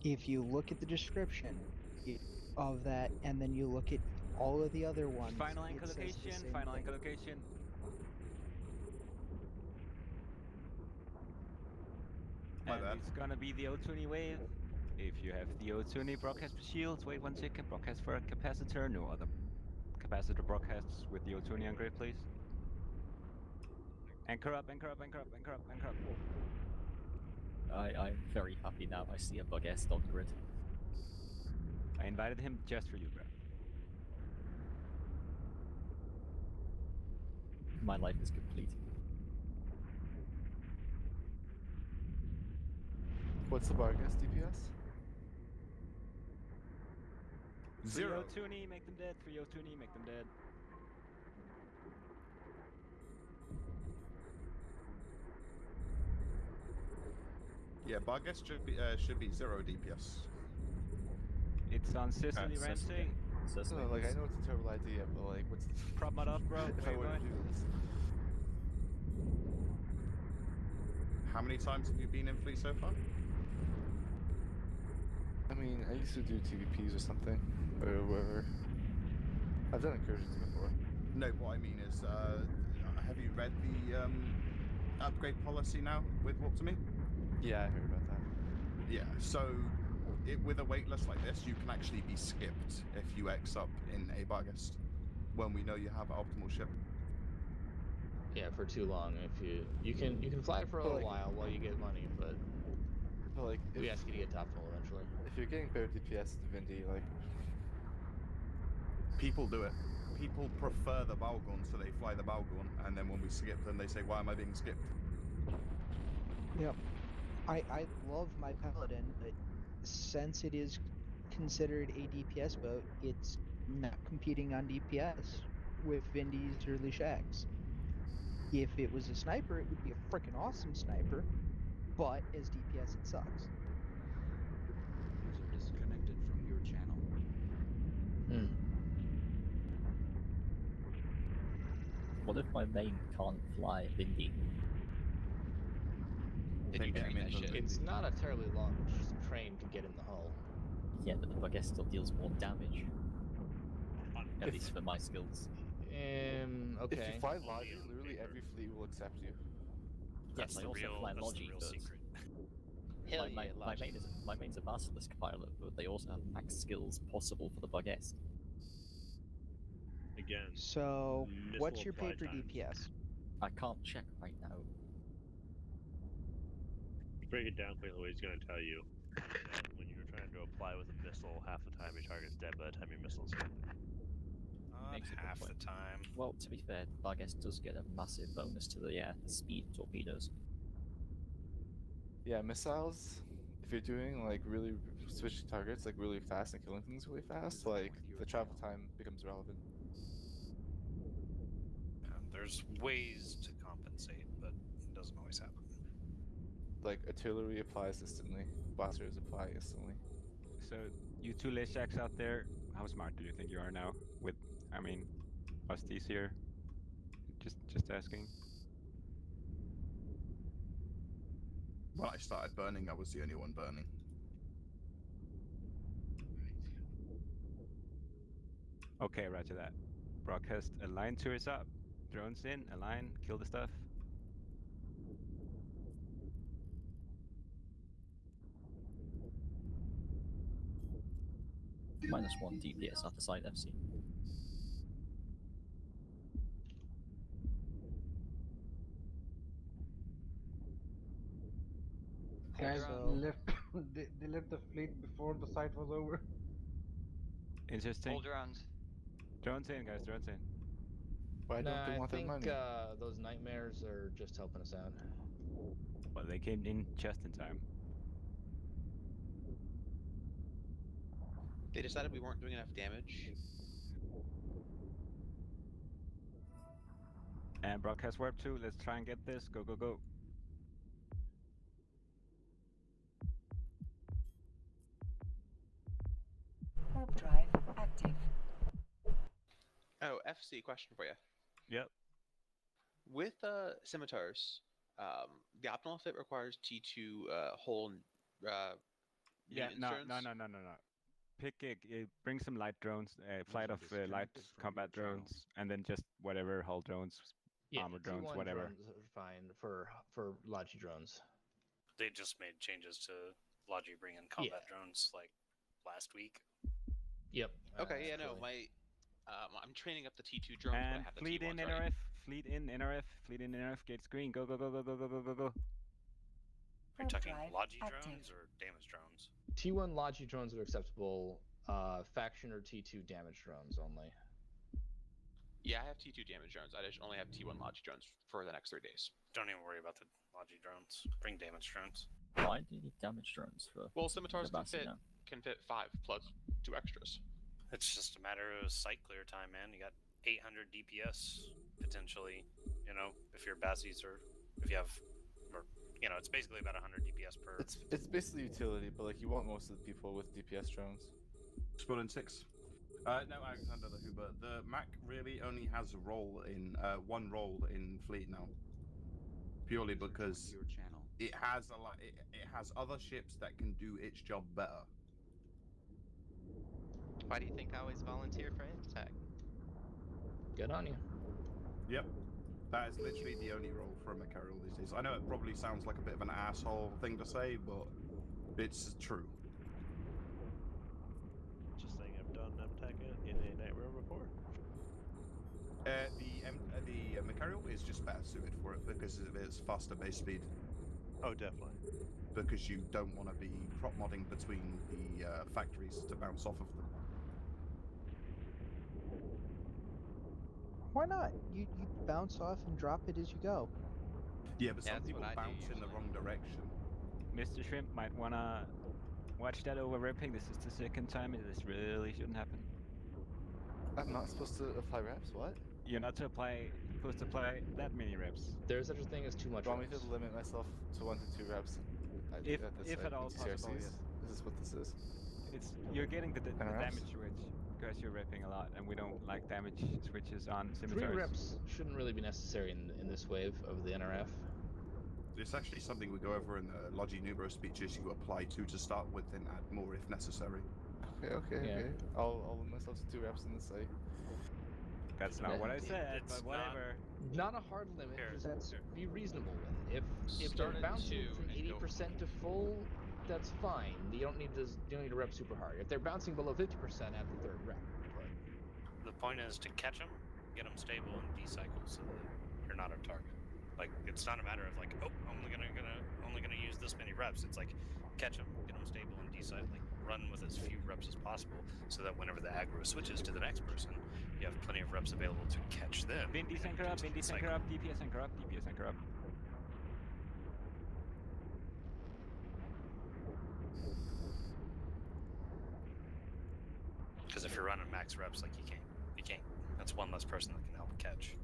If you look at the description of that, and then you look at all of the other ones, Final it anchor says the location. same Final thing. anchor location. My And bad. it's gonna be the O20 wave. If you have the O20 broadcast for shields, wait 1 second. Broadcast for a capacitor. No other capacitor broadcasts with the O20 on grid, please. Anchor up, anchor up, anchor up, anchor up, anchor up. I'm very happy now I see a bug est on grid. I invited him just for you, bro. My life is complete. What's the Vargas DPS? 0. 302, make them dead. 302, make them dead. Yeah, Barguest should be 0 DPS. It's on Sicily, Ramsey. No, like I know it's a terrible idea, but like, what's the prop mod off, bro? if Where I you were to going? do this? How many times have you been in Fleet so far? I mean, I used to do TVPs or something, or whatever. I've done incursions before. No, what I mean is, have you read the upgrade policy now with WarpTo Me? Yeah, I heard about that. Yeah, so with a waitlist like this, you can actually be skipped if you X up in a Barguest when we know you have an optimal ship. Yeah, for too long. If you can fly for a little while you get money, but like we ask you to get to optimal eventually. If you're getting better DPS to Vindy, like people do it. People prefer the Balgorn, so they fly the Balgorn, and then when we skip them, they say, "Why am I being skipped?" Yep. I love my Paladin, but since it is considered a DPS boat, it's not competing on DPS with Vindy's or Leshak's. If it was a sniper, it would be a freaking awesome sniper, but as DPS, it sucks. User disconnected from your channel. What if my main can't fly Vindy? Then you train that shit. It's not a terribly long train to get in the hull. Yeah, but the Bug still deals more damage. At least for my skills. Okay. If you fly Logi, literally every fleet will accept you. Yes, I also fly Logi, but Hell my main's a Basilisk pilot, but they also have max skills possible for the Bug Again. So, what's your paper DPS? I can't check right now. To break it down quickly, he's going to tell you that when you're trying to apply with a missile, half the time your target's dead by the time your missile's hit. Not half the time. Well, to be fair, the Bug does get a massive bonus to the speed torpedoes. Yeah, missiles. If you're doing like really switching targets like really fast and killing things really fast, like the travel time becomes relevant. There's ways to compensate, but it doesn't always happen. Like artillery applies instantly, blasters apply instantly. So you two Leshaks out there, how smart do you think you are now? With, I mean, Busties here. Just asking. When I started burning, I was the only one burning. Okay, roger that. Broadcast align tours up. Drones in, align, kill the stuff. -1 DPS after side FC. Guys left. They left the fleet before the site was over. Interesting. Hold drones. Drones in, guys. Drones in. Why don't they want I think their money? those nightmares are just helping us out. Well, they came in just in time. They decided we weren't doing enough damage. And broadcast warp 2, let's try and get this. Go, go, go. Warp drive active. Oh, FC, question for you. Yep. With scimitars, the optimal fit requires T2 whole Yeah, unit no. drones? Pick bring some light drones, flight of light combat drones, and then just whatever hull drones, armor drones, T1 whatever. drones are fine for Logi drones. They just made changes to Logi bringing combat drones like last week. Yep. Okay, yeah, no, I'm training up the T2 drones, but I And have the fleet in T1s, NRF, right? fleet in NRF, gates green, go, go, go, go, go, go, go, go, go. Are you talking Logi drones or damage drones? T1 Logi drones are acceptable. Faction or T2 damage drones only. Yeah, I have T2 damage drones. I just only have T1 Logi drones for the next 3 days. Don't even worry about the Logi drones. Bring damage drones. Why do you need damage drones for? Well, scimitars the can fit 5 plus 2 extras. It's just a matter of sight clear time, man. You got 800 DPS potentially. You know, if your bassies or if you have, or you know, it's basically about 100 DPS per. It's basically utility, but like you want most of the people with DPS drones. Spelling 6. No, Alexander the Huber. The Mac really only has a role in one role in fleet now. Purely because it has it has other ships that can do its job better. Why do you think I always volunteer for Anti-Tech? Good on you. Yep. That is literally the only role for a Macarial these days. I know it probably sounds like a bit of an asshole thing to say, but it's true. Just saying, I've done Attack in a Night Realm before. The Macarial is just better suited for it because of its faster base speed. Oh, definitely. Because you don't want to be prop modding between the factories to bounce off of them. Why not? You bounce off and drop it as you go. Yeah, but some people bounce in the wrong direction. Mr. Shrimp might wanna watch that over ripping. This is the second time, and this really shouldn't happen. I'm not supposed to apply reps? What? You're not supposed to apply that many reps. There's such a thing as too much. Do you want me to limit myself to 1 to 2 reps? If at all possible, yes. Is this what this is? You're getting the reps? damage switch because you're ripping a lot, and we don't like damage switches on scimitars. 3 reps shouldn't really be necessary in this wave of the NRF. It's actually something we go over in the Logi Nubro speeches. You apply 2 to start with and add more if necessary. Okay. I'll limit myself to 2 reps in the site. That's not what I said, but whatever. Not a hard limit. Be reasonable with it. If they're bouncing from 80% to full, that's fine. You don't need to rep super hard. If they're bouncing below 50% at the 3rd rep. But The point is to catch them, get them stable, and decycle so that you're not a target. Like it's not a matter of like, oh, I'm only gonna use this many reps. It's like catch them, get them stable, and decycle. Like run with as few reps as possible, so that whenever the aggro switches to the next person, you have plenty of reps available to catch them. Bin desanchor up, DPS anchor up, DPS anchor up. Because if you're running max reps, like you can't. That's one less person that can help catch.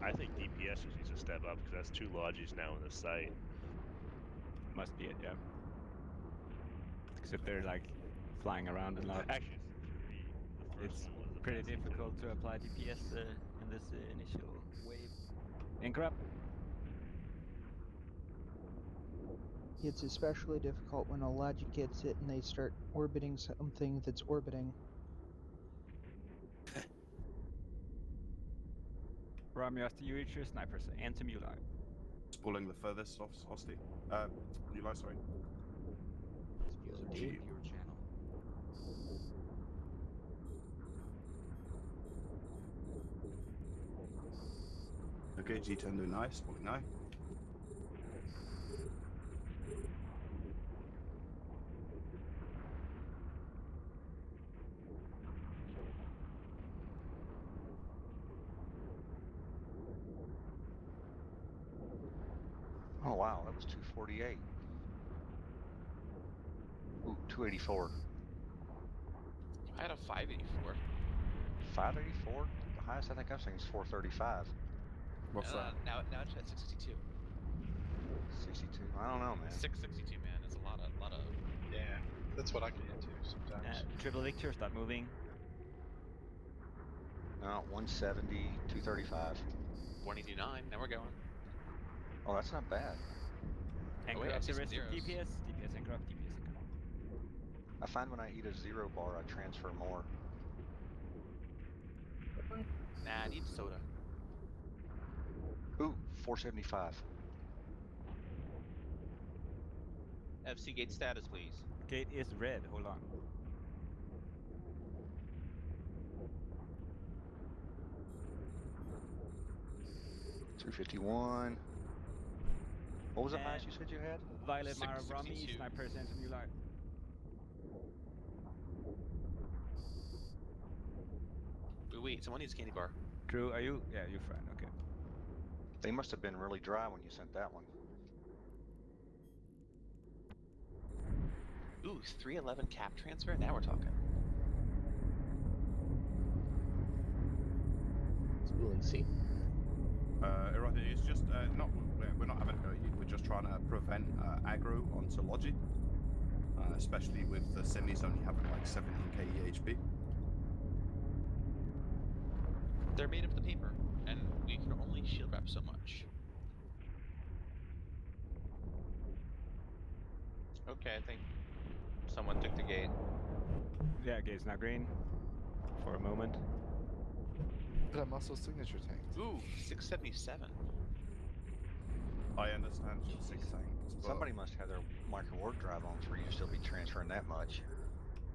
I think DPS just needs to step up because that's 2 Logis now in the site. Must be it, yeah. Except they're like flying around a lot. Actually, it's pretty difficult to apply DPS in this initial wave. Anchor up. It's especially difficult when a Logi gets it and they start orbiting something that's orbiting. Romeo after you reach your snipers and some Uli. Spooling the furthest off Hosty. Uli, sorry. Your channel. Okay, G10 doing nice, spooling now. Oh wow, that was 248. Ooh, 284. I had a 584. 584? The highest I think I've seen is 435. What's that? Now it's at 662. 62? I don't know, man. 662, man. It's a lot of. Yeah, that's what I can get to sometimes. Triple Victor, start moving. No, 170, 235. 189. Now we're going. Oh, that's not bad. Anchor up the rest of DPS. DPS anchor up. DPS anchor up. I find when I eat a 0 bar, I transfer more. Nah, I need soda. Ooh, 475. FC gate status, please. Gate is red. Hold on. $251. What was the highest you said you had? Violet Mara Rami, Sniper Sense from Ular. Wait, someone needs a candy bar. Drew, are you? Yeah, you're fine. Okay. They must have been really dry when you sent that one. Ooh, 311 cap transfer? Now we're talking. Spooling C. It's just we're not having a go at you. We're just trying to prevent aggro onto Logi, especially with the semis only having like 17k EHP. They're made of the paper, and we can only shield wrap so much. Okay, I think someone took the gate. Yeah, gate's now green. For a moment. That muscle signature tank. Ooh, 677. I understand your 6 tanks. Somebody must have their micro ward drive on for you to still be transferring that much.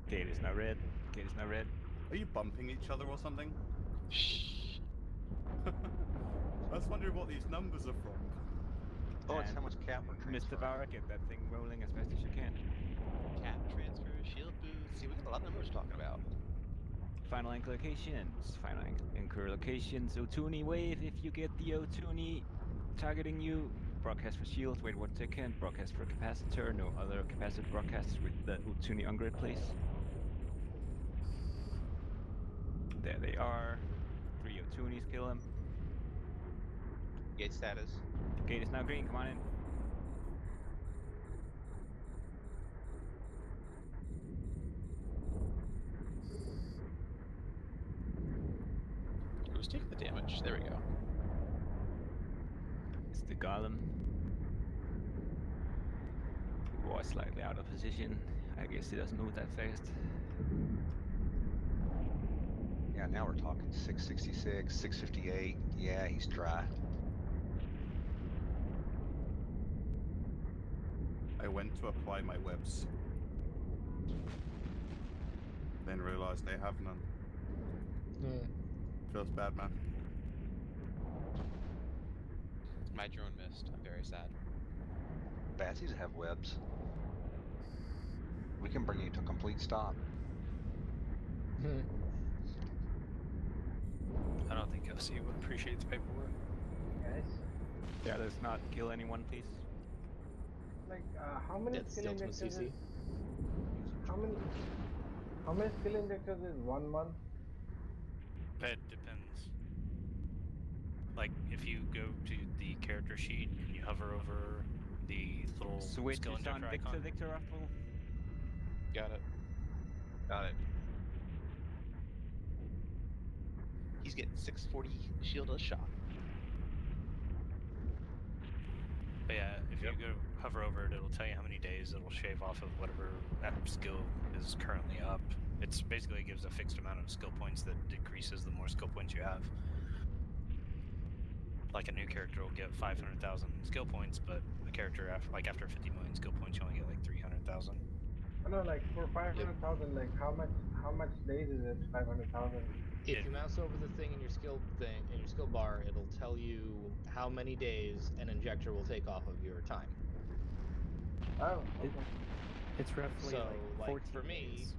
Gate is now red. Gate is now red. Are you bumping each other or something? Shh. I was wondering what these numbers are from. Oh, it's how much cap we're Mr. transferring. Bauer, get that thing rolling as fast as you can. Cap transfer, shield boost. See, we got a lot of numbers we're talking about. Final anchor locations. Final anchor locations. Otuni wave if you get the Otuni targeting you. Broadcast for shield. Wait 1 second. Broadcast for capacitor. No other capacitor broadcasts with the Otuni on grid, please. There they are. 3 Otunis, kill them. Gate status. Gate is now green. Come on in. Who's taking the damage? There we go. It's the Golem. Who was slightly out of position. I guess he doesn't move that fast. Yeah, now we're talking 666, 658. Yeah, he's dry. I went to apply my webs, then realized they have none. Feels bad, man. My drone missed. I'm very sad. Batsies have webs. We can bring you to a complete stop. I don't think OC would appreciate the paperwork. Guys, Yeah, let's not kill anyone, please. like how many That's skill Delta injectors? CC. How many skill injectors is 1 month? It depends. Like, if you go to the character sheet and you hover over the little Switch skill is on injector Victor, icon. Victor Ruffle. Got it. Got it. He's getting 640 shield a shot. But yeah, if you go hover over it, it'll tell you how many days it'll shave off of whatever that skill is currently up. It's basically gives a fixed amount of skill points that decreases the more skill points you have. Like a new character will get 500,000 skill points, but a character after 50 million skill points, you only get like 300,000. I know, like for 500,000, like how much days is it? 500,000. If you mouse over the thing in your skill bar, it'll tell you how many days an injector will take off of your time. Oh, okay. It's roughly So, like like 14 for me, days.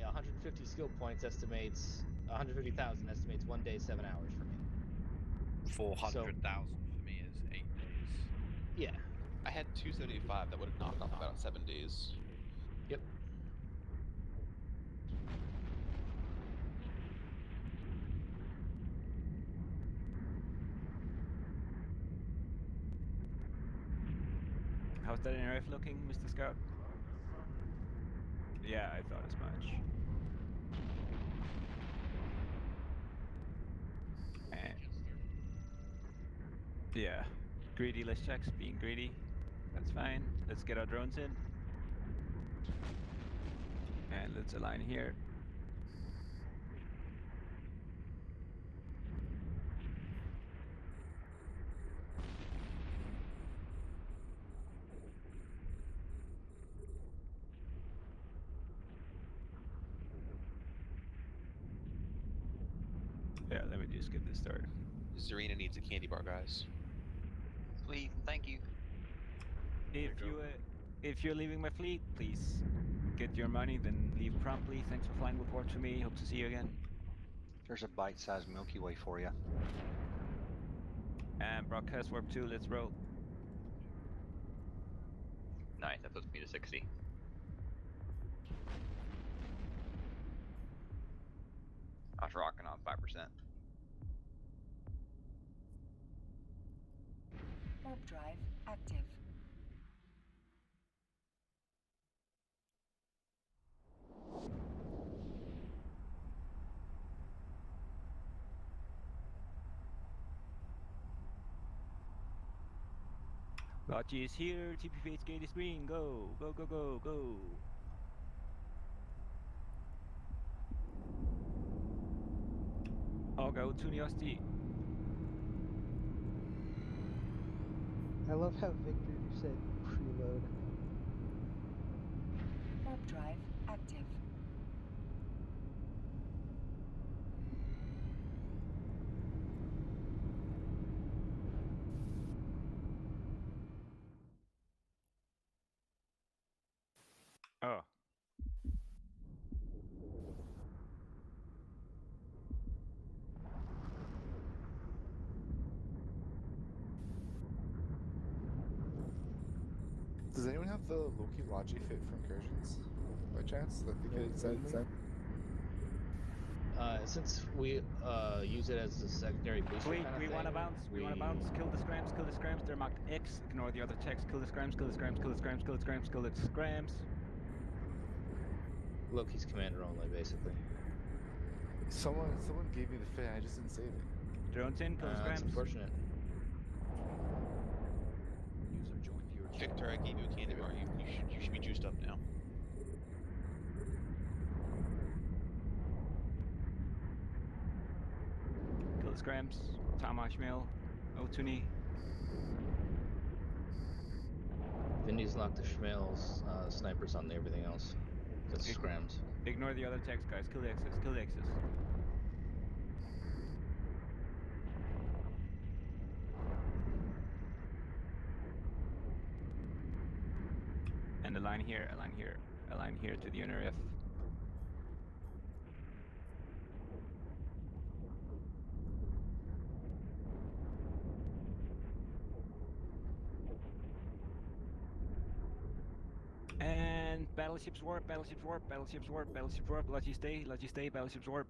150 skill points estimates 150,000 estimates 1 day 7 hours for me. 400,000 for me is 8 days. Yeah. I had 275 that would have knocked off about 7 days. Yep. How's that NRF looking, Mr. Scout? Yeah, I thought as much. And yeah, greedy list checks, being greedy. That's fine. Let's get our drones in. And let's align here. Yeah, let me just get this started. Zarina needs a candy bar, guys. Sweet, thank you. If you're leaving my fleet, please get your money, then leave promptly. Thanks for flying with WarpTo Me. Hope to see you again. There's a bite-sized Milky Way for you. And broadcast WarpTo, let's roll. Nice, that puts me to 60. I was rocking on 5%. Warp drive active. Lottie is here. TP8 gate is green. Go, go, go, go, go. I'll go to Niosti. I love how Victor said preload. Warp drive active. Oh. Does anyone have the Loki Logi fit for Incursions, by chance, that they could send me? Since we use it as a secondary booster Wait, kind of we thing, wanna bounce. We wanna bounce. Kill the scrams. Kill the scrams. They're marked X. Ignore the other text. Kill the scrams. Kill the scrams. Kill the scrams. Kill the scrams. Kill the scrams. Loki's commander only, basically. Someone gave me the fit. I just didn't save it. Drones in. Kill the That's scrams. unfortunate. User joined your channel. Victor, I gave you a candy bar. You should be juiced up now. Kill the scrams. Tamash Mill. Otuni. Vindy's locked the Schmel's snipers on everything else. That's scrams. Ignore the other text, guys. Kill the X's. Kill the X's. And align here, align here, align here to the NRF. And battleships warp, battleships warp, battleships warp, battleships warp. Let you stay, battleships warp.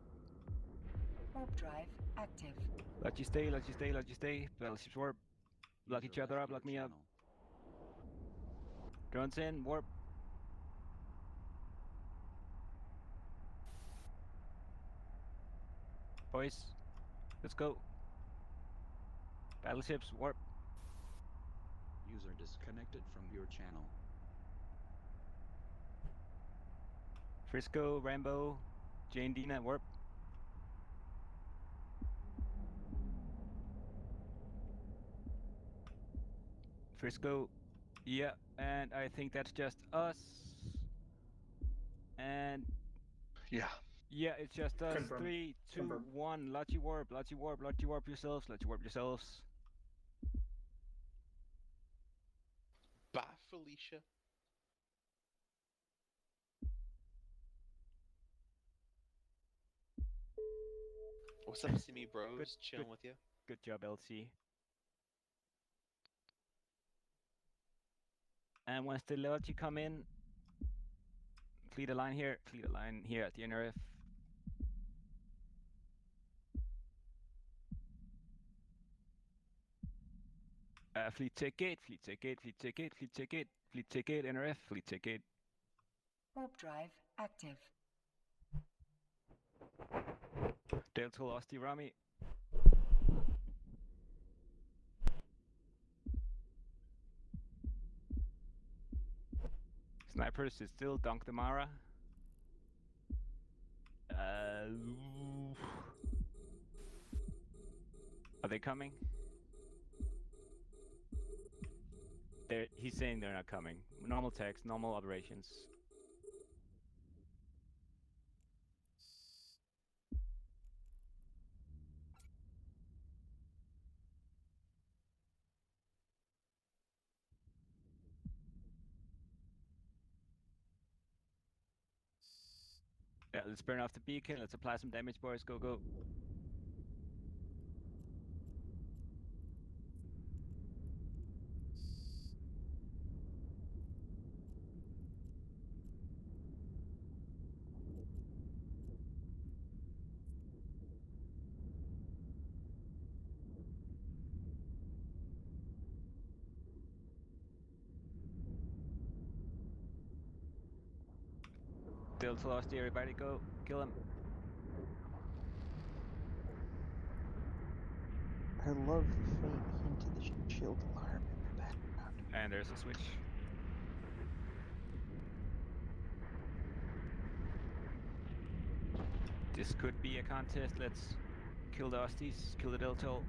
Warp drive active. Let you stay, let you stay, let you stay. Battleships warp. Lock each other up, lock me up. Drones in, warp. Boys, let's go. Battleships warp. User disconnected from your channel. Frisco, Rambo, Jane Dina, warp. Frisco, yeah, and I think that's just us. And yeah, it's just us. Confirm. 3, 2, Confirm. 1. Lottie warp, Lottie warp, Lottie warp yourselves, Lottie warp yourselves. Bye, Felicia. What's up, Simi Bros? Chilling with you. Good job, LC. And once the Lottie come in, fleet a line here at the NRF. Fleet check gate, fleet check gate, fleet check gate, fleet check gate, fleet check gate, NRF, fleet check gate. Warp drive active. Delta Losty Rami. Snipers is still Dunk the Mara. Are they coming? He's saying they're not coming. Normal text, normal operations. Yeah, let's burn off the beacon. Let's apply some damage, boys. Go, go. Delta Losty, everybody go. Kill him. I love the faint hint of the shield alarm in the background. And there's a switch. This could be a contest. Let's kill the Osties, kill the Deltol.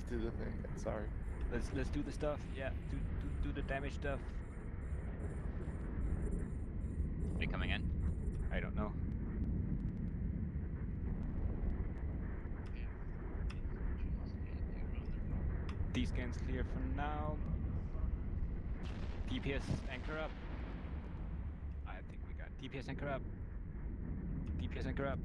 Do the thing. Sorry. Let's do the stuff. Yeah, do the damage stuff. They coming in? I don't know. D-scan's clear for now. DPS anchor up. I think we got DPS anchor up. DPS anchor up.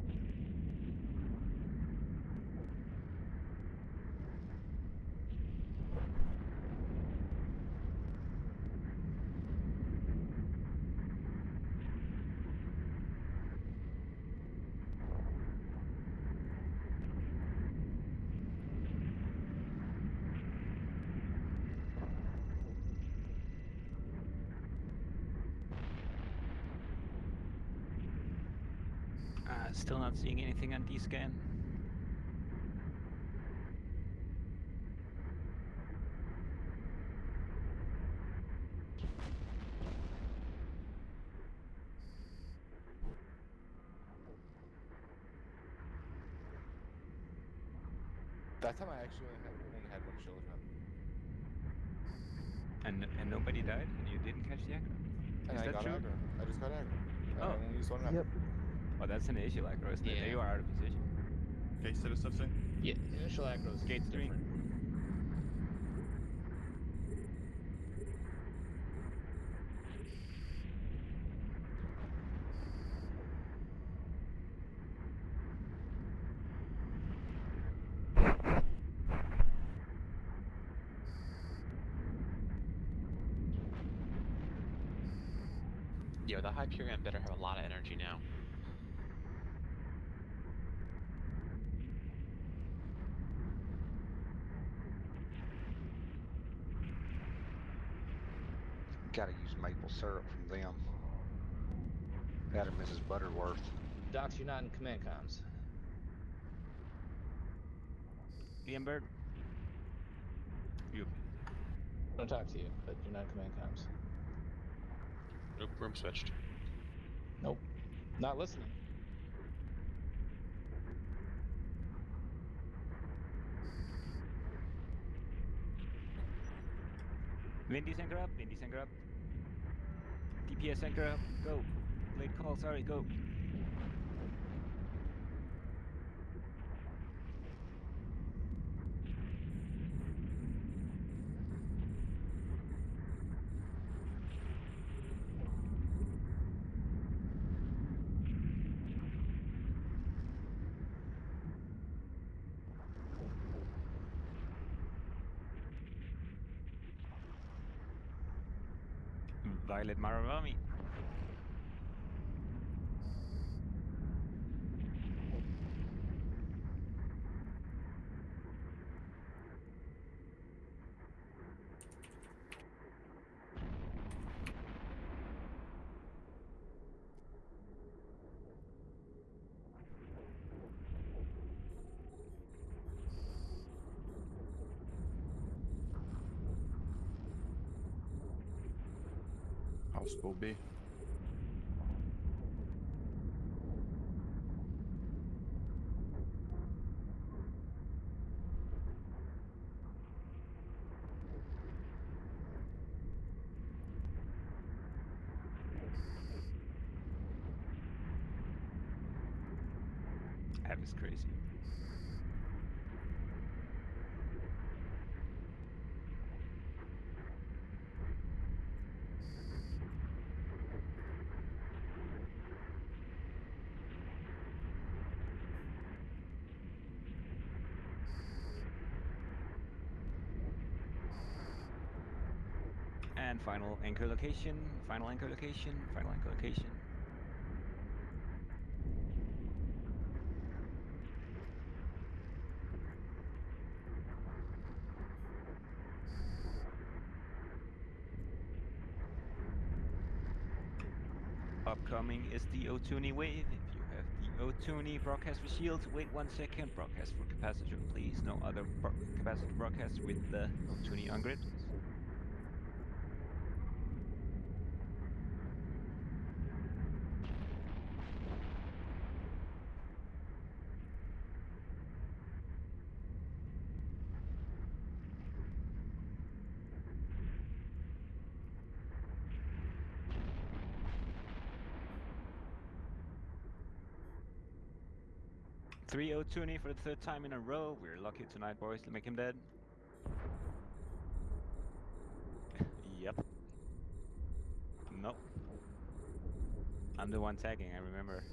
Still not seeing anything on D-scan. That time I actually only had one shield run. And nobody died, and you didn't catch the aggro. And Is I that got true? aggro. I just got aggro. Oh. I only used one run. Yep. Oh, that's an issue aggro, isn't it? Yeah. You are out of position. Okay, so the stuff soon. Yeah, initial aggro is Gate 3. different. Yo, the Hyperion better have a lot of energy now. Gotta use maple syrup from them. That or Mrs. Butterworth. Docs, you're not in command comms. Liam Bird. You. I don't talk to you, but you're not in command comms. Nope, room switched. Nope. Not listening. Windy's anchor up, Windy's anchor up. DPS anchor up, go. Late call, sorry, go. Violet Maravami. house will be. That is crazy. And final anchor location, final anchor location, final anchor location. Upcoming is the Otuni wave. If you have the Otuni broadcast for shield, wait 1 second. Broadcast for capacitor, please. No other capacitor broadcast with the Otuni on grid. 3 Otuni for the 3rd time in a row. We're lucky tonight, boys, to make him dead. Yep. Nope. I'm the one tagging, I remember.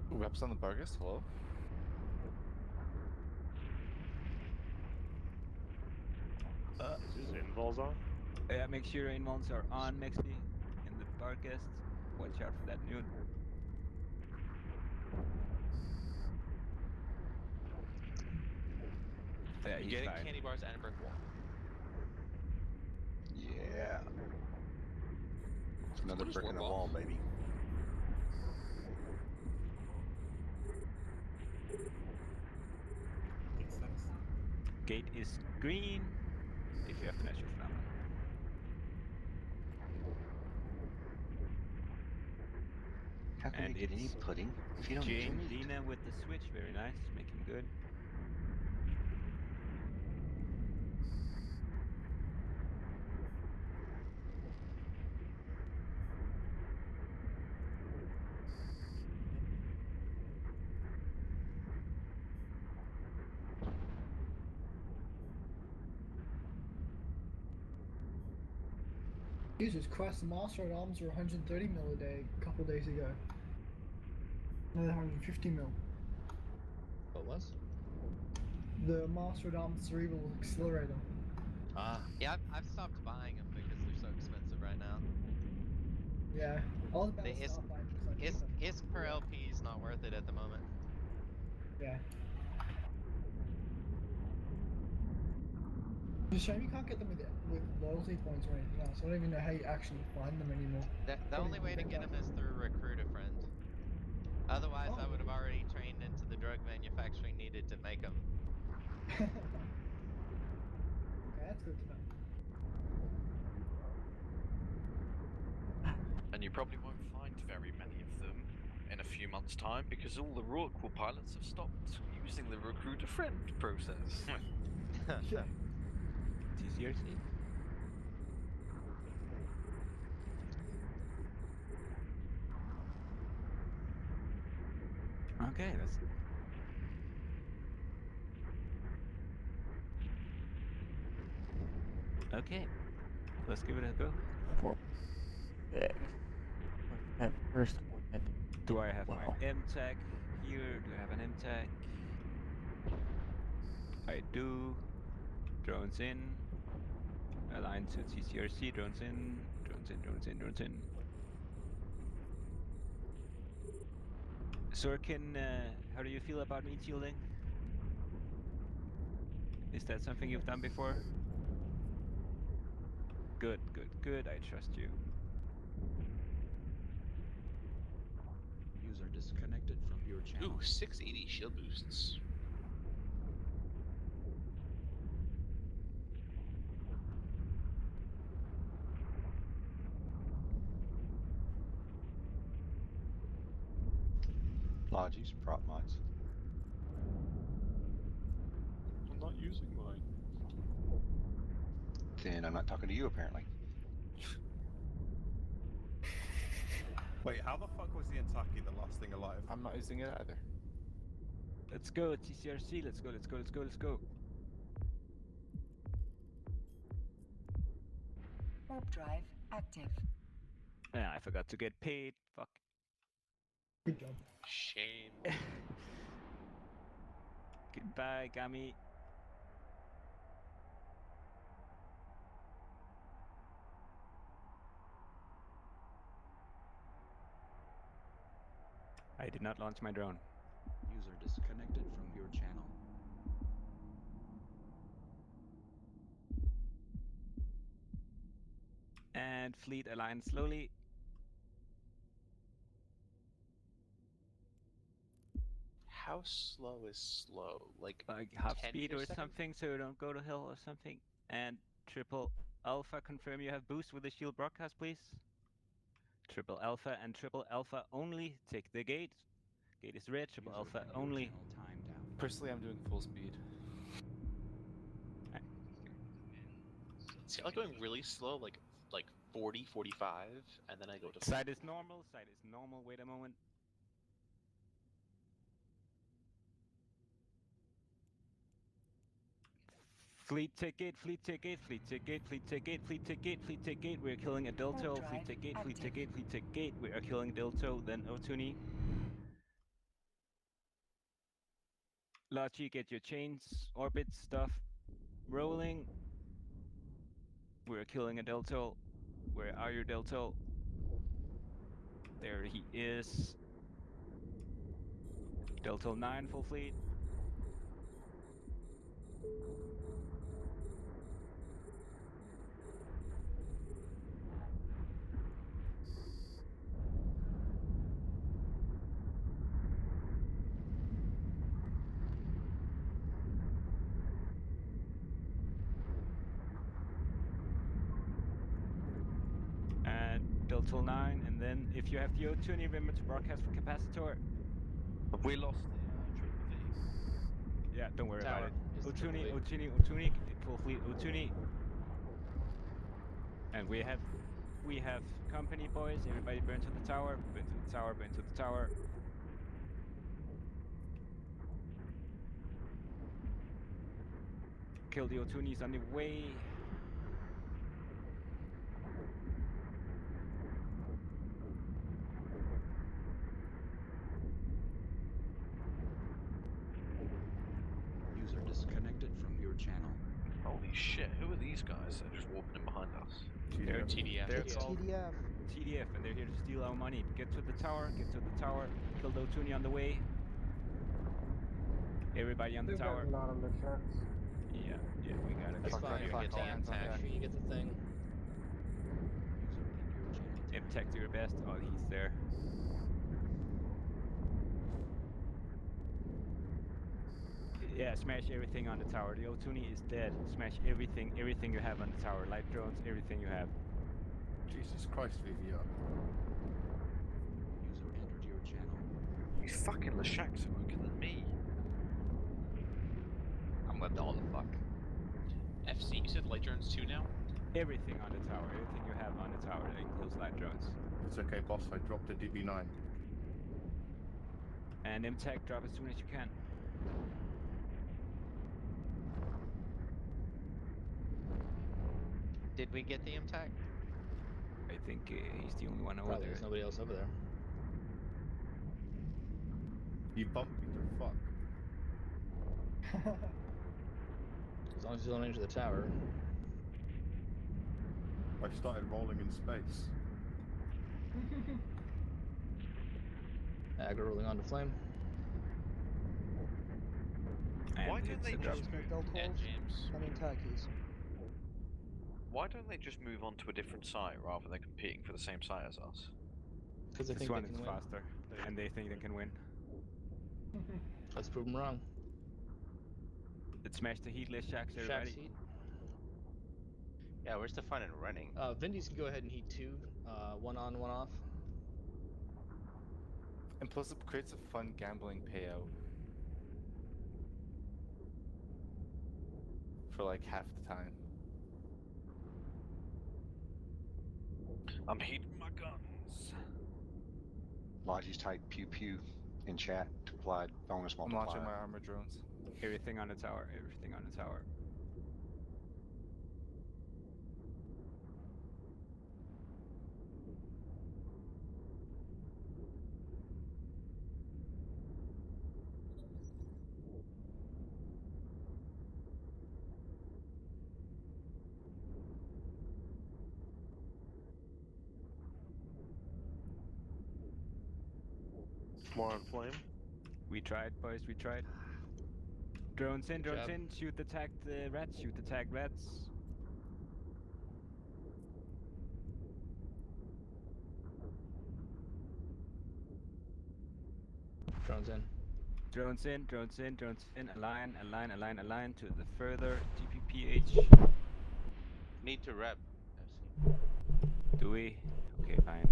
Reps on the Burgess, hello? Is his invols on? Yeah, make sure your involts are on, Mexi, in the broadcast. Watch out for that nude. Yeah, he's Getting fine. candy bars and a brick wall. Yeah. It's another What is brick in the warp wall, off? baby. Gate is green. If you have the natural phenomenon. How can And you get any it's pudding if you don't eat your Jane meat? Dina with the switch, very nice, making good. Jesus Christ, the Master at Arms were 130 mil a day a couple days ago. Now they're 150 mil. What was? The Master at Arms Cerebral Accelerator. Ah. Yeah, I've stopped buying them because they're so expensive right now. Yeah, I was about The to start buying because I need them. ISK per LP is not worth it at the moment. Yeah. It's a shame you can't get them with loyalty points or anything else. I don't even know how you actually find them anymore. The only way to get them is through Recruit a Friend. Otherwise, I would have already trained into the drug manufacturing needed to make them. Okay, that's good to know. And you probably won't find very many of them in a few months' time because all the Rorqual pilots have stopped using the recruit a friend process. Yeah. TCRC. Okay, that's... Okay, let's give it a go. That first one. Do I have my M-Tech here? Do I have an M-Tech? I do. Drones in. Align to TCRC. Drones in. Drones in, drones in, drones in. Sorkin, how do you feel about meat shielding? Is that something you've done before? Good, good, good. I trust you. User disconnected from your channel. Ooh, 680 shield boosts. Logies, prop mods. I'm not using mine. Then I'm not talking to you, apparently. Wait, how the fuck was the Kentucky the last thing alive? I'm not using it either. Let's go, TCRC. Let's go, let's go, let's go, let's go. Warp drive active. Yeah, I forgot to get paid. Fuck. Good job. Shame. Goodbye, Gami. I did not launch my drone. User disconnected from your channel. And fleet align slowly. How slow is slow? Like half 10 speed or seconds? something, so you don't go to hell or something. And triple alpha, confirm you have boost with the shield broadcast, please. Triple alpha and triple alpha only. Take the gate. Gate is red. Triple alpha only. Personally, I'm doing full speed. See, I like going really slow, like 40, 45, and then I go to. Side is normal. Side is normal. Wait a moment. Fleet ticket, fleet ticket, fleet ticket, fleet ticket, fleet ticket, fleet ticket. We're killing a Delto. Fleet ticket, fleet ticket, fleet ticket. We are killing Delto. Then Otuni. Lachi, get your chains, orbit stuff rolling. We're killing a Delto. Where are you, Delto? There he is. Delto 9 full fleet. And Delta 9, and then if you have the O2, remember to broadcast for capacitor. Have we lost the triple V? Yeah, don't worry Tower about it. is the Otuni, triple V. Otuni, full fleet Otuni. And we have company boys, everybody burn to the tower, burn to the tower, burn to the tower. Kill the Otunis on the way. User disconnected from your channel. Holy shit, who are these guys that are just walking in behind us? They're TDF. They're It's called TDF. TDF, and they're here to steal our money. Get to the tower, get to the tower. Kill the Otuni on the way. Everybody on the They've got tower. a lot of lift shots. Yeah, we got it. That's Fuck, fine. fuck, Get fuck, that. fuck, Make fuck. sure you get the thing. Imtech to your best. Oh, he's there. Yeah, smash everything on the tower. The Otuni is dead. Smash everything you have on the tower. Light drones, everything you have. Jesus Christ, VVR. User entered your channel. These fucking Lashaks are working than me. I'm with all the fuck. FC, you said light drones 2 now? Everything on the tower. Everything you have on the tower that includes light drones. It's okay, boss. I dropped a DB9. And Imtech, drop as soon as you can. Did we get the MTAC? I think he's the only one over Probably there. there's nobody else over there. You bumped me to fuck. As long as you don't enter the tower. I started rolling in space. Aggro rolling onto flame. And Why don't it's they a drop. just move? And James. I mean, Takis. Why don't they just move on to a different site rather than competing for the same site as us? Because I This think one they is can win. faster. and they think they can win. Let's prove them wrong. Let's smash the heatless shacks, everybody. Shacks heat. Yeah, where's the fun in running? Vindies can go ahead and heat 2, 1 on, 1 off. And plus, it creates a fun gambling payout for like half the time. I'm heating my guns. Logis type pew pew in chat to apply bonus I'm multiplier. launching my armor drones. Everything on the tower. Everything on the tower. More on flame. We tried, boys. We tried. Drones in. Drones in. Shoot, attack the rats. Shoot, attack rats. Drones in. Drones in. Drones in. Drones in. Align. Align. Align. Align to the further TPPH. Need to rep. Do we? Okay, fine.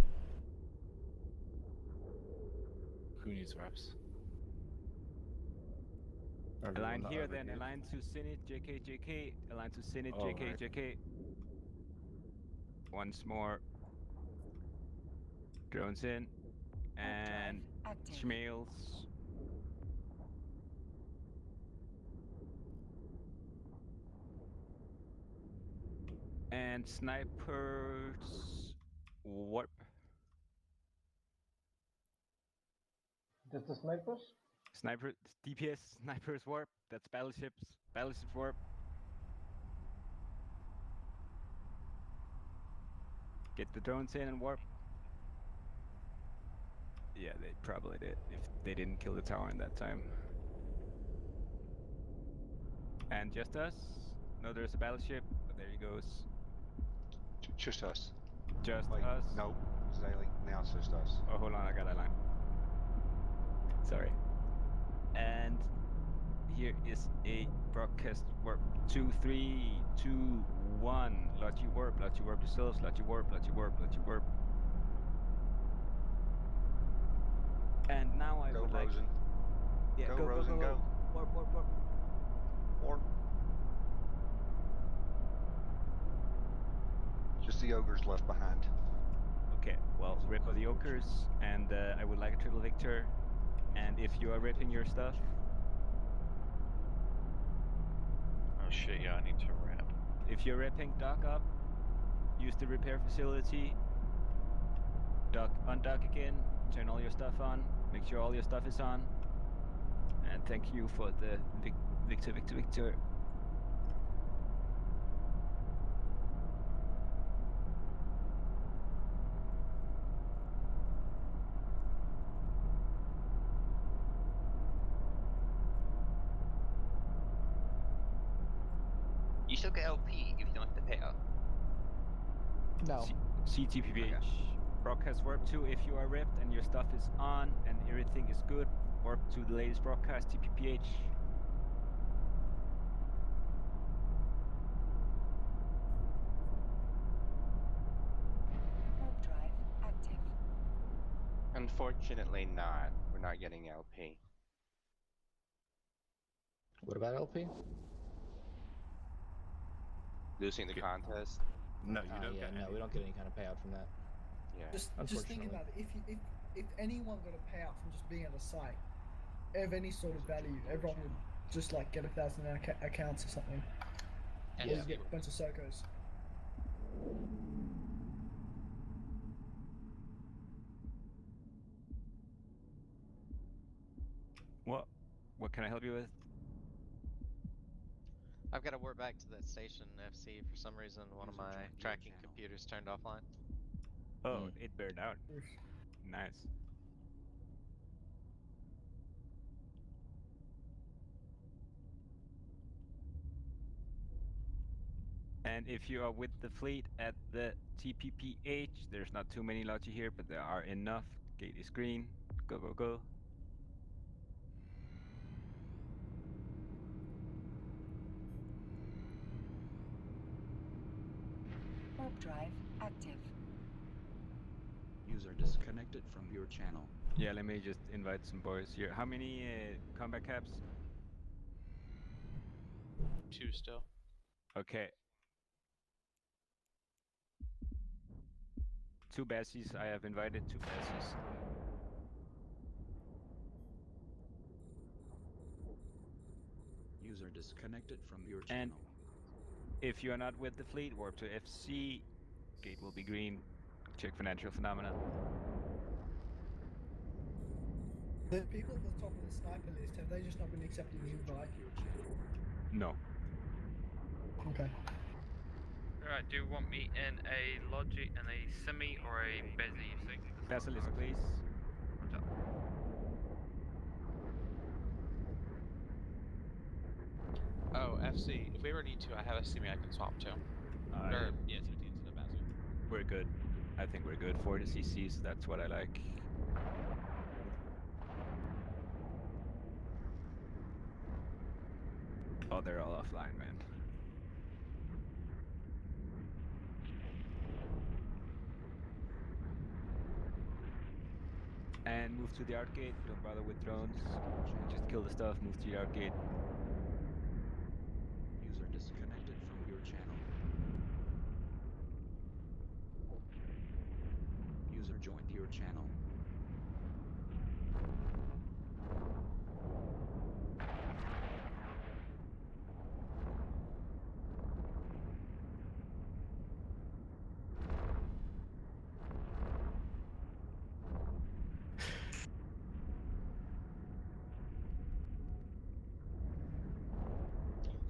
Who needs reps? Align here then. Align to Sinit. JK. JK. Align to Sinit. Oh, JK. right. JK. Once more. Drones in. And Schmails. And snipers. Warp. Just the snipers? Sniper. DPS. Snipers warp. That's battleships. Battleships warp. Get the drones in and warp. Yeah, they probably did. If they didn't kill the tower in that time. And just us? No, there's a battleship. But there he goes. Just us. Just Wait, us? No, Zaylee, now it's just us. Oh, hold on, I got that line. Sorry. And here is a broadcast warp. 2, 3, 2, 1. Let you warp yourselves, let you warp. And now I would like... Rosen. Yeah, go, Rosen, go. Warp. Warp. Just the ogres left behind. Okay, well, rip of the ogres, and I would like a triple victor. And if you are ripping your stuff... Oh shit, yeah, I need to wrap. If you're ripping, dock up. Use the repair facility. Undock again. Turn all your stuff on. Make sure all your stuff is on. And thank you for the victor. You still get LP if you don't hit the payout. No. CTPH. Okay. Broadcast warp 2 if you are ripped and your stuff is on and everything is good. Warp to the latest broadcast, TPPH. Warp drive active. Unfortunately not. We're not getting LP. What about LP? Losing the contest? No, you don't get no, we don't get any kind of payout from that. Yeah. Just think about it. If anyone got a payout from just being at a site of any sort of value, everyone would just like get 1,000 accounts or something. And Or just get a bunch of circos. What can I help you with? I've got to warp back to that station FC. For some reason, one of my tracking computers turned offline. Oh, it burned out. Nice. And if you are with the fleet at the TPPH, there's not too many logi here, but there are enough. Gate is green. Go, go, go. Warp drive active. User disconnected from your channel. Yeah, let me just invite some boys here. How many combat caps? 2 still. Okay. 2 bassies. I have invited 2 bassies. User disconnected from your channel. And if you are not with the fleet, warp to FC. Gate will be green. Check financial phenomena. The people at the top of the sniper list, have they just not been accepting the invite? No. Okay. Alright, do you want me in a logic and a semi or a busy, you think? Basilisk, please. Roger. Oh, FC. If we ever need to, I have a semi I can swap to. Or, yeah, CT instead of Basu. We're good. I think we're good. 40 CCs, that's what I like. Oh, they're all offline, man. And move to the art gate. Don't bother with drones. Just kill the stuff, move to the art gate. User disconnected from your channel. User joined your channel.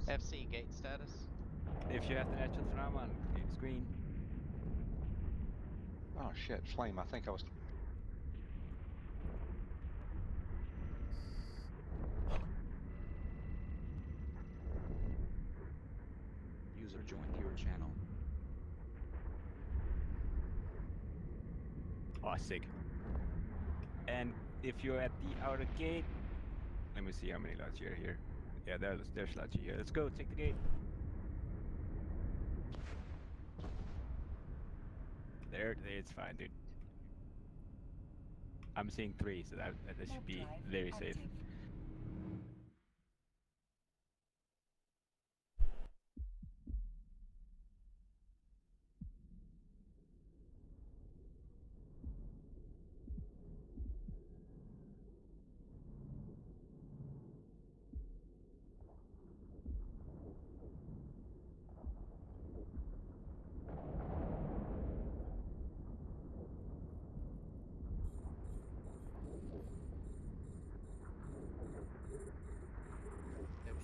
FC gate status. If you have the natural phenomenon, gate's green. Oh shit, Flame, I think I was... User joined your channel. Oh, sick. And if you're at the outer gate, let me see how many lots you're here. Yeah, there's lots here. Let's go, take the gate. There, it's fine, dude. I'm seeing 3, so that should be very safe.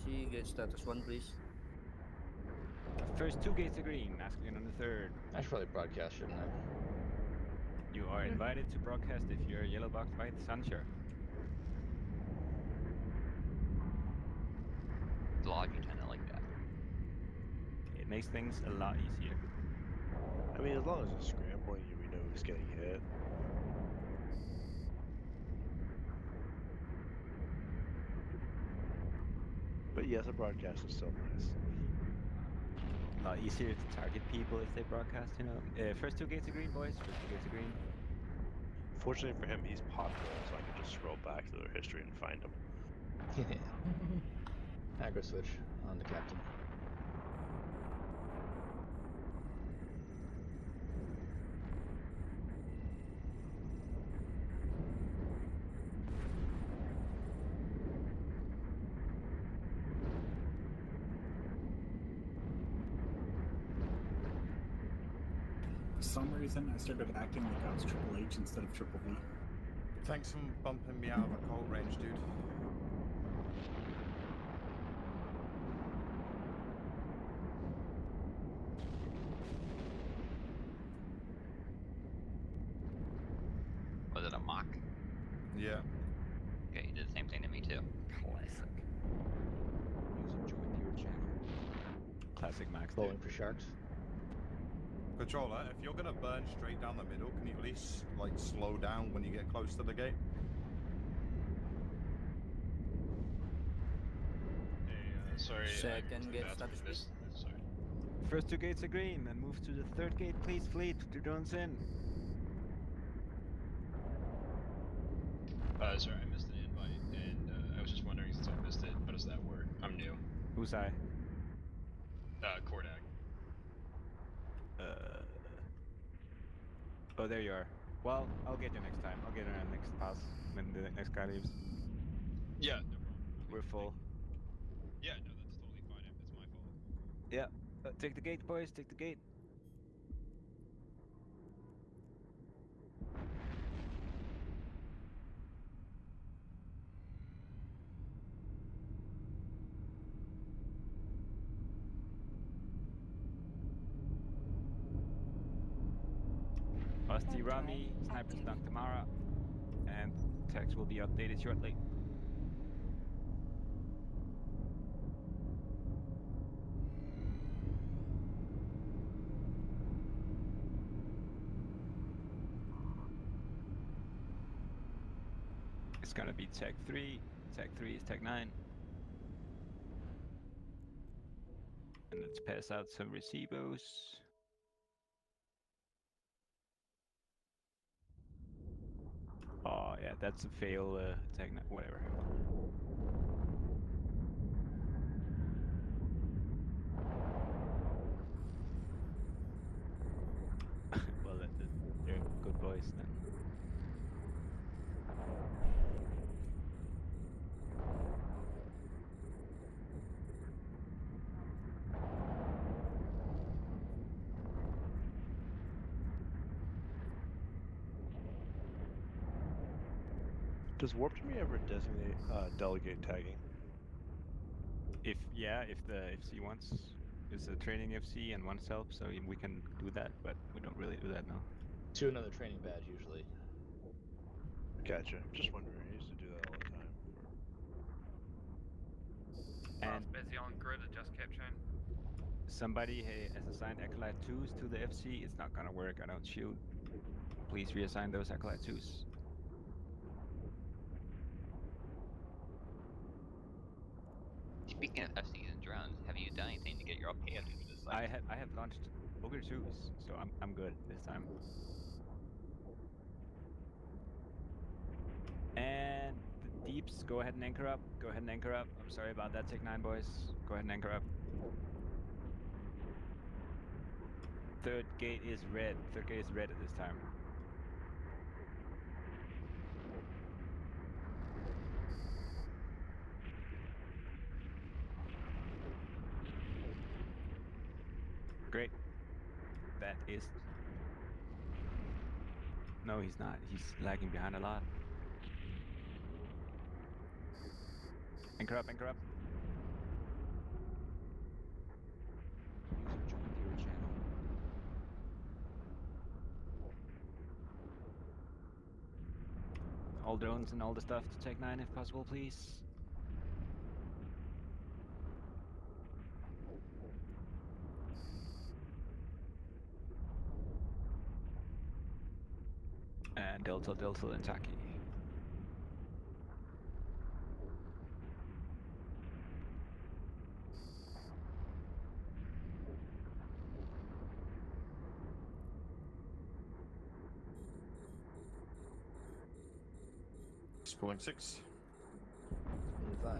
FC gate status 1, please. First 2 gates are green, masculine on the 3rd. I should probably broadcast, shouldn't I? You are invited to broadcast if you're yellow box by the Sunshine. Logic kind of like that. It makes things a lot easier. I mean, as long as it's scrambling you, we know who's getting hit. But yes, a broadcast is still nice. A lot easier to target people if they broadcast, you know. First 2 gates are green, boys. First 2 gates are green. Fortunately for him, he's popular, so I can just scroll back to their history and find him. Aggro switch on the captain. For some reason, I started acting like I was Triple H instead of Triple V. Thanks for bumping me out of a cold range, dude. Was it a mock? Yeah. Okay, you did the same thing to me too. Classic. User joined your channel. Classic Max. Bowling for sharks. Controller, if you're gonna burn straight down the middle, can you at least like slow down when you get close to the gate? Sorry, Second gate I status, please. Sorry. First 2 gates are green, and move to the 3rd gate, please, fleet. 2 drones in. Sorry, I missed an invite, and I was just wondering since I missed it, how does that work? I'm new. Who's I? Kordak. Oh, there you are. Well, I'll get you next time. I'll get you on next pass when the next guy leaves. Yeah, no problem. We're full. Yeah, no, that's totally fine. It's my fault. Yeah. Take the gate, boys. Take the gate. Asti Rami, Sniper Stunk Tamara, and text will be updated shortly. It's gonna be Tech 3. Tech 3 is Tech 9. And let's pass out some recibos. Oh yeah, that's a fail Tech 9, whatever. Well, they're good boys then. Does WarpTo Me ever designate delegate tagging? If the FC wants, it's a training FC and wants help, so we can do that, but we don't really do that now. To another training badge usually. Gotcha. Just wondering. I used to do that all the time. I was busy on grid, I just kept trying. Somebody has assigned Acolyte 2s to the FC. It's not gonna work. I don't shoot. Please reassign those Acolyte 2s. Speaking of FCs and drones, have you done anything to get your pay up for this? I have launched Ogre 2s, so I'm good this time. And the deeps, go ahead and anchor up. Go ahead and anchor up. I'm sorry about that, Tech 9 boys. Go ahead and anchor up. 3rd gate is red. 3rd gate is red at this time. Great. That is... No, he's not. He's lagging behind a lot. Anchor up, anchor up. User joined your channel. All drones and all the stuff to Tech 9 if possible, please. And Delta, and Taki. Spooling 6. Spooling 5.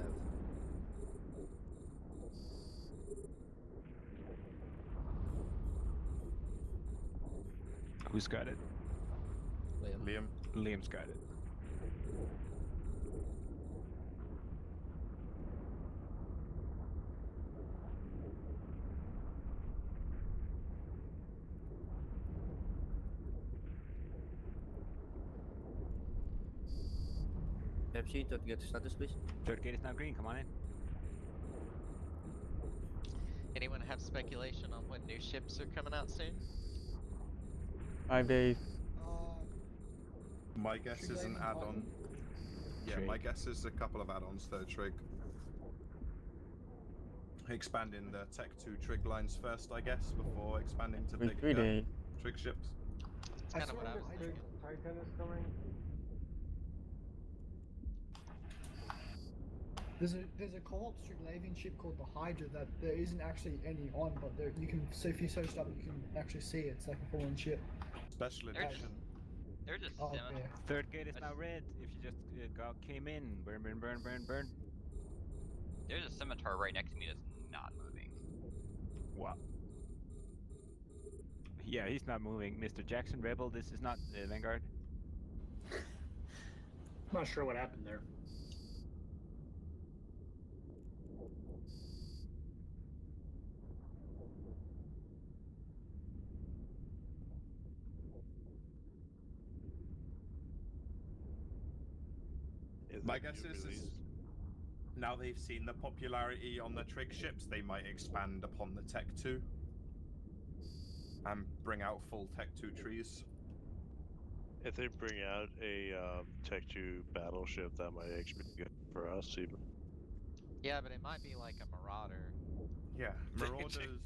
Who's got it? Liam. Liam's got it. FC, 3rd gate status, please. 3rd gate is now green, come on in. Anyone have speculation on when new ships are coming out soon? 5 days. My guess is an add-on. Yeah, my guess is a couple of add-ons to Trig. Expanding the Tech 2 Trig lines first, I guess, before expanding to big 3 days. Trig ships. That's kind of what I was thinking. Titan is coming. There's a co-op Stricklavian ship called the Hydra that there isn't actually any on, but there you can. So if you search up, you can actually see it. It's like a full-on ship. Special edition. There's a Oh, scimitar. yeah. Third gate is now red. If you just came in, burn, burn, burn, burn, burn. There's a scimitar right next to me that's not moving. What? Yeah, he's not moving. Mr. Jackson Rebel, this is not Vanguard. I'm not sure what happened there. My guess is now they've seen the popularity on the trig ships, they might expand upon the Tech 2 and bring out full Tech 2 trees. If they bring out a Tech 2 battleship, that might actually be good for us, even. Yeah, but it might be like a Marauder. Yeah, Marauders.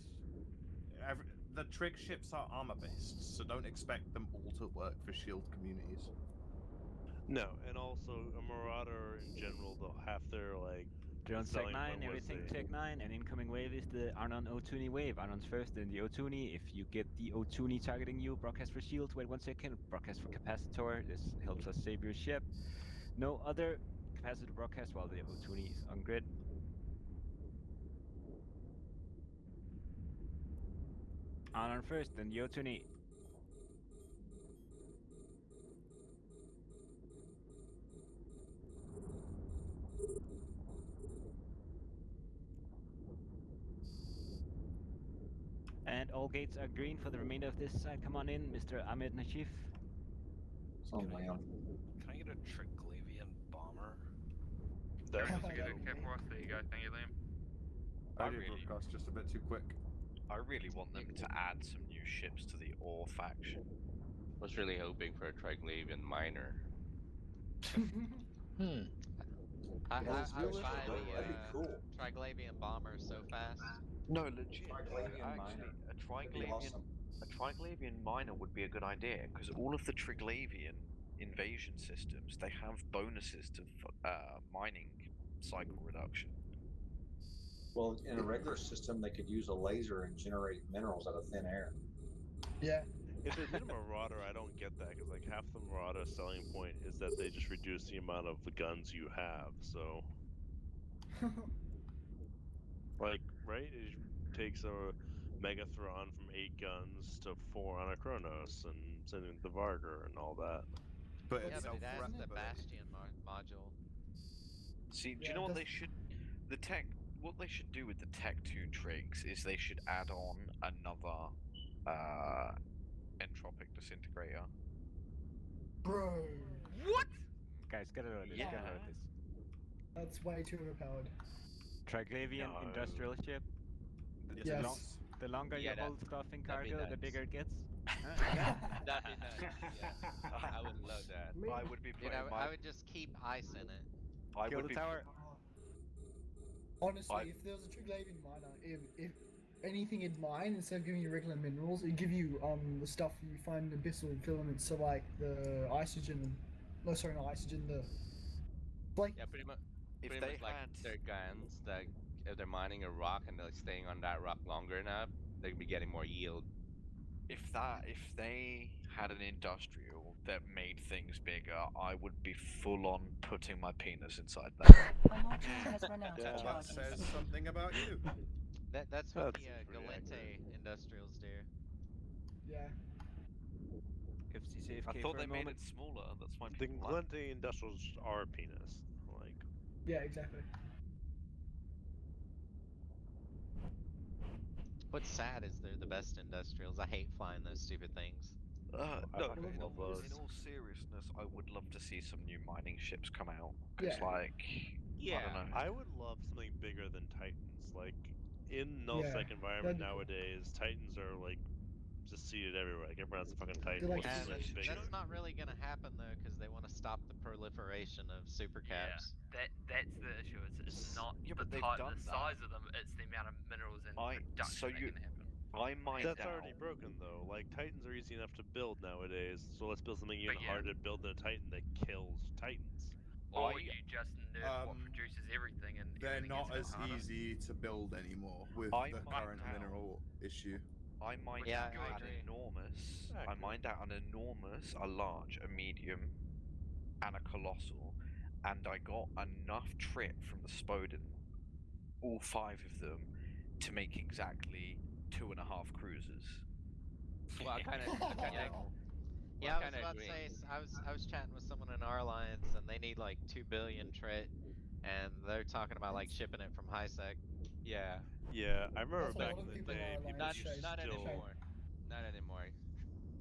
The trig ships are armor based, so don't expect them all to work for shield communities. No, and also a Marauder in general, they'll have their like. Drone Tech 9, everything Tech 9, and incoming wave is the Arnon Otuni wave. Arnon's first, then the Otuni. If you get the Otuni targeting you, broadcast for shield, wait 1 second, broadcast for capacitor. This helps us save your ship. No other capacitor broadcast while the Otuni is on grid. Arnon first, then the Otuni. And all gates are green for the remainder of this side. Come on in, Mr. Ahmed Nashif. Can I get a Triglavian bomber? That's a good okay for us. There you go. Thank you, Liam. I did broadcast just a bit too quick. I really want them to add some new ships to the Ore faction. Was really hoping for a Triglavian miner. I would buy the Triglavian bomber so fast. No, legit. Triglavian Actually, miner. a Triglavian miner would be a good idea because all of the Triglavian invasion systems they have bonuses to mining cycle reduction. Well, in a regular system, they could use a laser and generate minerals out of thin air. Yeah. If they did a Marauder, I don't get that because like half the Marauder selling point is that they just reduce the amount of the guns you have. So, like, right? It takes a Megathron from 8 guns to 4 on a Kronos, and sending the Varger and all that. But yeah, but it adds the Bastion module. See, do you know what they should? What they should do with the Tech 2 trigs is they should add on another entropic disintegrator. Bro. What? Guys, get out of this. Get out of this. That's way too overpowered. Triglavian industrial ship. The longer you hold stuff in cargo, the bigger it gets. That'd be nice. Yes. I would love that. I would be putting I would just keep ice in it. I Kill would the be tower. Honestly, if there was a Triglavian miner, if anything in mine, instead of giving you regular minerals, it'd give you the stuff you find in abyssal filaments, so like the isogen. No, sorry, not isogen. The like. Yeah, pretty much. If pretty they much like had their guns, that if they're mining a rock and they're like staying on that rock longer enough, they can be getting more yield. If they had an industrial that made things bigger, I would be full on putting my penis inside that. That says something about you. That's what the Galente industrials do. Yeah. I thought they made it smaller. That's my. The Galente industrials are a penis. Like. Yeah, exactly. What's sad is they're the best industrials. I hate flying those stupid things. No, in all seriousness, I would love to see some new mining ships come out. Because, I don't know. I would love something bigger than Titans. Like, in null-sec environment nowadays, Titans are, like, just seated everywhere. Like, everyone has a fucking Titan. That's not really going to happen, though, because they want to stop the proliferation of supercaps. Yeah, that's the issue. It's not the size of them, it's the amount of minerals and production that can happen. That's already broken though. Like Titans are easy enough to build nowadays, so let's build something even harder to build than a Titan that kills Titans. Or you just nerf what produces everything and they're everything not gets as harder. easy to build anymore with the current mineral issue. I mined out an enormous, I mined out an enormous, a large, a medium, and a colossal, and I got enough trip from the Spoden, all 5 of them, to make exactly 2.5 cruisers. Well, I kind of. Yeah, I was about to say, I was chatting with someone in our alliance, and they need like 2 billion trit, and they're talking about like shipping it from HiSec. Yeah. Yeah, I remember That's back what a lot in of the people day, are people like, used to Not still. anymore. Not anymore.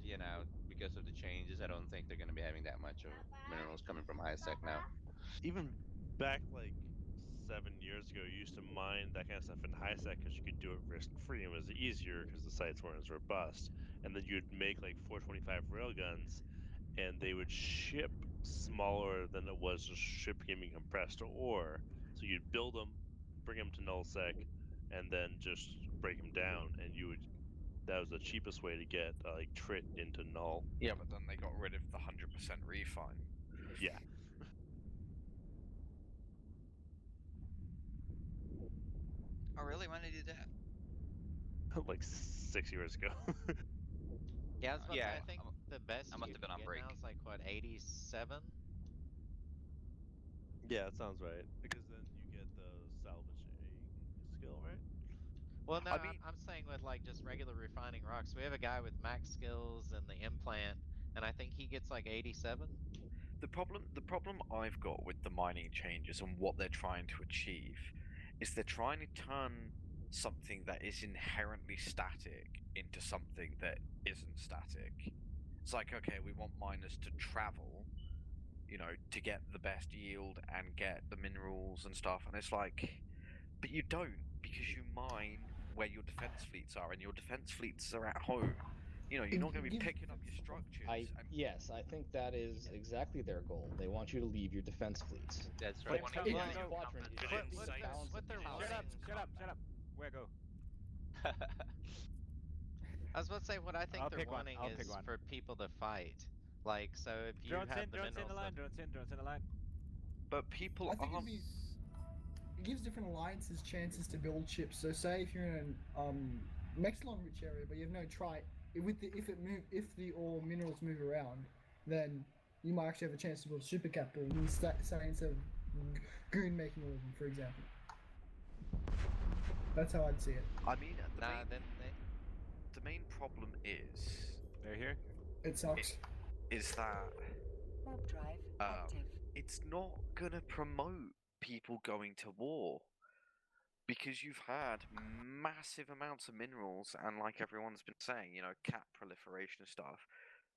You know, because of the changes, I don't think they're going to be having that much of minerals coming from HiSec now. Even back like 7 years ago, you used to mine that kind of stuff in HiSec because you could do it risk-free and it was easier because the sites weren't as robust. And then you'd make like 425 railguns, and they would ship smaller than it was just shipping compressed ore. So you'd build them, bring them to nullsec, and then just break them down, and you would. That was the cheapest way to get like trit into null. Yeah, but then they got rid of the 100% refine. Yeah. Oh, really? When did they do that? Like 6 years ago. Yeah, I was about to Yeah, say, I think the best I must you have can been on get break. now is like, what, 87? Yeah, that sounds right. Because then you get the salvaging skill, right? Well, no, I mean, I'm saying with like just regular refining rocks. We have a guy with max skills and the implant, and I think he gets like 87. the problem I've got with the mining changes and what they're trying to achieve is they're trying to turn something that is inherently static into something that isn't static. It's like, okay, we want miners to travel, to get the best yield and get the minerals and stuff, and it's like, but you don't, because you mine where your defense fleets are, and your defense fleets are at home. You're not going to be picking up your structures. Yes, I think that is exactly their goal. They want you to leave your defense fleets. That's But right. technically, the quadrant is What, the what they're, balance what of they're power. wanting. Shut up. Where go? I was about to say, what I think I'll they're pick one. wanting I'll pick is one. for people to fight. Like, so if you Drones have in, the drones in minerals the line, that... drones in the line. But people I think aren't. it gives different alliances chances to build ships. So say if you're in an Mexilon rich area, but you have no trite, if the ore minerals move around, then you might actually have a chance to build super capital instead of goon making all of them, for example. That's how I'd see it. I mean, the main problem is they're here. It sucks. Is that Warp drive active. it's not gonna promote people going to war because you've had massive amounts of minerals and, like everyone's been saying, cap proliferation and stuff.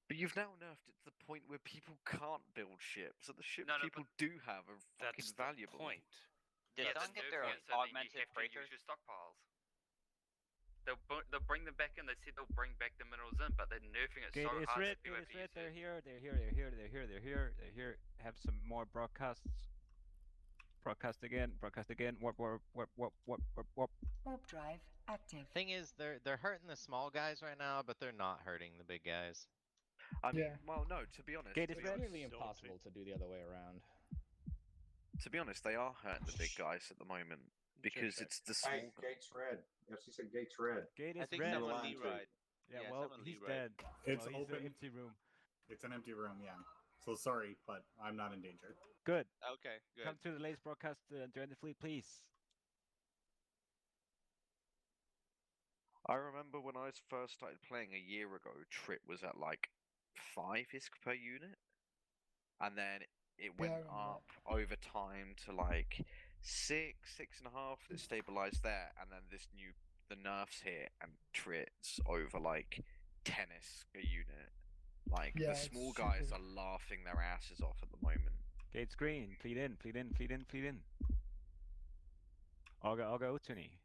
But you've now nerfed it to the point where people can't build ships, so the ships people do have are fucking valuable. Did someone get their augmented freighters? Use your stockpiles. They'll bring them back in. They said they'll bring back the minerals in, but they're nerfing it Gate so is hard red, that gate is PvP red. is They're here. Have some more broadcasts. Broadcast again. Warp. Warp drive active. Thing is, they're hurting the small guys right now, but they're not hurting the big guys. I mean, well, no, to be honest, It's nearly impossible to do the other way around. To be honest, they are hurting the big guys at the moment because it's the small. Hey, gate's red. FC said gate's red. Gate is I think red. someone Leroy. Yeah, well, he's dead. It's well, he's open. an empty room. It's an empty room, yeah. So sorry, but I'm not in danger. Good. Okay, good. Come to the latest broadcast and join the fleet, please. I remember when I first started playing a year ago, Trip was at like 5 ISK per unit, and then it went up over time to like 6.5. It stabilized there, and then the nerfs hit, and Trit's over like 10 ISK a unit. Like the small guys are laughing their asses off at the moment. Gate's green. Fleet in. I'll go Tony.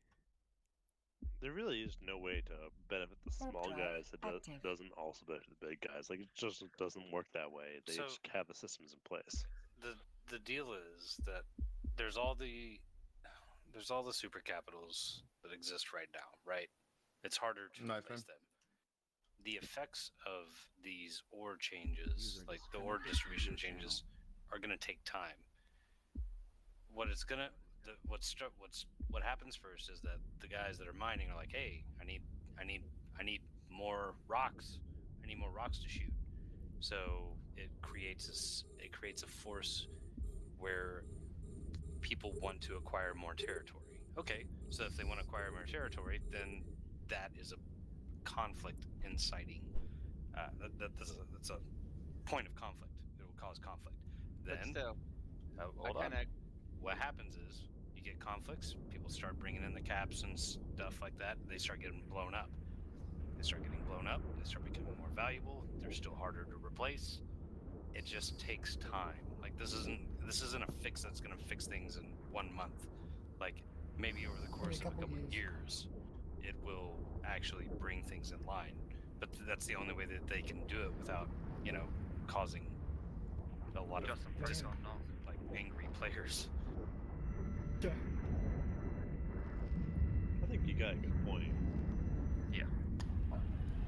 There really is no way to benefit the small guys that doesn't also benefit the big guys. Like, it just doesn't work that way. They just have the systems in place. The deal is that there's all the super capitals that exist right now, right? It's harder to replace them. The effects of these ore changes, like the ore distribution changes, are going to take time. what it's gonna what happens first is that the guys that are mining are like, hey, I need more rocks. I need more rocks to shoot. So it creates a force where people want to acquire more territory. Okay, so if they want to acquire more territory, then that is a conflict inciting. That's a point of conflict. It will cause conflict. Then, but still, hold on. What happens is you get conflicts. People start bringing in the caps and stuff like that. They start getting blown up. They start getting blown up. They start becoming more valuable. They're still harder to replace. It just takes time. Like this isn't a fix that's going to fix things in 1 month. Like maybe over the course of a couple of years, it will actually bring things in line. But that's the only way that they can do it without, causing a lot of like angry players. I think you got a good point. Yeah.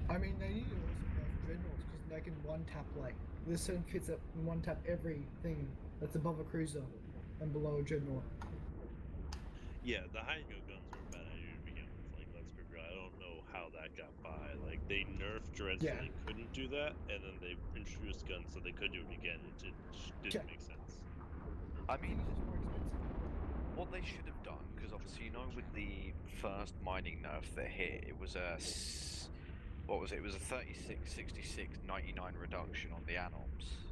I mean, they need to also nerf dreadnoughts because they can one-tap, like, there's certain kits that one-tap everything that's above a cruiser and below a dreadnought. Yeah, the high-go guns were a bad idea to begin with. Like, let's be real, I don't know how that got by. Like, they nerfed dreads so they couldn't do that, and then they introduced guns so they could do it again. It didn't make sense. I mean, what they should have done, because obviously, with the first mining nerf that hit, it was a what was it? It was a 36, 66, 99 reduction on the anoms,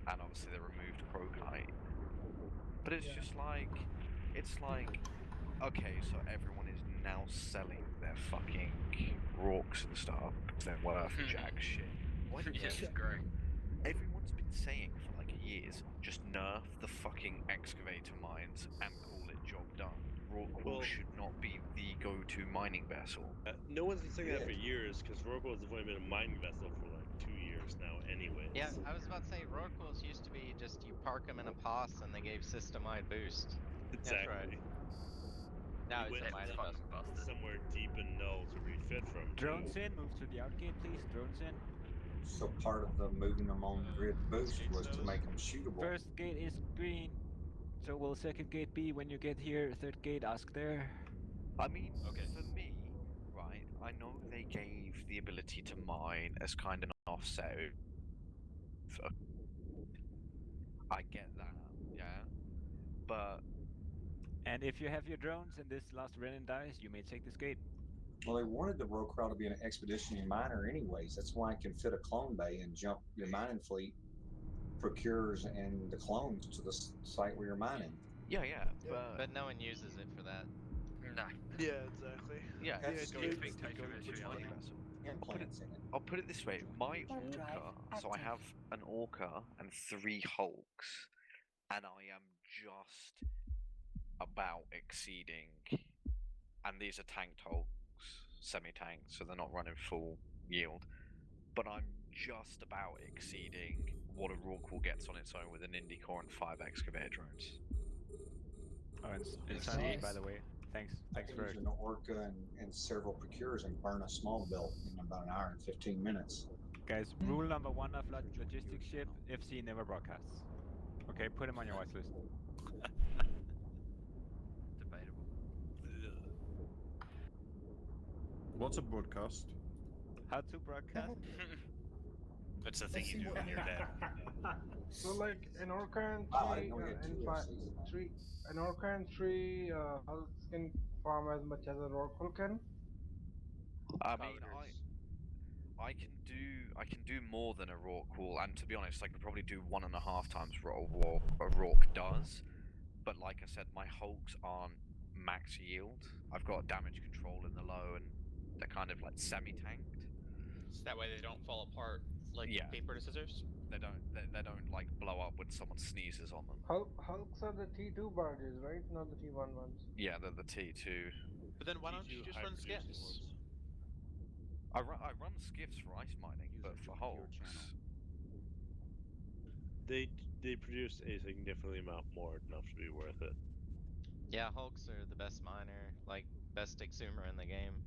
and obviously they removed Crocite. But it's just like, okay, so everyone is now selling their fucking rorks and stuff because they're worth jack shit. Why don't Yeah, you it's great. Everyone's been saying for like years, just nerf the fucking excavator mines and call it job done. Rorqual should not be the go-to mining vessel. No one's been saying that for years, because Rorquals have only been a mining vessel for like 2 years now anyways. Yeah, I was about to say, Rorquals used to be just you park them in a POS and they gave system-wide boost. Exactly. That's right. Now you it's a mining vessel. Somewhere deep in null to refit from. Drones in, move to the outgate, please. Drones in. So part of the moving them on grid boost was to make them shootable. First gate is green. So will second gate be when you get here? Third gate, ask there. I mean, for me, right, I know they gave the ability to mine as kind of an offset. I get that, yeah. But... And if you have your drones and this last Renin dies, you may take this gate. Well, they wanted the Rocrowd to be an expeditionary miner anyways. That's why it can fit a clone bay and jump your mining fleet, procures, and the clones to the site where you're mining. Yeah, but no one uses it for that. No. Yeah, exactly. Yeah, it's go I'll put it this way: my Orca. So I have an Orca and 3 Hulks, and I am just about exceeding. And these are tanked Hulks, semi-tanked, so they're not running full yield. But I'm just about exceeding what a Rorqual gets on its own with an Indy Core and 5 excavator drones. Oh, and Sunny, by the way. Thanks for use an Orca and several procures and burn a small belt in about an hour and 15 minutes. Guys, rule number 1 of logistics ship: FC never broadcasts. Okay, put him on your watch list. Debatable. What's a broadcast? How to broadcast? That's the thing you do when you're dead. So like an Orca and an Orca and 3 hulks can farm as much as a Rorqual can. I mean, I can do more than a Rorqual, and to be honest, I could probably do 1.5 times what a Rorq does. But like I said, my Hulks aren't max yield. I've got damage control in the low, and they're kind of like semi-tanked. So that way they don't fall apart like paper to scissors. They don't like blow up when someone sneezes on them. Hulks are the T2 barges, right? Not the T1 ones. Yeah, they're the T2. But then why don't you just run skiffs? I run skiffs for ice mining, but for Hulks, they produce a significantly amount more enough to be worth it. Yeah, Hulks are the best miner, like best exhumer in the game.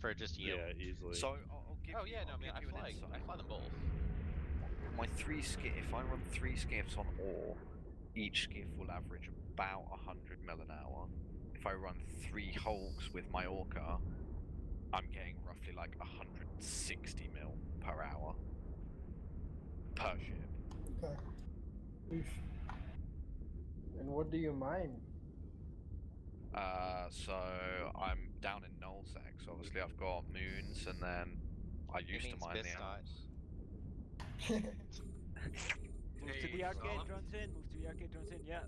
For just yield. Yeah, easily. So I'll give you. I fly them both. My 3 skiff. If I run 3 skiffs on ore, each skiff will average about 100 mil an hour. If I run 3 hulks with my Orca, I'm getting roughly like 160 mil per hour per ship. Okay. Oof. And what do you mine? So I'm down in nullsec. So obviously I've got moons, and then I used to mine the elves. Move to the arcade, drones in. Move to the arcade, drones in. Yeah.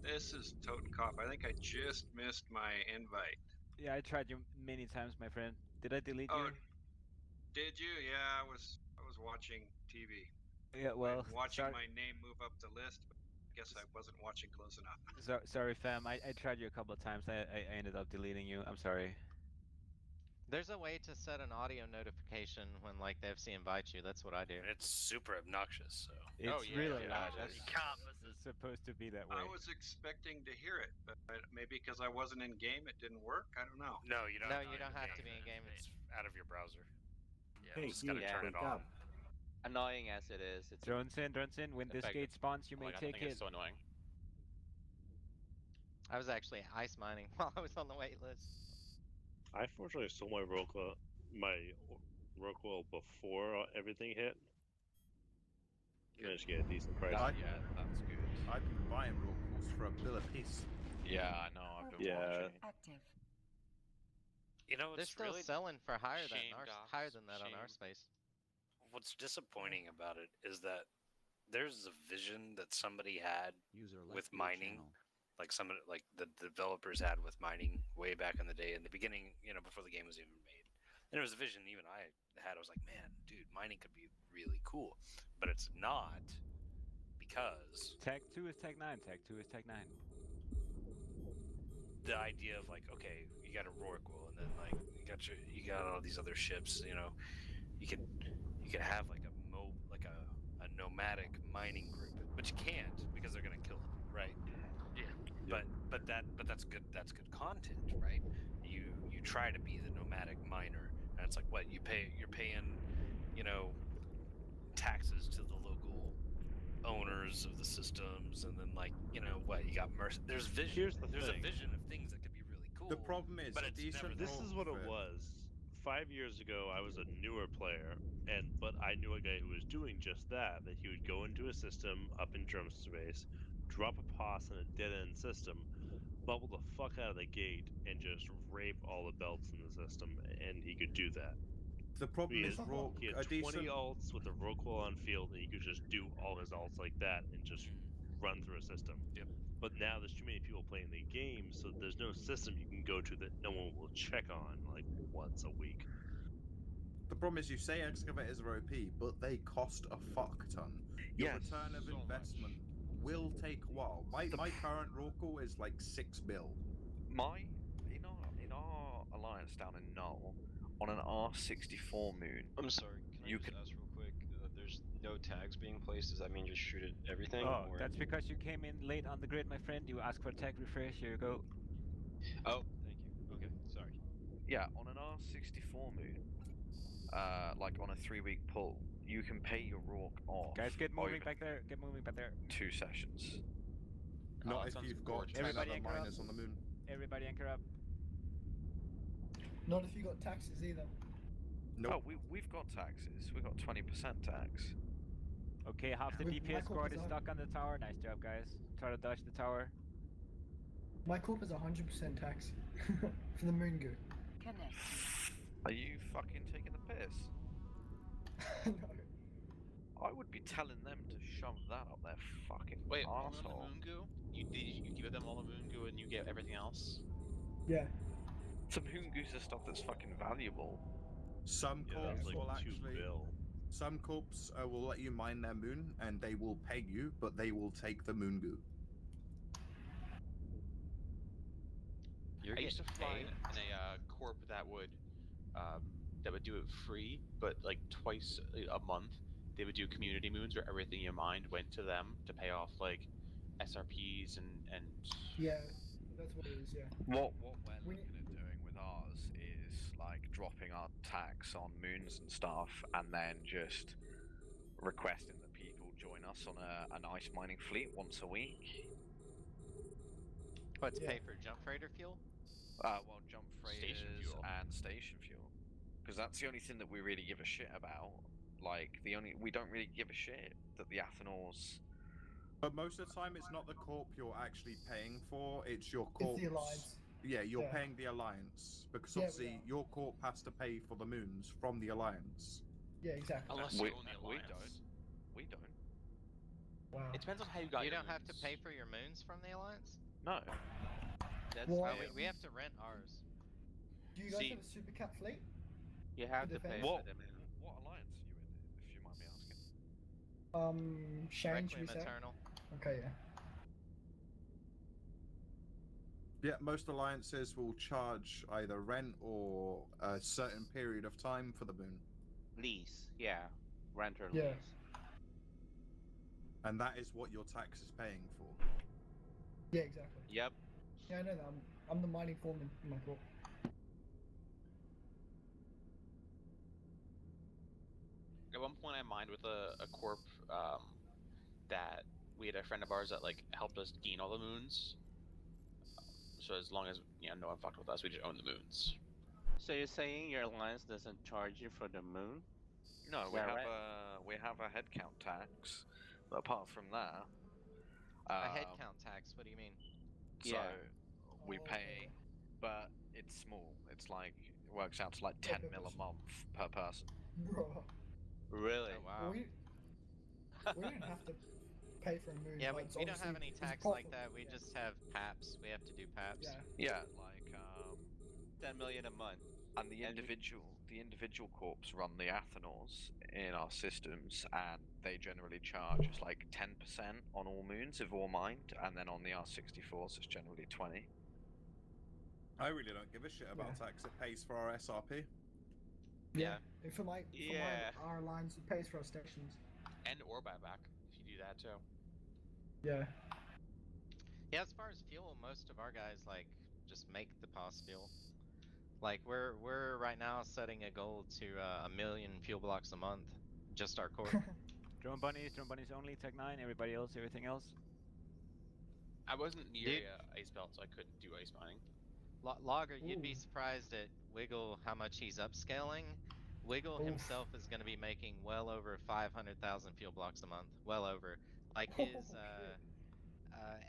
This is Totenkopf. I think I just missed my invite. Yeah, I tried you many times, my friend. Did I delete you? Did you? Yeah, I was watching TV. Yeah, well, watching my name move up the list, but I guess I wasn't watching close enough. Sorry, fam. I tried you a couple of times. I ended up deleting you. I'm sorry. There's a way to set an audio notification when like the FC invites you. That's what I do. It's super obnoxious. So it's really loud. You can't miss it. It's supposed to be that way. I was expecting to hear it, but maybe because I wasn't in game, it didn't work. I don't know. No, you don't. No, you don't have to be in game. It's out of your browser. Yeah, Hey, just gotta turn it on. Annoying as it is, it's drones in. When this gate spawns, you may take it. It's so annoying. I was actually ice mining while I was on the wait list. I fortunately sold my Roquel before everything hit. Managed to get a decent price. That's good. I've been buying Roquels for $1 a piece. Yeah, I know. I've been watching. Active. You know, they're it's still really selling for higher than that on our Shame. space. What's disappointing about it is that there's a vision that somebody had with mining, like the developers had with mining way back in the day, in the beginning, before the game was even made. And it was a vision even I had. I was like, man, dude, mining could be really cool, but it's not, because Tag 2 is Tag 9. Tag 2 is Tag 9. The idea of like, okay, you got a Rorqual, and then like you got all these other ships. You could have like a nomadic mining group, but you can't because they're gonna kill it, right? Yeah. But that's good. That's good content, right? You try to be the nomadic miner, and it's like what you're paying, taxes to the local owners of the systems, and then like what you got. There's vision. There's a vision of things that could be really cool. The problem is, but it's this is what it was. 5 years ago, I was a newer player, but I knew a guy who was doing just that. That he would go into a system up in drum space, drop a POS in a dead-end system, bubble the fuck out of the gate, and just rape all the belts in the system, and he could do that. The problem is, he had 20 alts with a Roquel on field, and he could just do all his alts like that and just run through a system. Yep. But now there's too many people playing the game, so there's no system you can go to that no one will check on like once a week. The problem is, you say excavators are OP, but they cost a fuck ton. Your return of investment will take a while. My current Rorqual is like 6 mil. In our alliance down in Null, on an R64 moon. I'm sorry, can I just ask real quick? There's no tags being placed. Does that mean just shoot at everything? Oh, or... that's because you came in late on the grid, my friend. You asked for tag refresh. Here you go. Oh, thank you. Okay, sorry. Yeah, on an R64 moon, like on a 3-week pull, you can pay your Rork off. Guys, get moving back there. Get moving back there. 2 sessions. Not if you've got 10 other miners on the moon. Everybody anchor up. Not if you got taxes either. Nope. Oh, we've got taxes. We've got 20% tax. Okay, half the DPS squad is stuck on the tower. Nice job, guys. Try to dodge the tower. My corp is 100% tax for the moon goo. Connect. Are you fucking taking the piss? No. I would be telling them to shove that up their fucking Wait, arsehole. all the moon goo? You give them all the moon goo and you get everything else? Yeah. Some moon goos are stuff that's fucking valuable. Some corps like will 2 actually. bill. Some corps will let you mine their moon, and they will pay you, but they will take the moon goo. I used to find in a corp that would do it free, but like twice a month they would do community moons where everything you mined went to them to pay off like SRPs and. Yeah, that's what it is. Yeah. What we're looking at doing with ours is like dropping our tax on moons and stuff, and then just requesting that people join us on an ice mining fleet once a week. What's pay for jump freighter fuel? Well, jump freighters Station fuel. and station fuel, because that's the only thing that we really give a shit about. Like we don't really give a shit that the Athanors. But most of the time, it's not the corp you're actually paying for; it's your corp. It's the alliance. Yeah, you're paying the alliance because obviously your corp has to pay for the moons from the alliance. Yeah, exactly. Unless you own the alliance. We don't. Wow. It depends on how you got You your don't have to moons. pay for your moons from the alliance. No. That's we have to rent ours. Do you guys have a super cap fleet? You have to pay for them. What alliance are you in, if you mind me asking? Shane, should we say? Eternal. Okay, yeah. Yeah, most alliances will charge either rent or a certain period of time for the moon. Lease, yeah. Rent or Yeah. lease. And that is what your tax is paying for. Yeah, exactly. Yep. Yeah, I know that. I'm the mining foreman in my corp. At one point, I mined with a corp that we had a friend of ours that like helped us gain all the moons. So as long as no one fucked with us, we just own the moons. So you're saying your alliance doesn't charge you for the moon? No, we have a headcount tax, but apart from that, A headcount tax. What do you mean? So we pay, but it's small. It's like it works out to like 10 mil a month per person. Bro. Really? Oh, wow. We don't have to pay for a moon. Yeah, but we don't have any it's tax like that. We just have PAPs. We have to do PAPs. Yeah. Yeah, like 10 million a month. And the individual corps run the Athanors in our systems, and they generally charge us like 10% on all moons if all mined, and then on the R64s it's generally 20. I really don't give a shit about tax. It pays for our SRP. Yeah. For our alliance, it pays for our stations. And or buyback if you do that too. Yeah. Yeah, as far as fuel, most of our guys like just make the POS fuel. Like we're right now setting a goal to 1 million fuel blocks a month, just our core. Drone bunnies only, Tech 9, everybody else, everything else. I wasn't near ice belt, so I couldn't do ice mining. Logger, you'd be surprised at Wiggle how much he's upscaling. Wiggle himself is going to be making well over 500,000 fuel blocks a month. Well over. Like his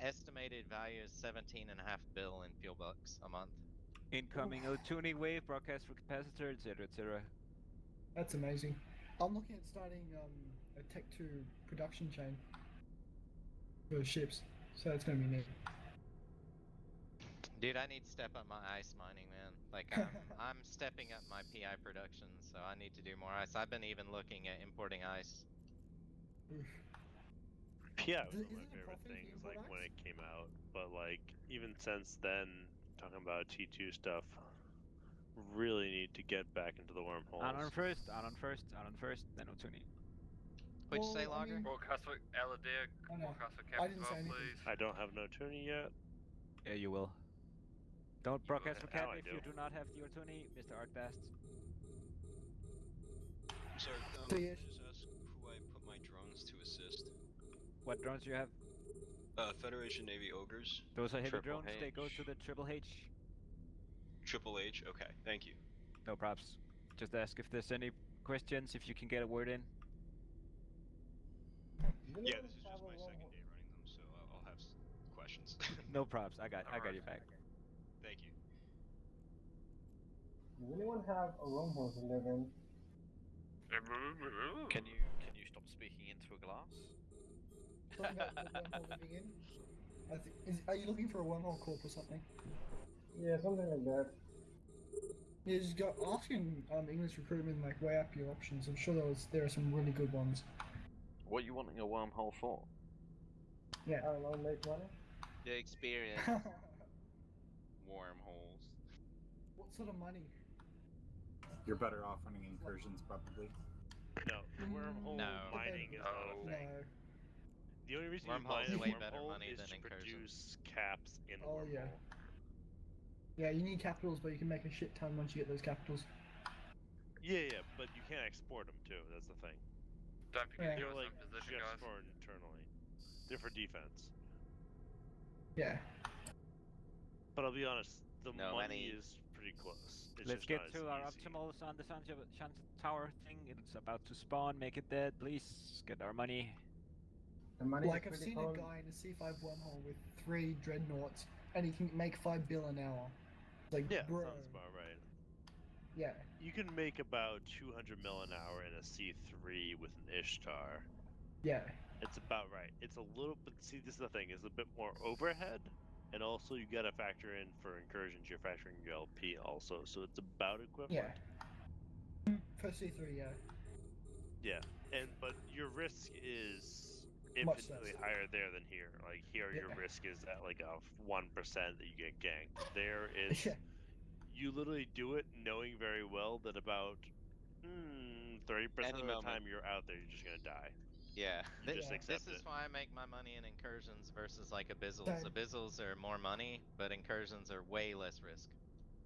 estimated value is 17.5 bill in fuel blocks a month. Incoming O2 wave, broadcast for capacitor, etc., etc. That's amazing. I'm looking at starting a Tech 2 production chain for ships, so it's going to be neat. Dude, I need to step up my ice mining, man. Like, I'm stepping up my PI production, so I need to do more ice. I've been even looking at importing ice. PI was one of my favorite things, like, when it came out. But, like, even since then, talking about T2 stuff, really need to get back into the wormholes. On first, then O2. What'd you say, Logger? Broadcast for Aladir, broadcast for Captain please. I don't have no Tony yet. Yeah, you will. Don't broadcast for Now Cat I if do. you do not have the O2, Mr. Artbast. I'm sorry, can I just ask who I put my drones to assist? What drones do you have? Federation Navy Ogres. Those are heavy Triple drones, they go H. to the Triple H. Triple H, okay, thank you. No props. Just ask if there's any questions, if you can get a word in. Yeah, this is just my second day running them, so I'll have questions. No props, I got you back. Thank you. Does anyone have a wormhole to live in? Can you stop speaking into a glass? Something about the wormhole living in? Are you looking for a wormhole corp or something? Yeah, something like that. Yeah, just go asking English recruitment, like, weigh up your options. I'm sure there are some really good ones. What are you wanting a wormhole for? Yeah. I don't know, make money? The experience. Wormholes. What sort of money? You're better off running incursions, probably. No, wormhole mining is not a thing. No. The only reason you Wormhole's mine a way better wormhole money is than to incursions. produce caps in the Oh, wormhole. yeah. Yeah, you need capitals, but you can make a shit ton once you get those capitals. Yeah, but you can't export them too. That's the thing. Don't forget They're yours like in position, just guys. for internally. They're for defense. Yeah. But I'll be honest, the No, money any- is pretty close. It's Let's just get not to as our easy. optimals on the Sun Tower thing. It's about to spawn. Make it dead, please. Get our money. The money Like is I've pretty seen a guy in a C5 wormhole with 3 dreadnoughts, and he can make 5 bill an hour. Like, Yeah, bro. sounds about right. Yeah. You can make about 200 mil an hour in a C3 with an Ishtar. Yeah. It's about right. It's a little bit. See, this is the thing. It's a bit more overhead, and also you got to factor in for incursions. You're factoring your LP also, so it's about equivalent. Yeah. For C3, yeah. Yeah, but your risk is Much infinitely less. higher there than here. Like here, your Yeah. risk is at like a 1% that you get ganked. There is, Yeah. you literally do it knowing very well that about 30% Any of the moment. time you're out there, you're just gonna die. Yeah. You just accept This is it. why I make my money in incursions versus like abyssals. Same. Abyssals are more money, but incursions are way less risk.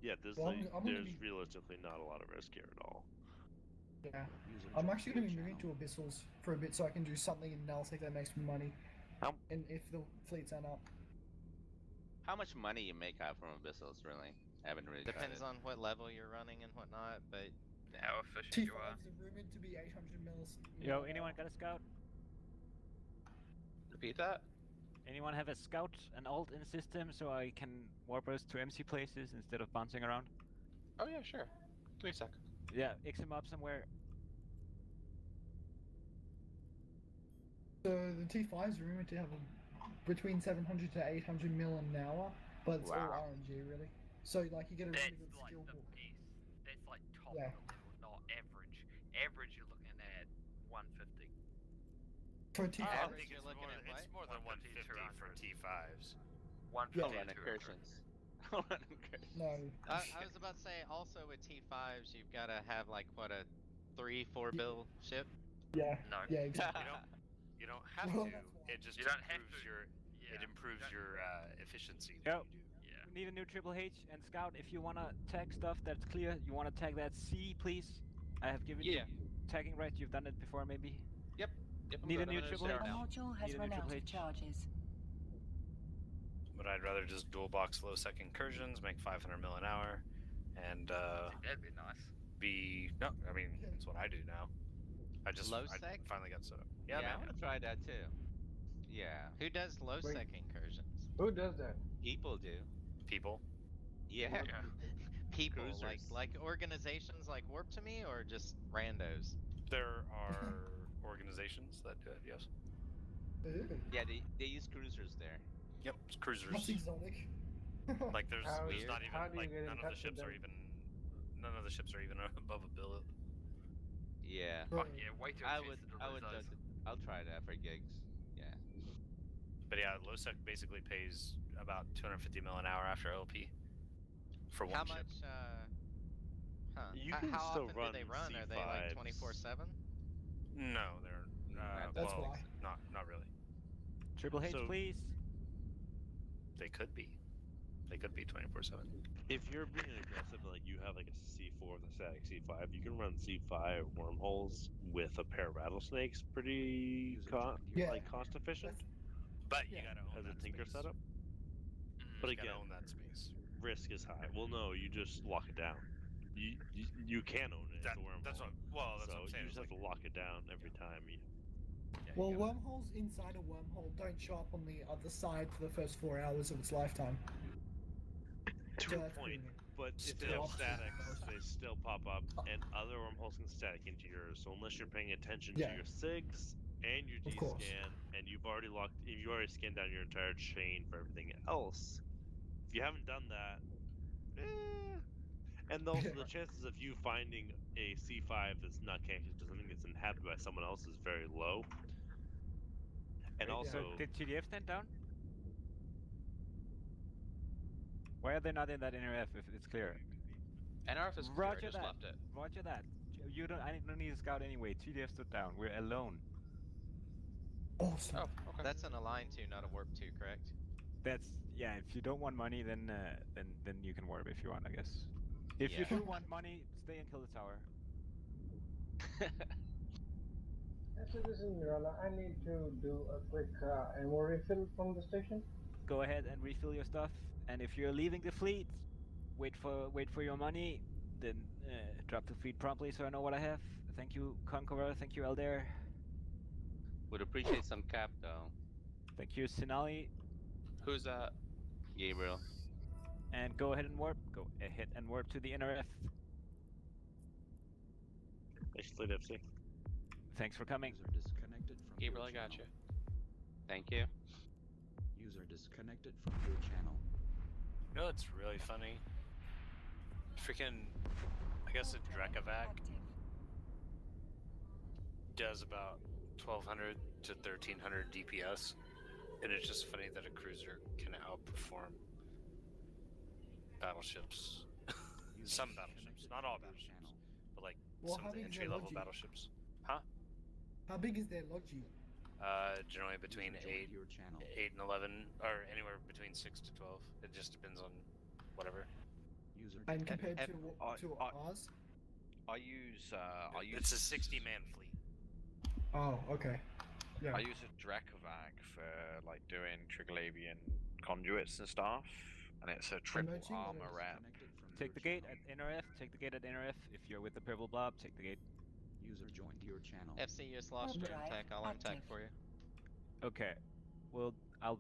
Yeah, there's Well, like, I'm gonna there's be- realistically not a lot of risk here at all. Yeah. User I'm joined actually going to be your moving to Abyssals for a bit so I can do something in Nullsec that makes me money. And if the fleets aren't up. How much money you make out from abyssals? Really, I haven't really Depends tried it. on what level you're running and whatnot, but how efficient you are. T5s are rumored to be 800 mils. Yo, anyone got a scout? Repeat that? Anyone have a scout, an alt in system, so I can warp us to MC places instead of bouncing around? Oh yeah, sure. Give me a sec. Yeah, X him up somewhere. So the T5s are rumored to have between 700 to 800 mil an hour, but it's all RNG really. So like you get a really good skill book. That's like top Yeah. level, not average. Average, you're looking at 150. For a T5. I Average, think you're it's looking more, at what? it's more than 150 for T5s. Oh, 150 run to 200. incursions. Run incursions. No. I was about to say also with T5s, you've got to have like what a 3-4 bill ship. Yeah. No. Yeah, exactly. You don't have Well, to. that's why. It just You don't have improves to. your. It improves your efficiency. Yo, Yeah. we need a new Triple H and Scout. If you wanna tag stuff that's clear, you wanna tag that C, please. I have given you tagging right. You've done it before, maybe. Yep. I'm Need good. a new I'm gonna Triple start A H. now. module has Need a run new out Triple of H. charges. But I'd rather just dual box low sec incursions, make 500 mil an hour, and That'd be nice. no. I mean, that's what I do now. I Low sec? finally got set up. Yeah, I man. want to try that too. Yeah. Who does low Wait. sec incursions? Who does that? People do. People. Yeah. People Cruisers. like organizations like WarpTo Me or just randos? There are organizations that do it. Yes. Ew. Yeah, they use cruisers there. Yep. It's cruisers. That's exotic. Like there's How- not how even do you like get in none of the touch with ships are them? even. None of the ships are even above a bill. Yeah. Fuck yeah, way too I expensive to lose those. I'll try that for gigs. Yeah. But yeah, low sec basically pays about 250 mil an hour after LP for one How ship. much? You can how still often run do they run? Are they like 24/7? No, they're That's well, why. not really. Triple H, So- please. They could be. They could be 24/7. If you're being aggressive, like you have like a C4 with a static C5, you can run C5 wormholes with a pair of rattlesnakes pretty cost efficient. But you gotta own as a that tinker space. setup. But You gotta again, own that space. risk is high. Well, no, you just lock it down. You can own it. It's a wormhole. That's what. Well, that's so what I'm saying. you just have to lock it down every time. Well, wormholes inside a wormhole don't show up on the other side for the first 4 hours of its lifetime. To a point, but if they have statics, they still pop up, and other wormholes can static into yours. So unless you're paying attention to your SIGs and your Of course. G-scan, and you've already scanned down your entire chain for everything else, if you haven't done that, and also the chances of you finding a C5 that's not connected to something that's inhabited by someone else is very low. And Wait, also, so did TDF stand down? Why are they not in that inner F if it's clear? NRF is clear. I Roger just that. left it. Roger that. You don't. I don't need a scout anyway. TDF stood down. We're alone. Awesome. Oh, okay. That's an Align 2, not a Warp 2, correct? That's If you don't want money, then you can warp if you want, I guess. If you do want money, stay and kill the tower. So this is Mirala. I need to do a quick ammo refill from the station. Go ahead and refill your stuff, and if you're leaving the fleet, wait for your money, then drop the fleet promptly so I know what I have. Thank you, Conqueror. Thank you, Elder. Would appreciate some cap though. Thank you, Sinali. Who's that? Gabriel. And go ahead and warp. Go ahead and warp to the NRF. Thanks, Fleet FC. Thanks for coming. User disconnected from Gabriel, your I got channel. you. Thank you. User disconnected from your channel. You know what's really funny? Freaking, I guess a Drekavac does about 1200 to 1300 DPS, and it's just funny that a cruiser can outperform battleships. Some battleships, not all battleships, but like some of the entry-level battleships. Huh? How big is their logi? Generally between 8 and 11, or anywhere between 6 to 12. It just depends on whatever. And compared to ours? I use It's a 60-man fleet. Oh, okay. Yeah. I use a Drekavac for like doing Triglavian conduits and stuff, and it's a triple armor rep. Take the gate at NRF. Take the gate at NRF. If you're with the purple blob, take the gate. User joined your channel. FC, you just lost your tech. I'll untech for you. Okay. Well, I'll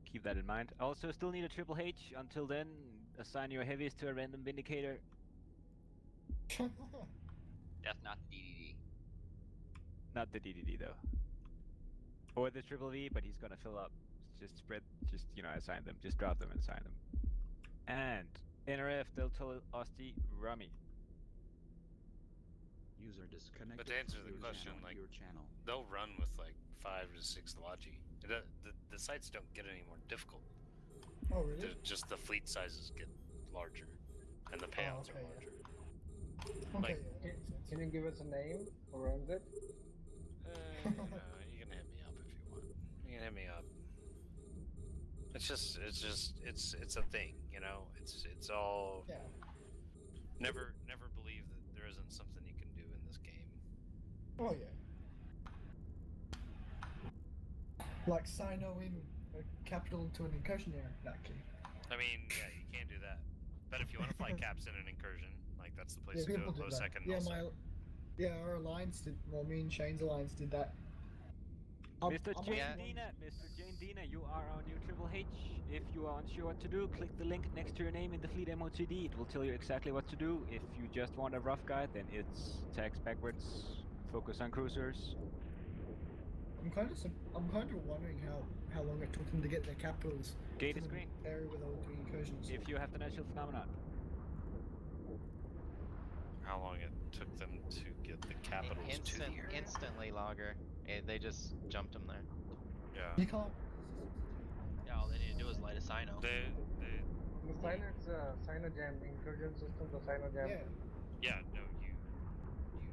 keep that in mind. I also still need a Triple H. Until then, assign your heavies to a random Vindicator. That's not the DDD. Not the DDD though. Or the Triple V, but he's gonna fill up. Just spread, assign them. Just drop them and assign them. And NRF, Delta Osti, Rami. User disconnected. But to answer the question, like, they'll run with like 5 to 6 logi. The sites don't get any more difficult. Oh, really? Just the fleet sizes get larger, and the payouts are larger. Okay. Can you give us a name or runs it? You can hit me up if you want. You can hit me up. It's a thing, you know. It's all. Yeah. Never believe that there isn't something you can do in this game. Oh yeah. Like Sino in a capital to an incursion area. No, kidding. I mean, yeah, you can't do that. But if you want to fly caps in an incursion, like that's the place to do it. Low second. Our alliance did. Well, me and Shane's alliance did that. Mr. Jane Dina, you are our new Triple H. If you are unsure what to do, click the link next to your name in the fleet MOTD. It will tell you exactly what to do. If you just want a rough guide, then it's text backwards, focus on cruisers. I'm kind of wondering how long it took them to get their capitals. Gate is green. Area with all the incursions. If you have the natural phenomenon. How long it took them to get the capitals to the area? Instantly, Logger. They just jumped them there. Yeah. You can't. Yeah, all they need to do is light a Sino. The Sino is a Sino Jam incursion system. The Sino Jam. Yeah. No, you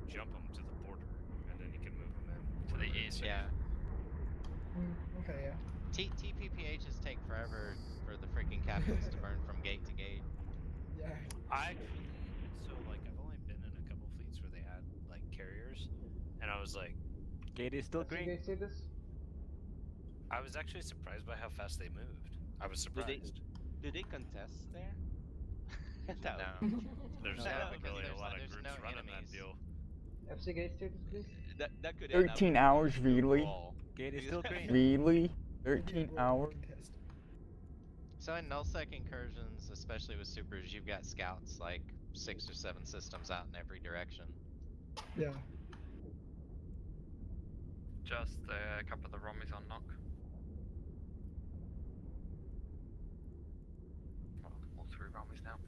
jump them to the border, and then you can move them in to the east. Yeah. Okay. Yeah. TPPHs take forever for the freaking capitals to burn from gate to gate. Yeah. I've only been in a couple fleets where they had like carriers, and I was like, gate is still green. You guys see this? I was actually surprised by how fast they moved. I was surprised. Do they contest there? No. There's not really a lot of groups running that deal. FC gate status, please. That could 13 hours, really? Gate is still green. Really? 13 hours? So in nullsec incursions, especially with supers, you've got scouts like 6 or 7 systems out in every direction. Yeah. Just a couple of the Romies on knock. All 3 Romies now.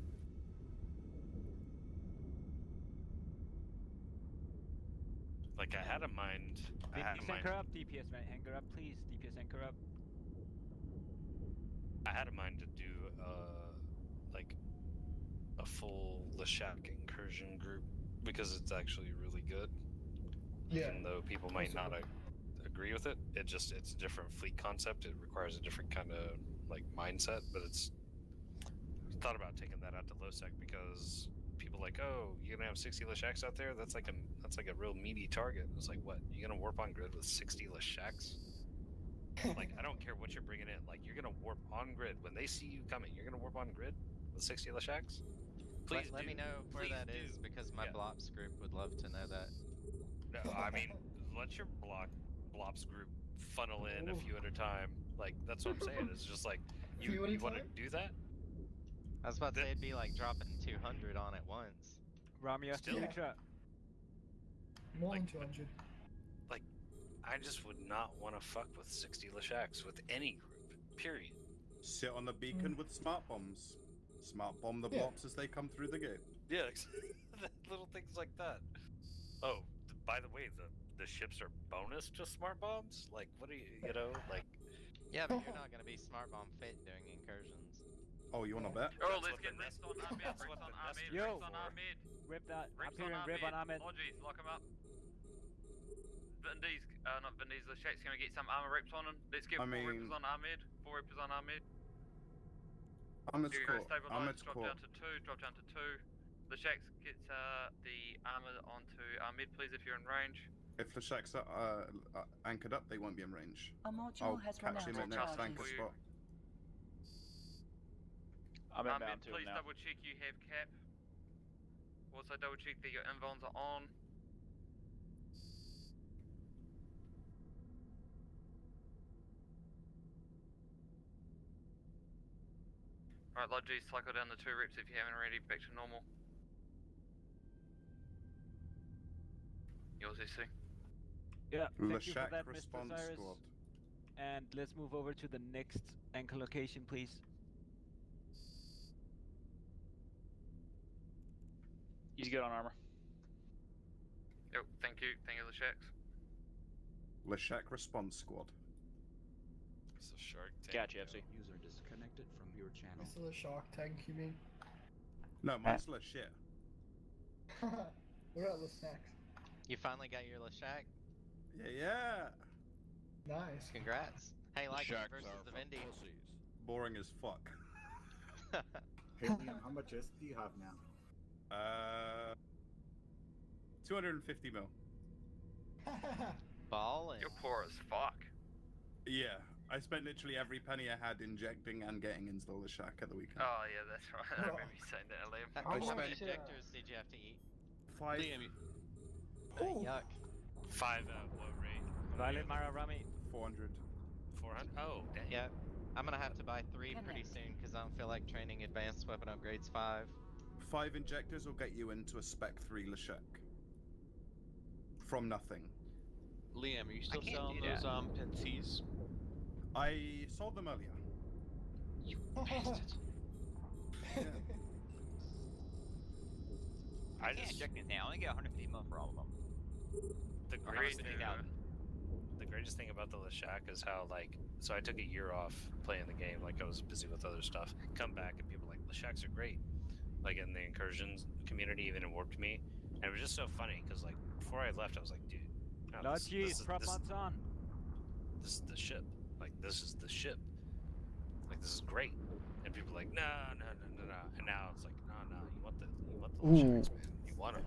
Like I had a mind. DPS anchor up, DPS anchor up, please. DPS anchor up. I had a mind to do like a full Lashak incursion group because it's actually really good. Yeah. Even though people might not agree with it, it's a different fleet concept. It requires a different kind of like mindset, but it's thought about taking that out to low sec because people like, oh, you're gonna have 60 Leshaks out there? That's like a real meaty target. It's like, what? You're gonna warp on grid with 60 Leshaks? Like, I don't care what you're bringing in. Like, you're gonna warp on grid when they see you coming. You're gonna warp on grid with 60 Leshaks. Please let me know where that is because my Blops group would love to know that. No, I mean, let your Blops group funnel in a few at a time. Like, that's what I'm saying. It's just like, you want to do that? I was about to say it'd be like dropping 200 on at once. Ramia Future. More than 200. Like, I just would not want to fuck with 60 Leshaks with any group, period. Sit on the beacon with smart bombs. Smart bomb the blocks as they come through the gate. Yeah, little things like that. Oh, by the way, the ships are bonus to smart bombs? Like, what do you know, like... Yeah, but you're not going to be smart bomb fit doing incursions. Oh, you want to bet? Oh, let's get ripped on Ahmed, ripped on Ahmed, ripped on Ahmed. Rip that. Ripped on Rip on Ahmed. Lodgies, lock him up. Vindies, not Vindies, the Shaq's gonna get some armor reps on him. Let's get 4 rippers on Ahmed, 4 rippers on Ahmed. Ahmed's Here you go, caught. stabilize, Ahmed's drop caught. down to 2, drop down to 2. The Shaq's gets the armor onto Ahmed, please, if you're in range. If the shacks are anchored up, they won't be in range. A module has run catch out him of at next charges. anchor spot. I'm Ahmed, inbound to please him now. double check you have cap. Also double check that your invons are on. Alright, Lodgies, cycle down the 2 reps if you haven't already, back to normal. Yours, SC. Yeah, thank you for Leshak that, Mr. response Cyrus. squad. And let's move over to the next anchor location, please. He's good on armor. Yep, thank you the Shaqs. Leshak response squad. It's a shark tank. Gotcha, FC. User disconnected from your channel. This is a shark tank, you mean? No, mine's Leshak. What about the snacks? You finally got your Leshak? Yeah. Nice. Congrats. Hey, like it Shacks versus are the for Vindy. pussies. Boring as fuck. Hey Liam, how much S do you have now? 250 mil. Ballin'. You're poor as fuck. Yeah, I spent literally every penny I had injecting and getting into the Leshak at the weekend. Oh yeah, that's right. I remember you saying that, Liam. How many spent- injectors did you have to eat? 5. Yuck. 5 at what rate? Violet Mara Rami. 400. 400? Oh, dang. Yeah. I'm gonna have to buy 3 pretty soon because I don't feel like training advanced weapon upgrades 5. 5 injectors will get you into a Spec 3 Leshak. From nothing. Liam, are you still can't selling do those that. Penties? I sold them earlier. You bastard. I can't check it now. I only get 150 mil for all of them. The greatest thing, 150,000. the greatest thing about the Leshak is how, like, so I took a year off playing the game, like I was busy with other stuff. Come back and people are like, Leshaks are great. Like in the Incursions community, even in WarpTo Me. And it was just so funny because, like, before I left, I was like, dude, no, this is prop mods on. this is the ship. Like, this is the ship. Like, this is great. And people are like, no. And now it's like, no, you want the Leshaks, man. You want them.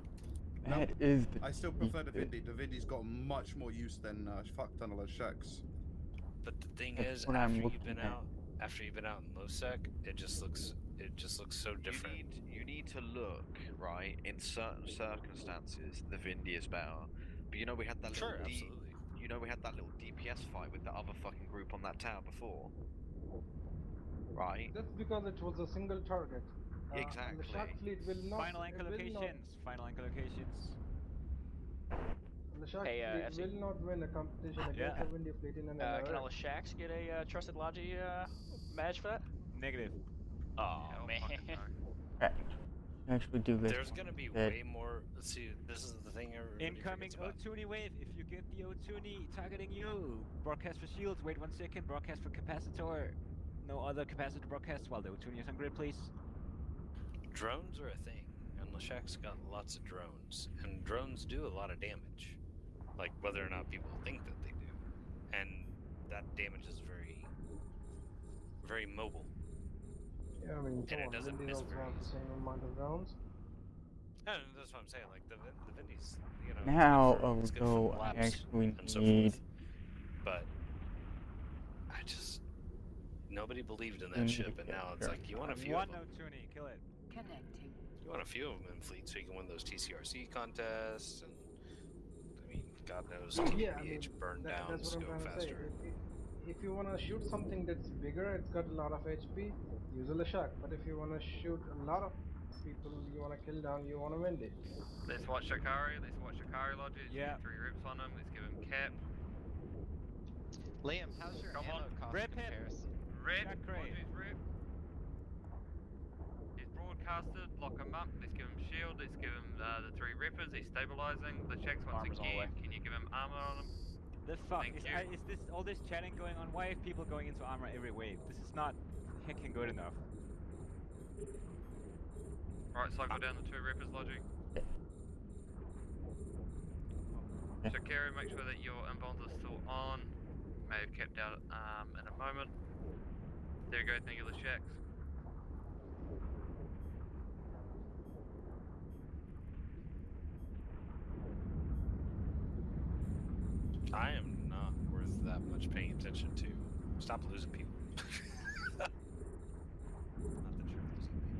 That is the I still prefer the Vindy. The Vindy's got much more use than fuck ton of Leshaks. But the thing That's is, what after I'm you've looking been at. after you've been out in low sec, it just looks so different. You need to look, right, in certain circumstances the Vindy is better. But you know we had that Sure, little absolutely. you know we had that little DPS fight with the other fucking group on that tower before. Right? That's because it was a single target. And Exactly. the Shark fleet will not. Final anchor locations. Final anchor locations. The Shark Hey, fleet FC. will not win a competition against Yeah. the Windy fleet in an Can all the Shacks get a Trusted Logi badge for that? Negative. Oh, Hell man. fucking no. Right. Actually do this. There's gonna be That- way more. See, this is the thing everybody Incoming forgets about. Otuni wave. If you get the Otuni targeting you, broadcast for shields. Wait 1 second. Broadcast for capacitor. No other capacitor broadcast while the Otuni is on grid, please. Drones are a thing, and Leshak's got lots of drones, and drones do a lot of damage, like whether or not people think that they do, and that damage is very, very mobile. Yeah, I mean, And come it on, doesn't Windy miss also very has the easily. same amount of rounds. No, that's what I'm saying. Like the Vindy's, you know, Now, it's good for although I laps actually and so need forth. But I just nobody believed in that in ship, and now it's like you want a few of them. Tuni, kill it. Connecting. You want a few of them in fleet so you can win those TCRC contests, and I mean, God knows Yeah, I mean, TBH burn that's downs what I'm go trying to say. faster. If you want to shoot something that's bigger, it's got a lot of HP, use a Leshak. But if you want to shoot a lot of people, you want to kill down, you want to Wendy. Let's watch Shikari. Let's watch Shikari logic. Yeah. 3 reps on him. Let's give him cap. Liam, how's your ammo cost comparison? Rep. Logi's rep. He's broadcasted. Lock him up. Let's give him shield. Let's give him the 3 reppers. He's stabilizing. The checks once again. Can you give him armor on him? The fuck is this all this chatting going on? Why are people going into armor every wave? This is not heckin' good enough. Right, cycle down the 2 reppers logic. Shakira, make sure that your inbounds are still on. May have kept out in a moment. There you go, thank you, the shacks. I am not worth that much paying attention to. Stop losing people.